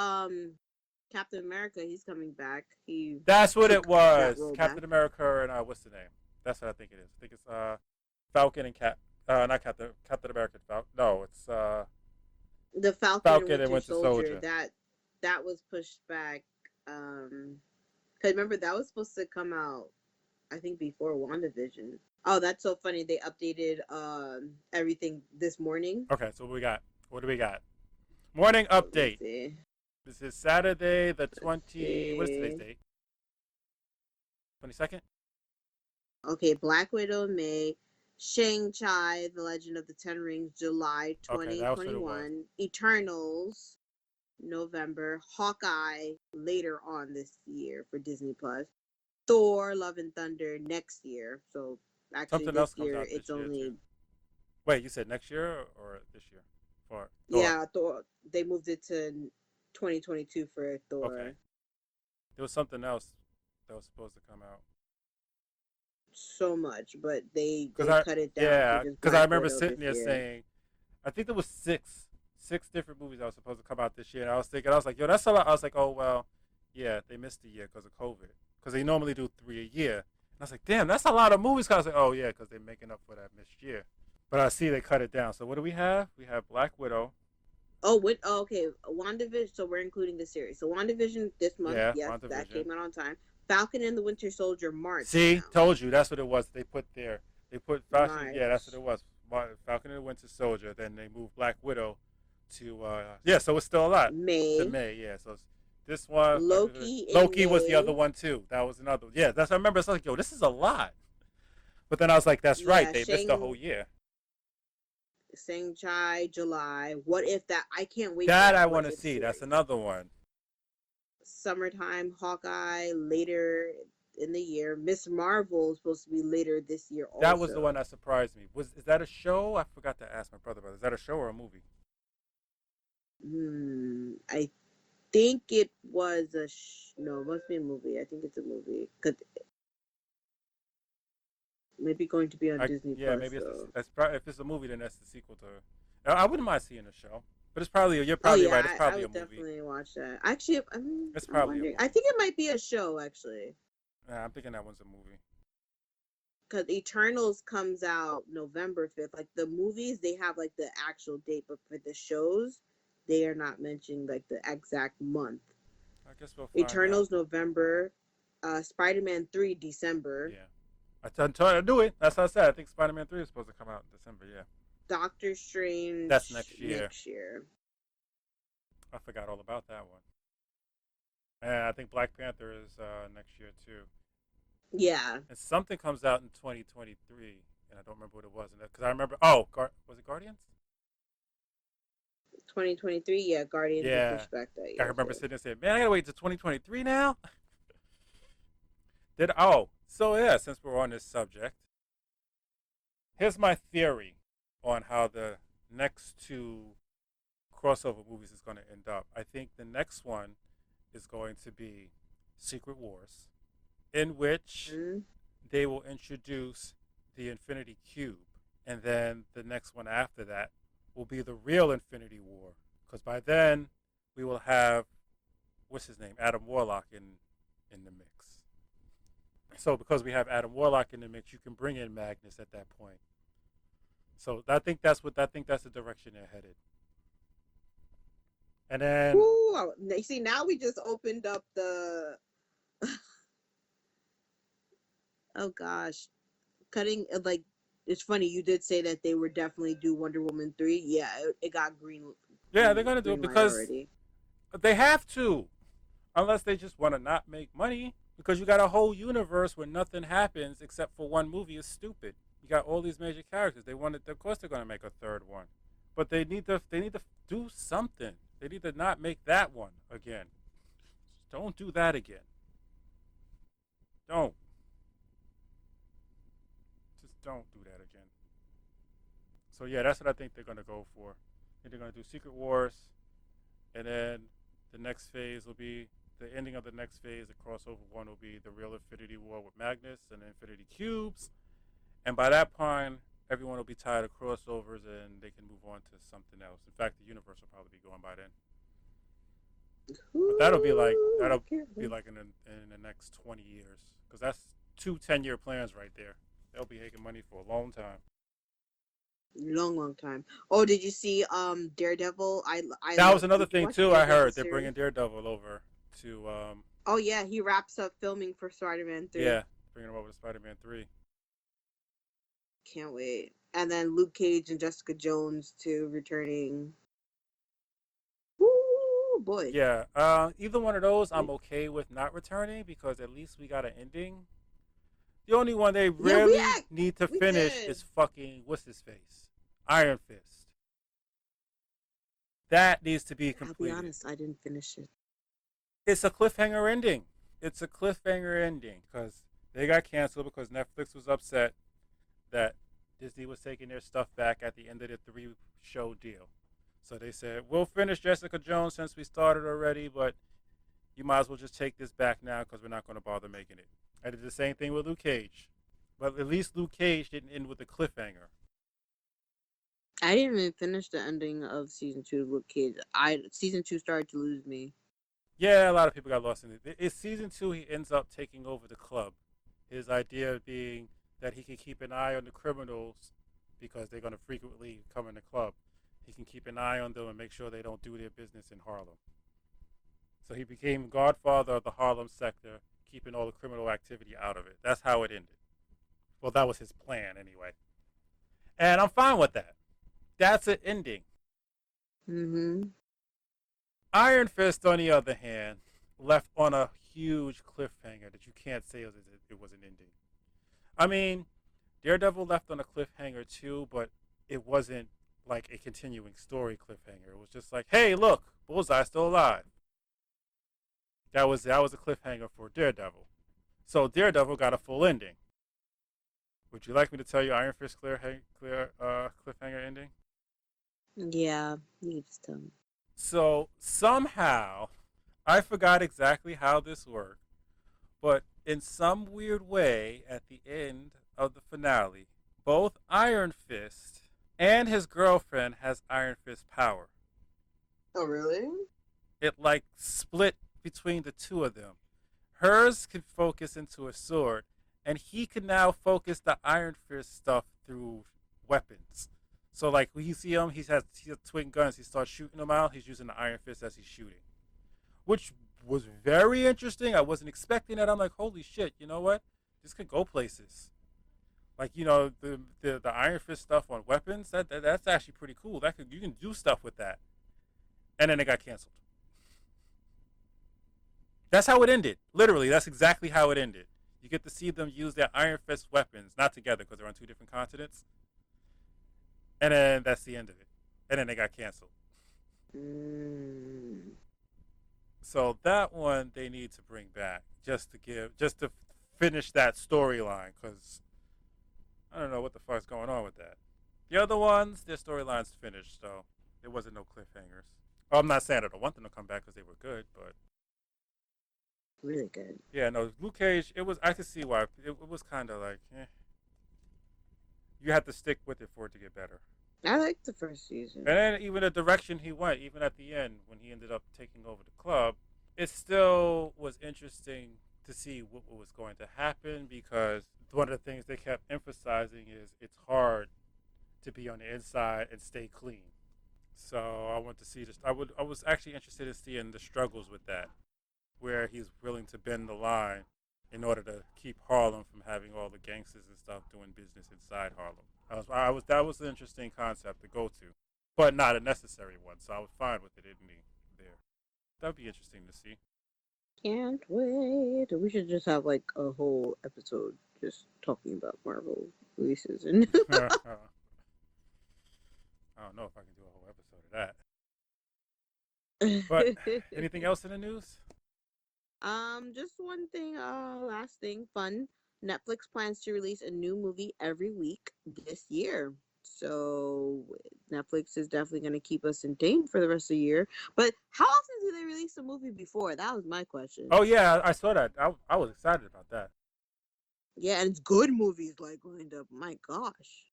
Captain America, he's coming back. He That's what it took that was. role back. Captain America and what's the name? That's what I think it is. I think it's Falcon and not Captain American Falcon. No, it's The Falcon and Falcon and Winter Winter Soldier, Soldier. that was pushed back. Cause remember that was supposed to come out, I think, before WandaVision. Oh, that's so funny. They updated everything this morning. Okay, so what we got? What do we got? Morning Let me update. see. This is Saturday the Let's 20. What is today's see. date? 22nd. Okay, Black Widow May, Shang-Chi, The Legend of the Ten Rings, July Okay, that was what it was. 2021, Eternals, November, Hawkeye later on this year for Disney Plus, Thor, Love and Thunder next year. So actually Something else this comes year out it's this year too. only, Wait, you said next year or this year for Thor? yeah, Thor, they moved it to 2022 for Okay, Thor. there was something else that was supposed to come out. So much, but Cause they I cut it down to yeah, just cause I Black remember Widow sitting this there year. saying, I think there was six different movies that were supposed to come out this year, and I was thinking, I was like, yo, that's a lot. I was like, oh well, yeah, they missed a year because of COVID, because they normally do three a year. And I was like, damn, that's a lot of movies. Cause I was like, oh yeah, because they're making up for that missed year. But I see they cut it down. So what do we have? We have Black Widow. Oh, what? Oh, okay, WandaVision. So we're including the series. So WandaVision this month, Yeah, yes, that WandaVision. came out on time. Falcon and the Winter Soldier, March See, now. told you that's what it was. They put there. They put fashion. Yeah, that's what March. it was. Falcon and the Winter Soldier. Then they moved Black Widow to yeah. So it's still a lot to May. May. Yeah. So it's this one. Loki in Loki was the other May. one too. That was another. Yeah. That's I remember. It's like yo, this is a lot. But then I was like, that's right. Yeah, They missed the whole year. Shang-Chi, July. What if that? I can't wait for That that I What want to If see. That's series. another one. Summertime, Hawkeye later in the year. Miss Marvel is supposed to be later this year That was the one also. that surprised me. Was is that a show? I forgot to ask my brother about. Is that a show or a movie? I think it was no, it must be a movie. I think it's a movie. Cause maybe going to be on I Disney yeah, Plus maybe it's the, though. that's probably if it's a movie, then that's the sequel to. I wouldn't mind seeing the show, but it's probably you're Oh probably yeah, right. It's I probably a would movie. definitely watch that. Actually, It's I'm probably a wondering. I movie. think it might be a show actually, Yeah, I'm thinking that one's a movie. because Eternals comes out November 5th. Like the movies, they have like the actual date, but for the shows, they are not mentioning like the exact month. I guess we'll find out. Eternals November, Spider-Man 3 December, Yeah, I knew it. That's what I said. I think Spider-Man 3 is supposed to come out in December. Yeah, Doctor that's Strange next year. next year. I forgot all about that one. And I think Black Panther is next year too. Yeah, And something comes out in 2023, and I don't remember what it was. Because I remember. Oh, was it Guardians? 2023. Yeah, Guardians they Yeah, pushed back that I year. remember So sitting there saying, "Man, I gotta wait to 2023 now." Did oh so yeah? Since we're on this subject, here's my theory on how the next two crossover movies is going to end up. I think the next one is going to be Secret Wars, in which mm, they will introduce the Infinity Cube, and then the next one after that will be the real Infinity War, because by then we will have what's his name, Adam Warlock in the mix. So because we have Adam Warlock in the mix, you can bring in Magnus at that point. So I think that's the direction they're headed. And then whoo, you see now we just opened up the oh gosh, cutting like it's funny you did say that they were definitely do Wonder Woman 3. Yeah, it got yeah, they're gonna do it green light because already. they have to, unless they just want to not make money. Because you got a whole universe where nothing happens except for one movie is stupid. You got all these major characters. They wanted, of course, they're gonna make a third one, but they need to do something. They need to not make that one again. Just don't do that again. Don't. Just don't do that again. So yeah, that's what I think they're gonna go for. I think they're gonna do Secret Wars, and then the next phase will be the ending of the next phase. The crossover one will be the real Infinity War with Magnus and the Infinity Cubes, and by that point, everyone will be tired of crossovers and they can move on to something else. In fact, the universe will probably be going by then. But Ooh, I that'll can't be wait. like in the next 20 years, because that's two 10-year plans right there. They'll be making money for a long time. Long, long time. Oh, did you see Daredevil? I That was love. another Did you thing watch the too. I Daredevil heard they're bringing series? Daredevil over to Oh yeah, he wraps up filming for Spider-Man 3. yeah, bringing him over to Spider-Man 3. Can't wait. And then Luke Cage and Jessica Jones to returning. Woo boy. Yeah, either one of those I'm okay with not returning because at least we got an ending. The only one they Yeah, really need to we finish did. is fucking what's his face, Iron Fist. That needs to be I'll be completed. honest, I didn't finish it. It's a cliffhanger ending. It's a cliffhanger ending because they got canceled because Netflix was upset that Disney was taking their stuff back at the end of the 3 show deal. So they said, we'll finish Jessica Jones since we started already, but you might as well just take this back now because we're not going to bother making it. I did the same thing with Luke Cage. But at least Luke Cage didn't end with a cliffhanger. I didn't even finish the ending of season 2 of Luke Cage. I season 2 started to lose me. Yeah, a lot of people got lost in it. It's season 2, he ends up taking over the club. His idea being that he can keep an eye on the criminals because they're going to frequently come in the club. He can keep an eye on them and make sure they don't do their business in Harlem. So he became godfather of the Harlem sector, keeping all the criminal activity out of it. That's how it ended. Well, that was his plan anyway. And I'm fine with that. That's an ending. Mm-hmm. Iron Fist, on the other hand, left on a huge cliffhanger that you can't say it was an ending. I mean, Daredevil left on a cliffhanger too, but it wasn't like a continuing story cliffhanger. It was just like, hey, look, Bullseye's still alive. That was a cliffhanger for Daredevil. So Daredevil got a full ending. Would you like me to tell you Iron Fist cliffhanger ending? Yeah, you just tell me. So somehow, I forgot exactly how this worked, but in some weird way, at the end of the finale, both Iron Fist and his girlfriend has Iron Fist power. Oh, really? It like split between the two of them. Hers can focus into a sword, and he can now focus the Iron Fist stuff through weapons. So like when you see him, he has twin guns. He starts shooting them out. He's using the Iron Fist as he's shooting, which was very interesting. I wasn't expecting that. I'm like, holy shit! You know what? This could go places. Like the Iron Fist stuff on weapons. That's actually pretty cool. You can do stuff with that. And then it got canceled. That's how it ended. Literally, that's exactly how it ended. You get to see them use their Iron Fist weapons, not together because they're on 2 different continents. And then that's the end of it. And then they got canceled. Mm. So that one they need to bring back just to finish that storyline because I don't know what the fuck's going on with that. The other ones, their storylines finished, so there wasn't no cliffhangers. Well, I'm not saying I don't want them to come back because they were good, but Really good. yeah, no, Luke Cage. It was I could see why it was kind of like you had to stick with it for it to get better. I liked the first And season. then even the direction he went, even at the end when he ended up taking over the club, it still was interesting to see what was going to happen because one of the things they kept emphasizing is it's hard to be on the inside and stay clean. So I want to see this. I was actually interested in seeing the struggles with that, where he's willing to bend the line in order to keep Harlem from having all the gangsters and stuff doing business inside Harlem. That was an interesting concept to go to, but not a necessary one. So I was fine with it ending there. That'd be interesting to see. Can't wait. We should just have like a whole episode just talking about Marvel releases and I don't know if I can do a whole episode of that. But anything else in the news? just one thing, last thing, fun. Netflix plans to release a new movie every week this year. So Netflix is definitely going to keep us entertained for the rest of the year. But how often do they release a movie before? That was my question. Oh yeah, I saw that. I was excited about that. Yeah, and it's good movies like lined up. My gosh.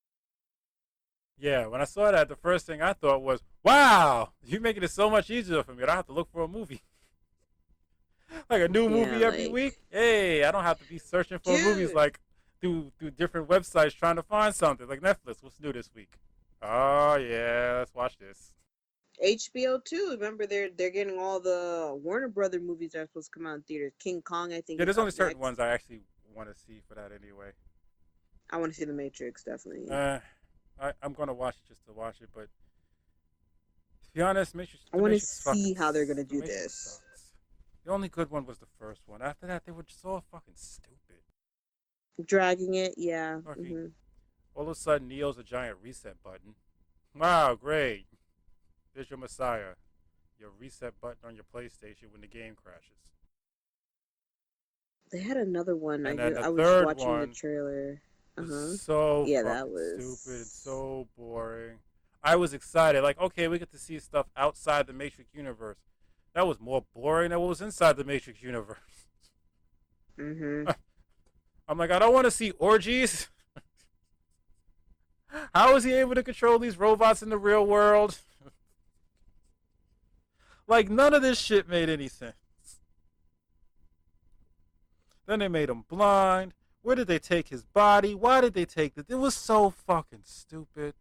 Yeah, when I saw that, the first thing I thought was, "Wow, you're making it so much easier for me. I don't have to look for a movie." Like a new Yeah, movie every like, week. Hey, I don't have to be searching for movies dude, like through different websites trying to find something like Netflix. What's new this week? Oh yeah, let's watch this. HBO too. Remember, they're getting all the Warner Brother movies that are supposed to come out in theaters. King Kong, I think, Yeah, is there's up only certain next. ones I actually want to see for that anyway. I want to see The Matrix, definitely. Uh, I'm gonna watch it just to watch it, but to be honest, I the want to Matrix see how they're gonna the do Matrix this. sucks. The only good one was the first one. After that, they were just all fucking stupid. Dragging it, yeah. Fucking all of a sudden, Neo's a giant reset button. Wow, great. There's your Messiah. Your reset button on your PlayStation when the game crashes. They had another one. And then the I was third watching the one trailer. Uh was huh. so Yeah, that fucking stupid and was. so boring. I was excited, like, okay, we get to see stuff outside the Matrix universe. That was more boring than what was inside the Matrix universe. Mhm. I'm like, I don't want to see orgies. How is he able to control these robots in the real world? Like, none of this shit made any sense. Then they made him blind. Where did they take his body? Why did they take it? It was so fucking stupid.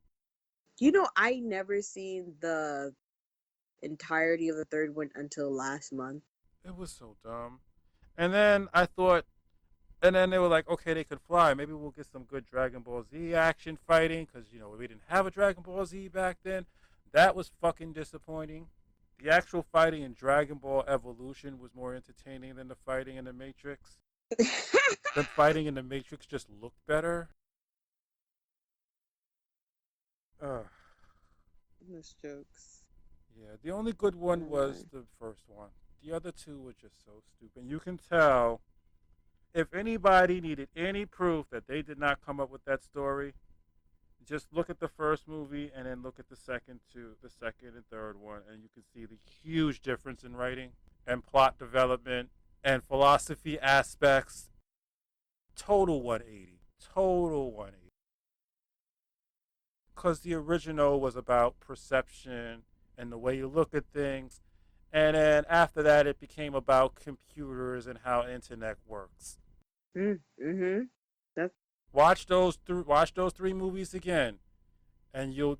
I never seen the entirety of the third one until last month. It was so dumb. And then I thought, and then they were like, okay, they could fly. Maybe we'll get some good Dragon Ball Z action fighting because, we didn't have a Dragon Ball Z back then. That was fucking disappointing. The actual fighting in Dragon Ball Evolution was more entertaining than the fighting in the Matrix. The fighting in the Matrix just looked better. Ugh. Those jokes. Yeah, the only good one Oh was my. the first one. The other two were just so stupid. You can tell if anybody needed any proof that they did not come up with that story, just look at the first movie and then look at the second and third one, and you can see the huge difference in writing and plot development and philosophy aspects. Total 180. Total 180. Because the original was about perception and the way you look at things. And then after that, it became about computers and how internet works. Mhm. That's Watch those three movies again, and you'll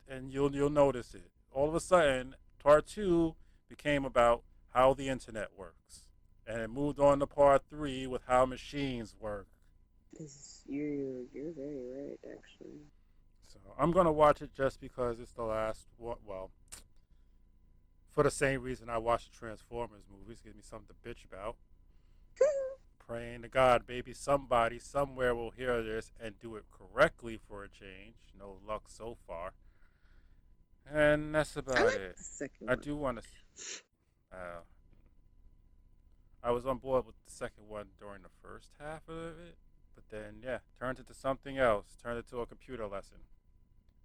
notice it. All of a sudden, part two became about how the internet works, and it moved on to part three with how machines work. you're very right, actually. So I'm gonna watch it just because it's the last one. Well, for the same reason I watched the Transformers movies, gives me something to bitch about. Praying to God, maybe somebody somewhere will hear this and do it correctly for a change. No luck so far. And that's I about like it. the second I one. do want to. Uh, I was on board with the second one during the first half of it, but then, yeah, turned it to something else. Turned it to a computer lesson.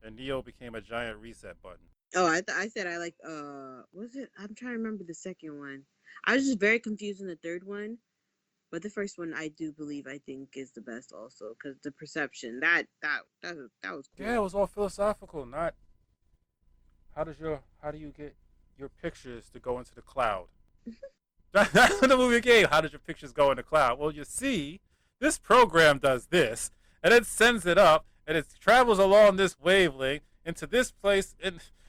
And Neo became a giant reset button. Oh, I said I like was it? I'm trying to remember the second one. I was just very confused in the third one, but the first one I do believe I think is the best also because the perception that was Yeah, it cool. was all philosophical, not how do you get your pictures to go into the cloud? That's what the movie game. How does your pictures go in the cloud? Well, you see, this program does this, and it sends it up, and it travels along this wavelength into this place,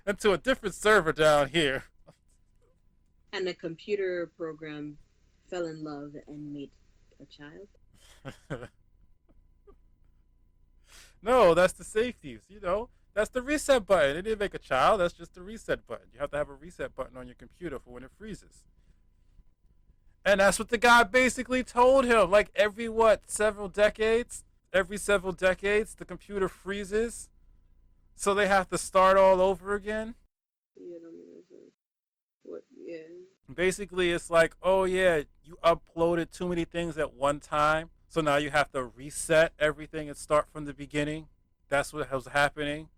into a different server down here. And a computer program fell in love and made a child. No, that's the safeties. That's the reset button. It didn't make a child. That's just the reset button. You have to have a reset button on your computer for when it freezes. And that's what the guy basically told him. Like every several decades? Every several decades, the computer freezes, so they have to start all over again. Yeah, don't make no sense. What? Yeah. Basically, it's like, oh yeah, you uploaded too many things at one time, so now you have to reset everything and start from the beginning. That's what was happening.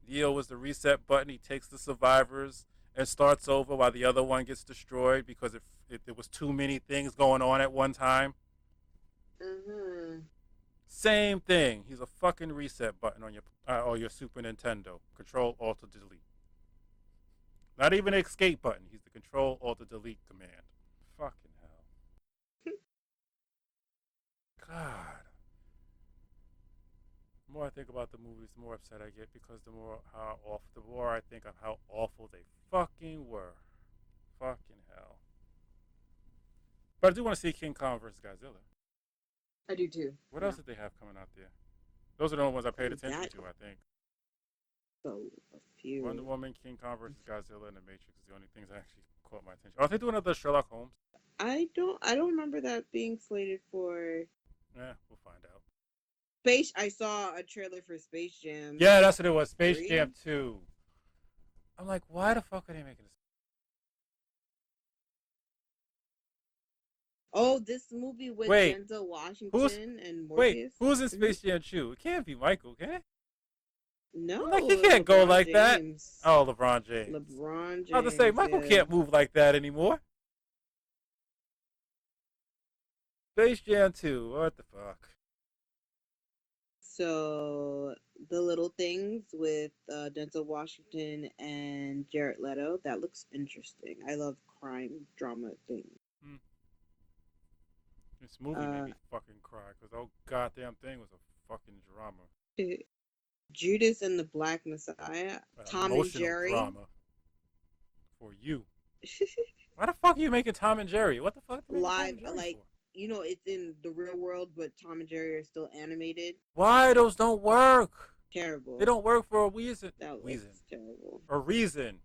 Neo was the reset button. He takes the survivors and starts over while the other one gets destroyed because it was too many things going on at one time. Uh-huh. Same thing. He's a fucking reset button on your Super Nintendo. Control Alt Delete. Not even an escape button. He's the Control Alt Delete command. Fucking hell. God. The more I think about the movies, the more upset I get because the more I think of how awful they fucking were. Fucking hell. But I do want to see King Kong versus Godzilla. I do too. What Yeah. else did they have coming out there? Those are the only ones I paid attention That to, I think. so a Wonder few. Woman, King Kong versus Godzilla, and The Matrix is the only things that actually caught my attention. Are they doing another Sherlock Holmes? I don't remember that being slated for Yeah, we'll find out. Space. I saw a trailer for Space Jam Yeah, that's what it was. Space 3. Jam 2. I'm like, why the fuck are they making this? Oh, this movie with Wait, Denzel who's Washington and wait, Morpheus. who's in Hmm. Space Jam 2? It can't be Michael, can it? No, I'm like, he can't go LeBron like that. James. Oh, LeBron James. LeBron I was to say, James. Michael Yeah. can't move like that anymore. Space Jam 2, what the fuck? So the little things with Denzel Washington and Jared Leto. That looks interesting. I love crime drama things. Hmm. This movie made Uh, me fucking cry because the whole goddamn thing was a fucking drama. Judas and the Black Messiah. An Tom and emotional Jerry. drama for you. Why the fuck are you making Tom and Jerry? What the fuck are you making Tom Live, and Jerry like, for? it's in the real world, but Tom and Jerry are still animated. Why those don't work? They Terrible. don't work for a reason. That Reason. looks terrible. A reason.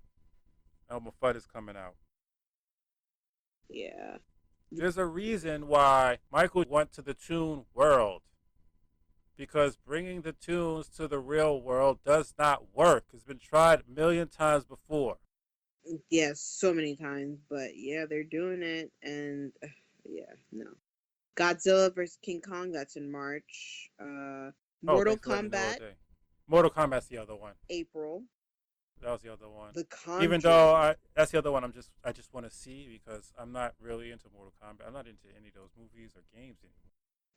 Elmer Fudd is coming out. Yeah. There's a reason why Michael went to the Toon world. Because bringing the tunes to the real world does not work. It's been tried a million times before. Yes, so many times, but yeah, they're doing it, and yeah, no. Godzilla versus King Kong, that's in March. Oh, Mortal thanks for letting me know Kombat, today. Mortal Kombat's the other one. April. That was the other one. The Even though Conjuring. that's the other one, I just want to see because I'm not really into Mortal Kombat. I'm not into any of those movies or games anymore.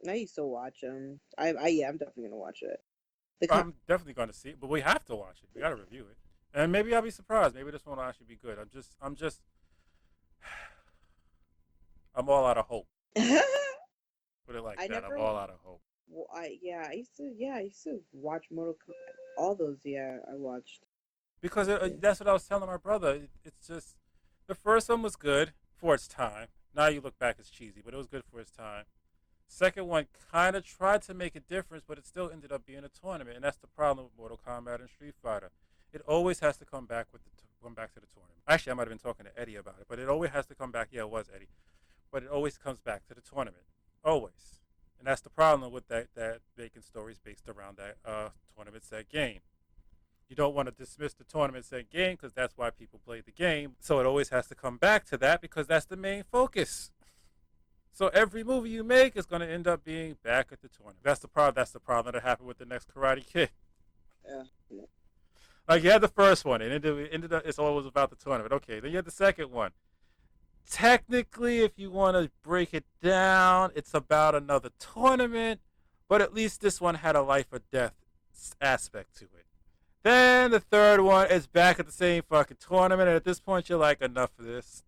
I used to watch them. Yeah, I'm definitely gonna watch it. The con- I'm definitely going to see it, but we have to watch it. We got to review it, and maybe I'll be surprised. Maybe this one will actually be good. I'm all out of hope. Put it like I that. I'm never. all out of hope. Well, I used to watch Mortal Kombat. All those, yeah, I watched. Because Yeah. that's what I was telling my brother. It's just the first one was good for its time. Now you look back, it's cheesy, but it was good for its time. Second one kind of tried to make a difference, but it still ended up being a tournament, and that's the problem with Mortal Kombat and Street Fighter. It always has to come back come back to the tournament. Actually, I might have been talking to Eddie about it, but it always has to come back. Yeah, it was Eddie, but it always comes back to the tournament, always, and that's the problem with that making stories based around that tournament set game. You don't want to dismiss the tournament set game because that's why people play the game. So it always has to come back to that because that's the main focus. So every movie you make is going to end up being back at the tournament. That's the problem. That's the problem that happened with the next Karate Kid. Yeah. Like you had the first one, and it ended up it's always about the tournament. Okay, then you had the second one. Technically, if you want to break it down, it's about another tournament, but at least this one had a life or death aspect to it. Then the third one is back at the same fucking tournament, and at this point you're like, enough of this.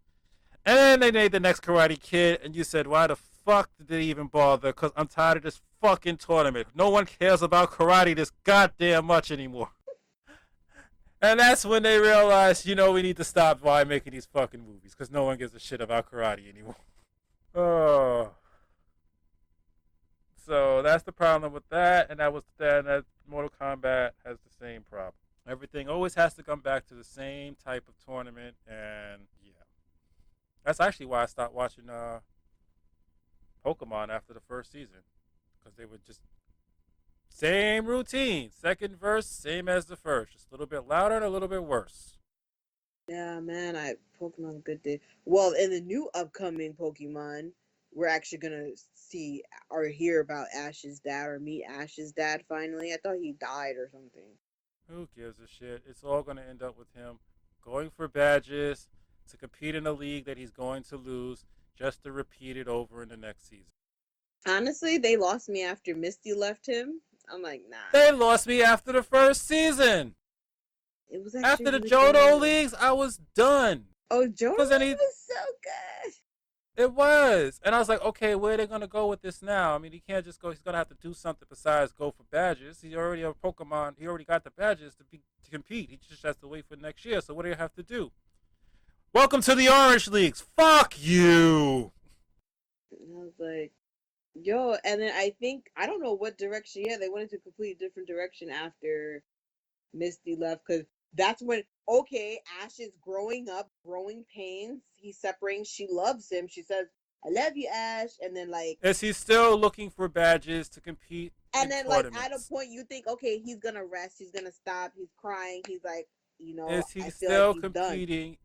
And then they made the next Karate Kid, and you said, why the fuck did they even bother? Because I'm tired of this fucking tournament. No one cares about karate this goddamn much anymore. And that's when they realized, we need to stop by making these fucking movies, because no one gives a shit about karate anymore. Oh. So that's the problem with that, and that Mortal Kombat has the same problem. Everything always has to come back to the same type of tournament, and yeah. That's actually why I stopped watching Pokemon after the first season, because they would just same routine, second verse, same as the first, just a little bit louder and a little bit worse. Yeah, man, Pokemon good day. Well, in the new upcoming Pokemon, we're actually gonna see or hear about Ash's dad or meet Ash's dad finally. I thought he died or something. Who gives a shit? It's all going to end up with him going for badges to compete in a league that he's going to lose just to repeat it over in the next season. Honestly, they lost me after Misty left him. I'm like, nah. They lost me after the first season. It was actually After the really Johto good. leagues, I was done. Oh, Joe Because was so good. It was, and I was like, okay, where are they gonna go with this now? I mean, he can't just go. He's gonna have to do something besides go for badges. He already a Pokemon. He already got the badges to compete. He just has to wait for next year. So what do you have to do? Welcome to the Orange Leagues. Fuck you. And I was like, yo, and then I think I don't know what direction. Yeah, they went into a completely different direction after Misty left because that's when okay, Ash is growing up, growing pains. He's separating. She loves him. She says, "I love you, Ash," and then Is he still looking for badges to compete in like at a tournaments? point you think, okay, he's gonna rest. He's gonna stop. He's crying. He's like, Is he I feel like still he's done. competing?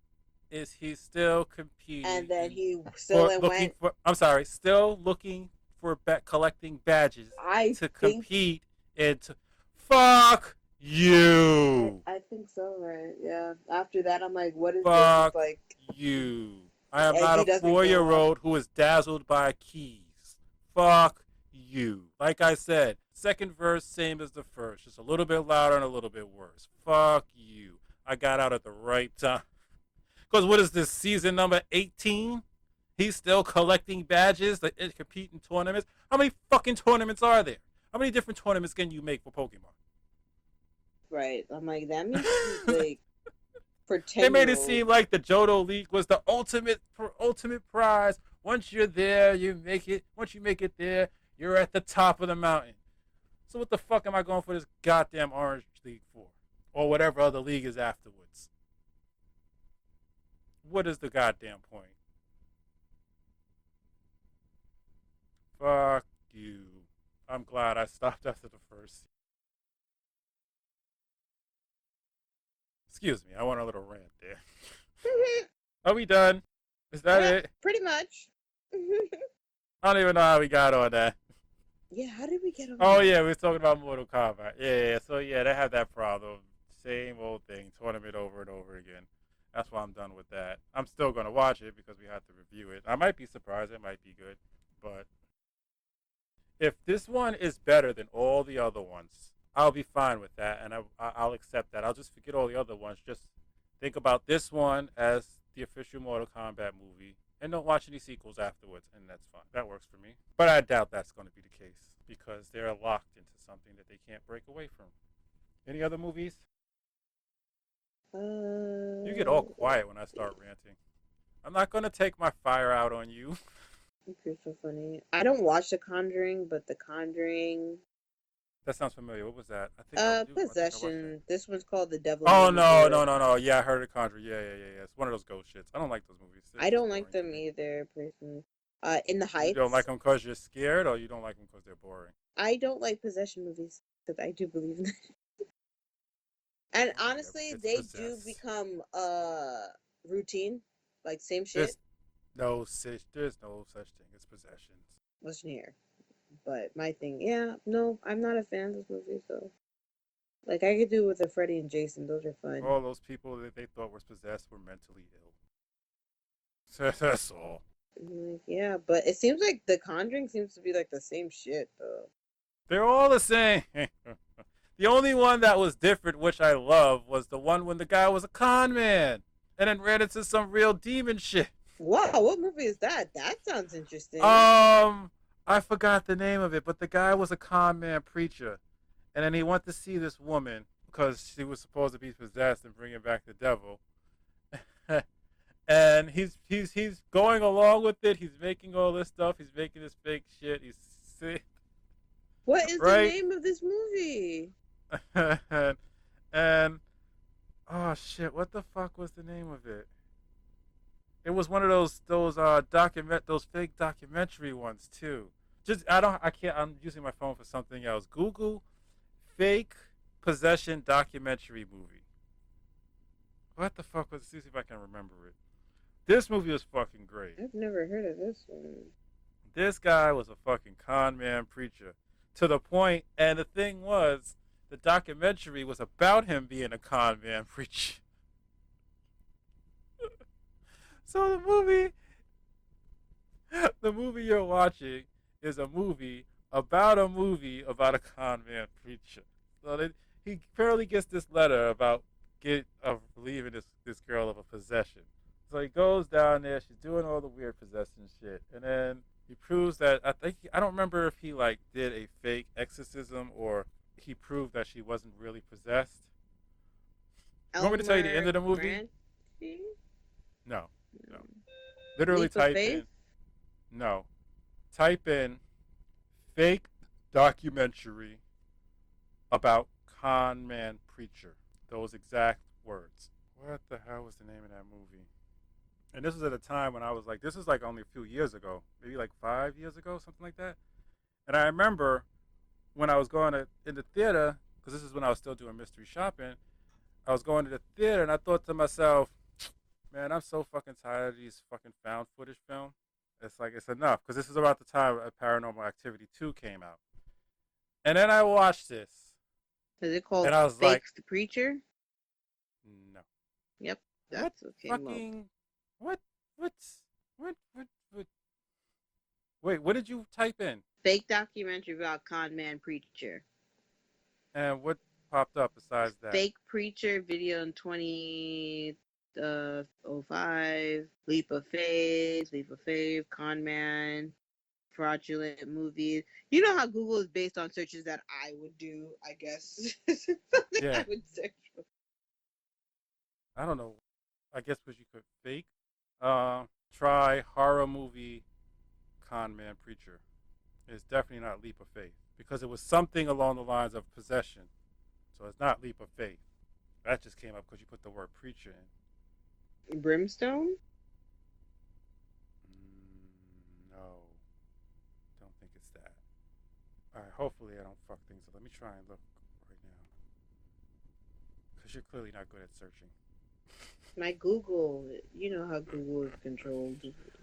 Is he still And competing then in he still for and looking went. for? I'm sorry, still looking for collecting badges I to think compete in. Fuck you. I think so, right? Yeah. After that, I'm like, what is this? It's Fuck like, you. I am and not he a doesn't grow 4-year up. old who is dazzled by keys. Fuck you. Like I said, second verse, same as the first. Just a little bit louder and a little bit worse. Fuck you. I got out at the right time. Because what is this, season number 18? He's still collecting badges that compete in tournaments. How many fucking tournaments are there? How many different tournaments can you make for Pokemon? Right. I'm like, that means he's like for They 10 made year it olds. seem like the Johto League was the ultimate prize. Once you're there, you make it. Once you make it there, you're at the top of the mountain. So what the fuck am I going for this goddamn Orange League for? Or whatever other league is afterwards. What is the goddamn point? Fuck you. I'm glad I stopped after the first. Excuse me, I went a little rant there. Are we done? Is that it? Pretty much. I don't even know how we got on that. Yeah, how did we get on Oh that? yeah, we was talking about Mortal Kombat. Yeah. So yeah, they have that problem. Same old thing, tournament over and over again. That's why I'm done with that. I'm still gonna watch it because we have to review it. I might be surprised. It might be good, but if this one is better than all the other ones, I'll be fine with that, and I'll accept that. I'll just forget all the other ones. Just think about this one as the official Mortal Kombat movie, and don't watch any sequels afterwards, and that's fine. That works for me. But I doubt that's going to be the case because they're locked into something that they can't break away from. Any other movies? You get all Uh, quiet when I start ranting. I'm not going to take my fire out on you. you're so funny. I don't watch The Conjuring, but The Conjuring. That sounds familiar. What was that? I think I do. I think I watched that. Possession. This one's called The Devil Made Oh Me Do no, It. no, no, no. Yeah, I heard of Conjuring. Yeah. It's one of those ghost shits. I don't like those movies. They're I just don't like boring to them me. either, personally. In the You don't like Heights. them because you're scared, or you don't like them because they're boring. I don't like possession movies because I do believe in that. And Yeah, honestly, it's they do possessed. become routine, like same shit. There's there's no such thing as possessions. Listen here. But my thing, yeah, no, I'm not a fan of this movie, so like I could do with a Freddy and Jason, those are fun. All those people that they thought was possessed were mentally ill. That's all. Like, yeah, but it seems like The Conjuring seems to be like the same shit though. They're all the same. The only one that was different, which I love, was the one when the guy was a con man and then ran into some real demon shit. Wow, what movie is that? That sounds interesting. Um, I forgot the name of it, but the guy was a con man preacher, and then he went to see this woman because she was supposed to be possessed and bringing back the devil. And he's going along with it. He's making all this stuff. He's making this fake shit. He's sick, What is the right? name of this movie? and, and oh shit, what the fuck was the name of it? It was one of those fake documentary ones too. Just I can't. I'm using my phone for something else. Google fake possession documentary movie. What the fuck was? See if I can remember it. This movie was fucking great. I've never heard of this one. This guy was a fucking con man preacher to the point, and the thing was, the documentary was about him being a con man preacher. So the movie you're watching is a movie about a con man preacher. So that he apparently gets this letter about relieving this girl of a possession. So he goes down there. She's doing all the weird possession shit, and then he proves that I don't remember if he like did a fake exorcism or he proved that she wasn't really possessed. You want me to tell you the end Elmer of the movie? Brandt? No, no. Literally Leap of type Faith? in no. Type in fake documentary about con man preacher. Those exact words. What the hell was the name of that movie? And this was at a time when I was like, this was like only a few years ago, maybe like 5 years ago, something like that. And I remember when I was going in the theater, because this is when I was still doing mystery shopping, I was going to the theater and I thought to myself, man, I'm so fucking tired of these fucking found footage film. It's like, it's enough. Because this is about the time Paranormal Activity 2 came out. And then I watched this. Is it called And I was Fake like, the Preacher? no. Yep, What that's what came up. fucking, what, what's, what? Wait, what did you type in? Fake documentary about con man preacher. And what popped up besides that? Fake preacher video in 2005. Leap of Faith, con man, fraudulent movies. You know how Google is based on searches that I would do, I guess. Something Yeah. I would search for. I don't know. I guess what you could fake. Try horror movie con man preacher. It's definitely not leap of faith because it was something along the lines of possession. So it's not leap of faith. That just came up because you put the word preacher in. Brimstone? No, don't think it's that. All right, hopefully I don't fuck things up. Let me try and look right now because you're clearly not good at searching. My Google, you know how Google is controlled.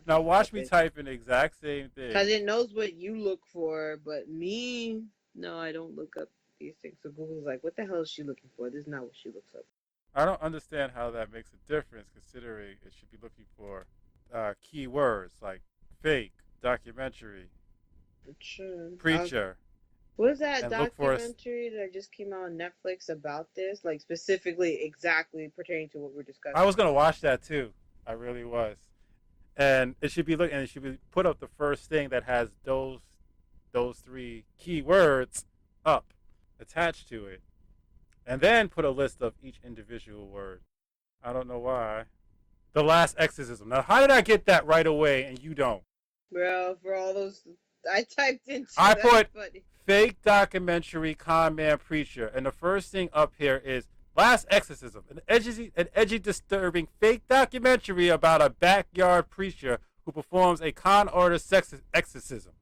Now watch me type in the exact same thing. Because it knows what you look for, but me, no, I don't look up these things. So Google's like, what the hell is she looking for? This is not what she looks up. I don't understand how that makes a difference, considering it should be looking for keywords like fake, documentary, preacher. What is that and documentary that just came out on Netflix about this? Like specifically, exactly pertaining to what we're discussing. I was gonna watch that too. I really was, and it should be put up the first thing that has those three keywords up attached to it, and then put a list of each individual word. I don't know why. The Last Exorcism. Now, how did I get that right away and you don't? Bro, for all those, I typed into. I put fake documentary con man preacher, and the first thing up here is Last Exorcism, an edgy, disturbing fake documentary about a backyard preacher who performs a con artist exorcism.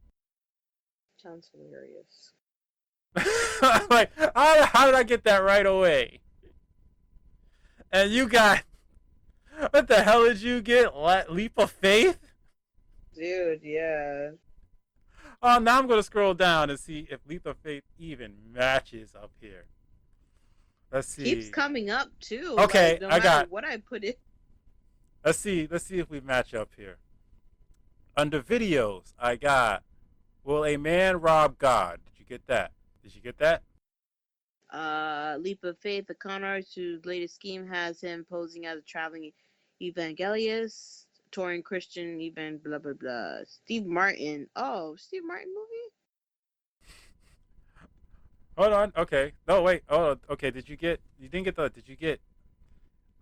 Sounds hilarious. Like, how did I get that right away? And you got, what the hell did you get? Leap of Faith? Dude, yeah. Oh, now I'm going to scroll down and see if Leap of Faith even matches up here. Let's see. Keeps coming up too. Okay, like, no I got what I put in. Let's see if we match up here. Under videos, I got Will a Man Rob God? Did you get that? Leap of Faith, the con artist whose latest scheme has him posing as a traveling evangelist, touring Christian event, blah blah blah. Steve Martin. Oh, Steve Martin movie? Hold on. Okay. No, wait. Oh, okay. Did you get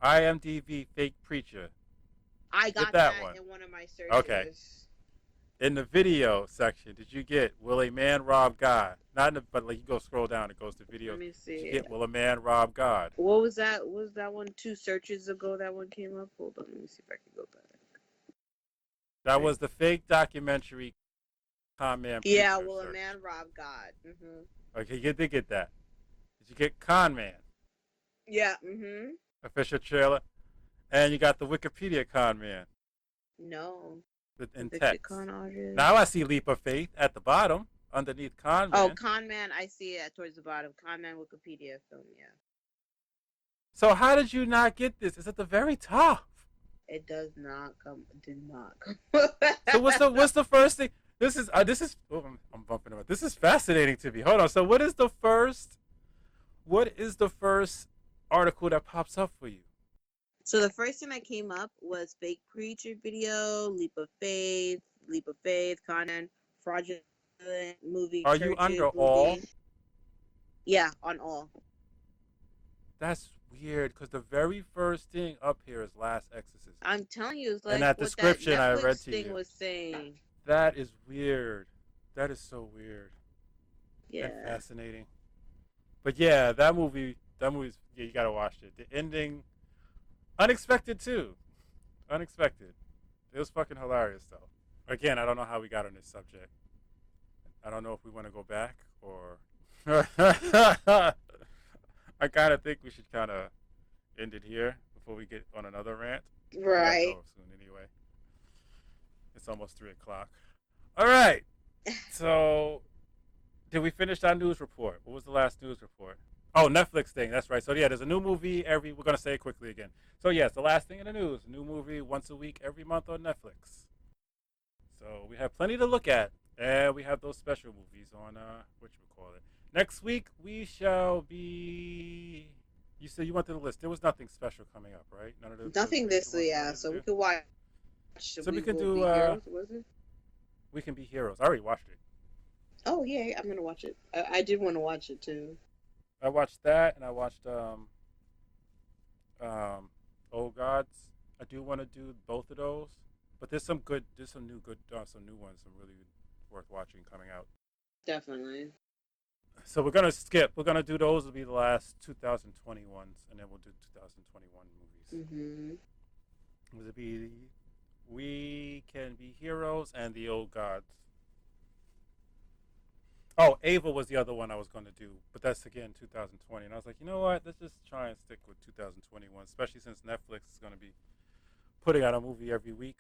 IMDb fake preacher? I got that one in one of my searches. Okay. In the video section, did you get Will a Man Rob God? Not in the, but like you go scroll down, it goes to video. Let me see. Did you get Will a Man Rob God? What was that? Was that one 2 searches ago that one came up? Hold on, let me see if I can go back. That was the fake documentary con man preacher. Yeah, Will a Man Rob God? Mm-hmm. Okay, you did get that. Did you get Con Man? Yeah, mm-hmm. Official trailer. And you got the Wikipedia Con Man. No. In text. Con artist. Now I see Leap of Faith at the bottom, underneath Con Man. Oh, Con Man, I see it towards the bottom. Con Man Wikipedia film, yeah. So how did you not get this? It's at the very top. It did not come. So what's the first thing? This is oh, I'm bumping about. This is fascinating to me. Hold on. So what is the first article that pops up for you? So the first thing that came up was fake preacher video, leap of faith, content, fraudulent movie, Are you churches under all? movie. Yeah, on all. That's weird because the very first thing up here is Last Exorcism. I'm telling you, it's And like that what that description I read Netflix to thing you. was saying. That is weird. That is so weird and Yeah. fascinating. But yeah, that movie's yeah, you gotta watch it. The ending, unexpected too. Unexpected. It was fucking hilarious though. Again, I don't know how we got on this subject. I don't know if we want to go back or. I kind of think we should kind of end it here before we get on another rant. I gotta Right. go soon anyway. It's almost 3 o'clock. All right. So, did we finish our news report? What was the last news report? Oh, Netflix thing. That's right. So yeah, there's a new movie every. We're gonna say it quickly again. So yes, the last thing in the news. New movie once a week, every month on Netflix. So we have plenty to look at, and we have those special movies on what you call it. Next week we shall be. You said you went to the list. There was nothing special coming up, right? None of the Nothing major this ones we yeah, wanted to so we do. could watch So we We can Will do. Be Heroes, was it? We can be heroes. I already watched it. Oh yeah, I'm gonna watch it. I did want to watch it too. I watched that, and I watched Oh Gods. I do want to do both of those, but there's some good. There's some new good. Some new ones. Some really worth watching coming out. Definitely. So we're gonna skip. We're gonna do those. Will be the last 2020 ones, and then we'll do 2021 movies. Mhm. Will it be We Can Be Heroes and the Old Gods? Oh, Ava was the other one I was going to do, but that's again 2020. And I was like, you know what? Let's just try and stick with 2021, especially since Netflix is going to be putting out a movie every week.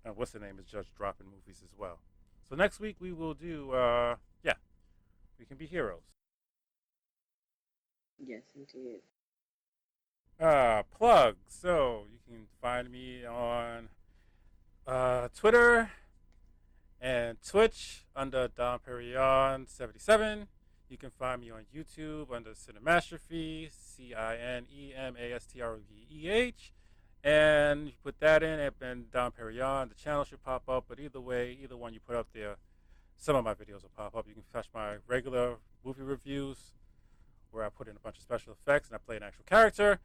And what's the name is just dropping movies as well. So next week we will do, yeah, We Can Be Heroes. Yes, indeed. Plug. So you can find me on Twitter and Twitch under Don Perignon 77. You can find me on YouTube under Cinemastrophe, Cinemastropeh. And you put that in, and Don Perignon, the channel should pop up. But either way, either one you put up there, some of my videos will pop up. You can catch my regular movie reviews where I put in a bunch of special effects and I play an actual character,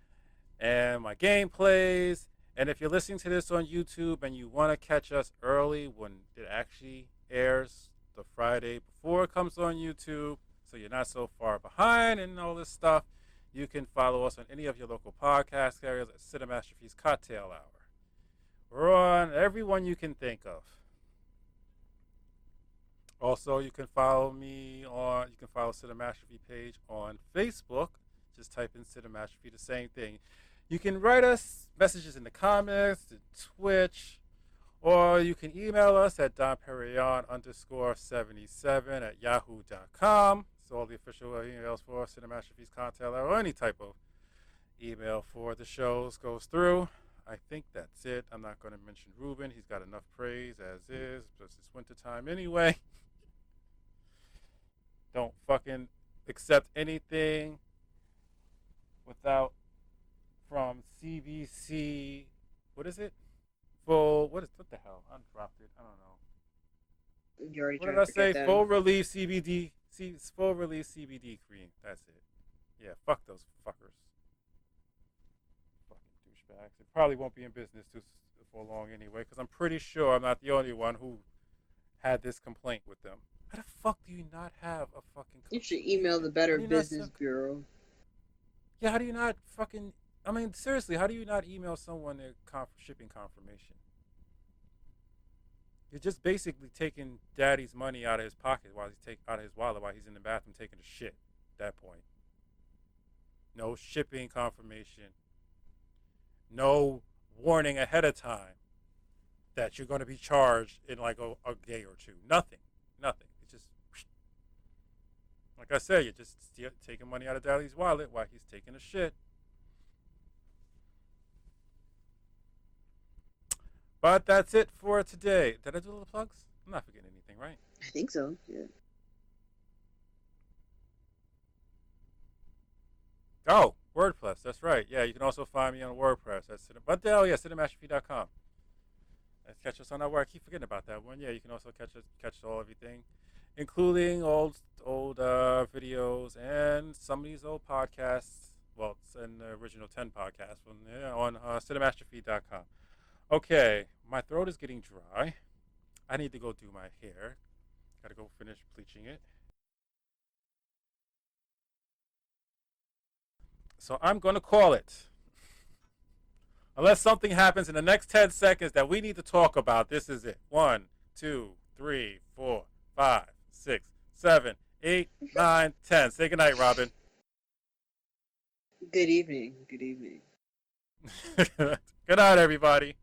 and my gameplays. And if you're listening to this on YouTube and you want to catch us early when it actually airs the Friday before it comes on YouTube, so you're not so far behind and all this stuff, you can follow us on any of your local podcast carriers at Cinemastrophe'S Cocktail Hour. We're on every one you can think of. Also, you can follow Cinemastrophe page on Facebook. Just type in Cinemastrophe, the same thing. You can write us messages in the comments, to Twitch, or you can email us at donperignon_77@yahoo.com. So all the official emails for Cinemastrophe's Cocktail Hour or any type of email for the shows goes through. I think that's it. I'm not going to mention Ruben. He's got enough praise as is. Plus it's wintertime anyway. Don't fucking accept anything without from CBC. What is it? What the hell? I dropped it. I don't know. You're already What trying did to I forget say? them. Full relief CBD. Full relief CBD cream. That's it. Yeah, fuck those fuckers. Fucking douchebags. It probably won't be in business for long anyway, because I'm pretty sure I'm not the only one who had this complaint with them. How the fuck do you not have a fucking? You should email the Better How do you not? Business Bureau. Yeah, how do you not fucking? I mean, seriously, how do you not email someone their shipping confirmation? You're just basically taking daddy's money out of his pocket while out of his wallet while he's in the bathroom taking a shit. At that point, no shipping confirmation, no warning ahead of time that you're going to be charged in like a day or two. Nothing, nothing. It's just like I said, you're just taking money out of daddy's wallet while he's taking a shit. But that's it for today. Did I do all the plugs? I'm not forgetting anything, right? I think so. Yeah. Oh, WordPress. That's right. Yeah, you can also find me on WordPress. Cinemastrophe.com. Catch us on our work. I keep forgetting about that one. Yeah, you can also catch all everything, including old videos and some of these old podcasts. Well, it's in the original 10 podcasts on Cinemastrophe.com. Okay, my throat is getting dry. I need to go do my hair. Gotta go finish bleaching it. So I'm gonna call it. Unless something happens in the next 10 seconds that we need to talk about, this is it. One, two, three, four, five, six, 7, 8, 9, 10. Say goodnight, Robin. Good evening. Good evening. Good night, everybody.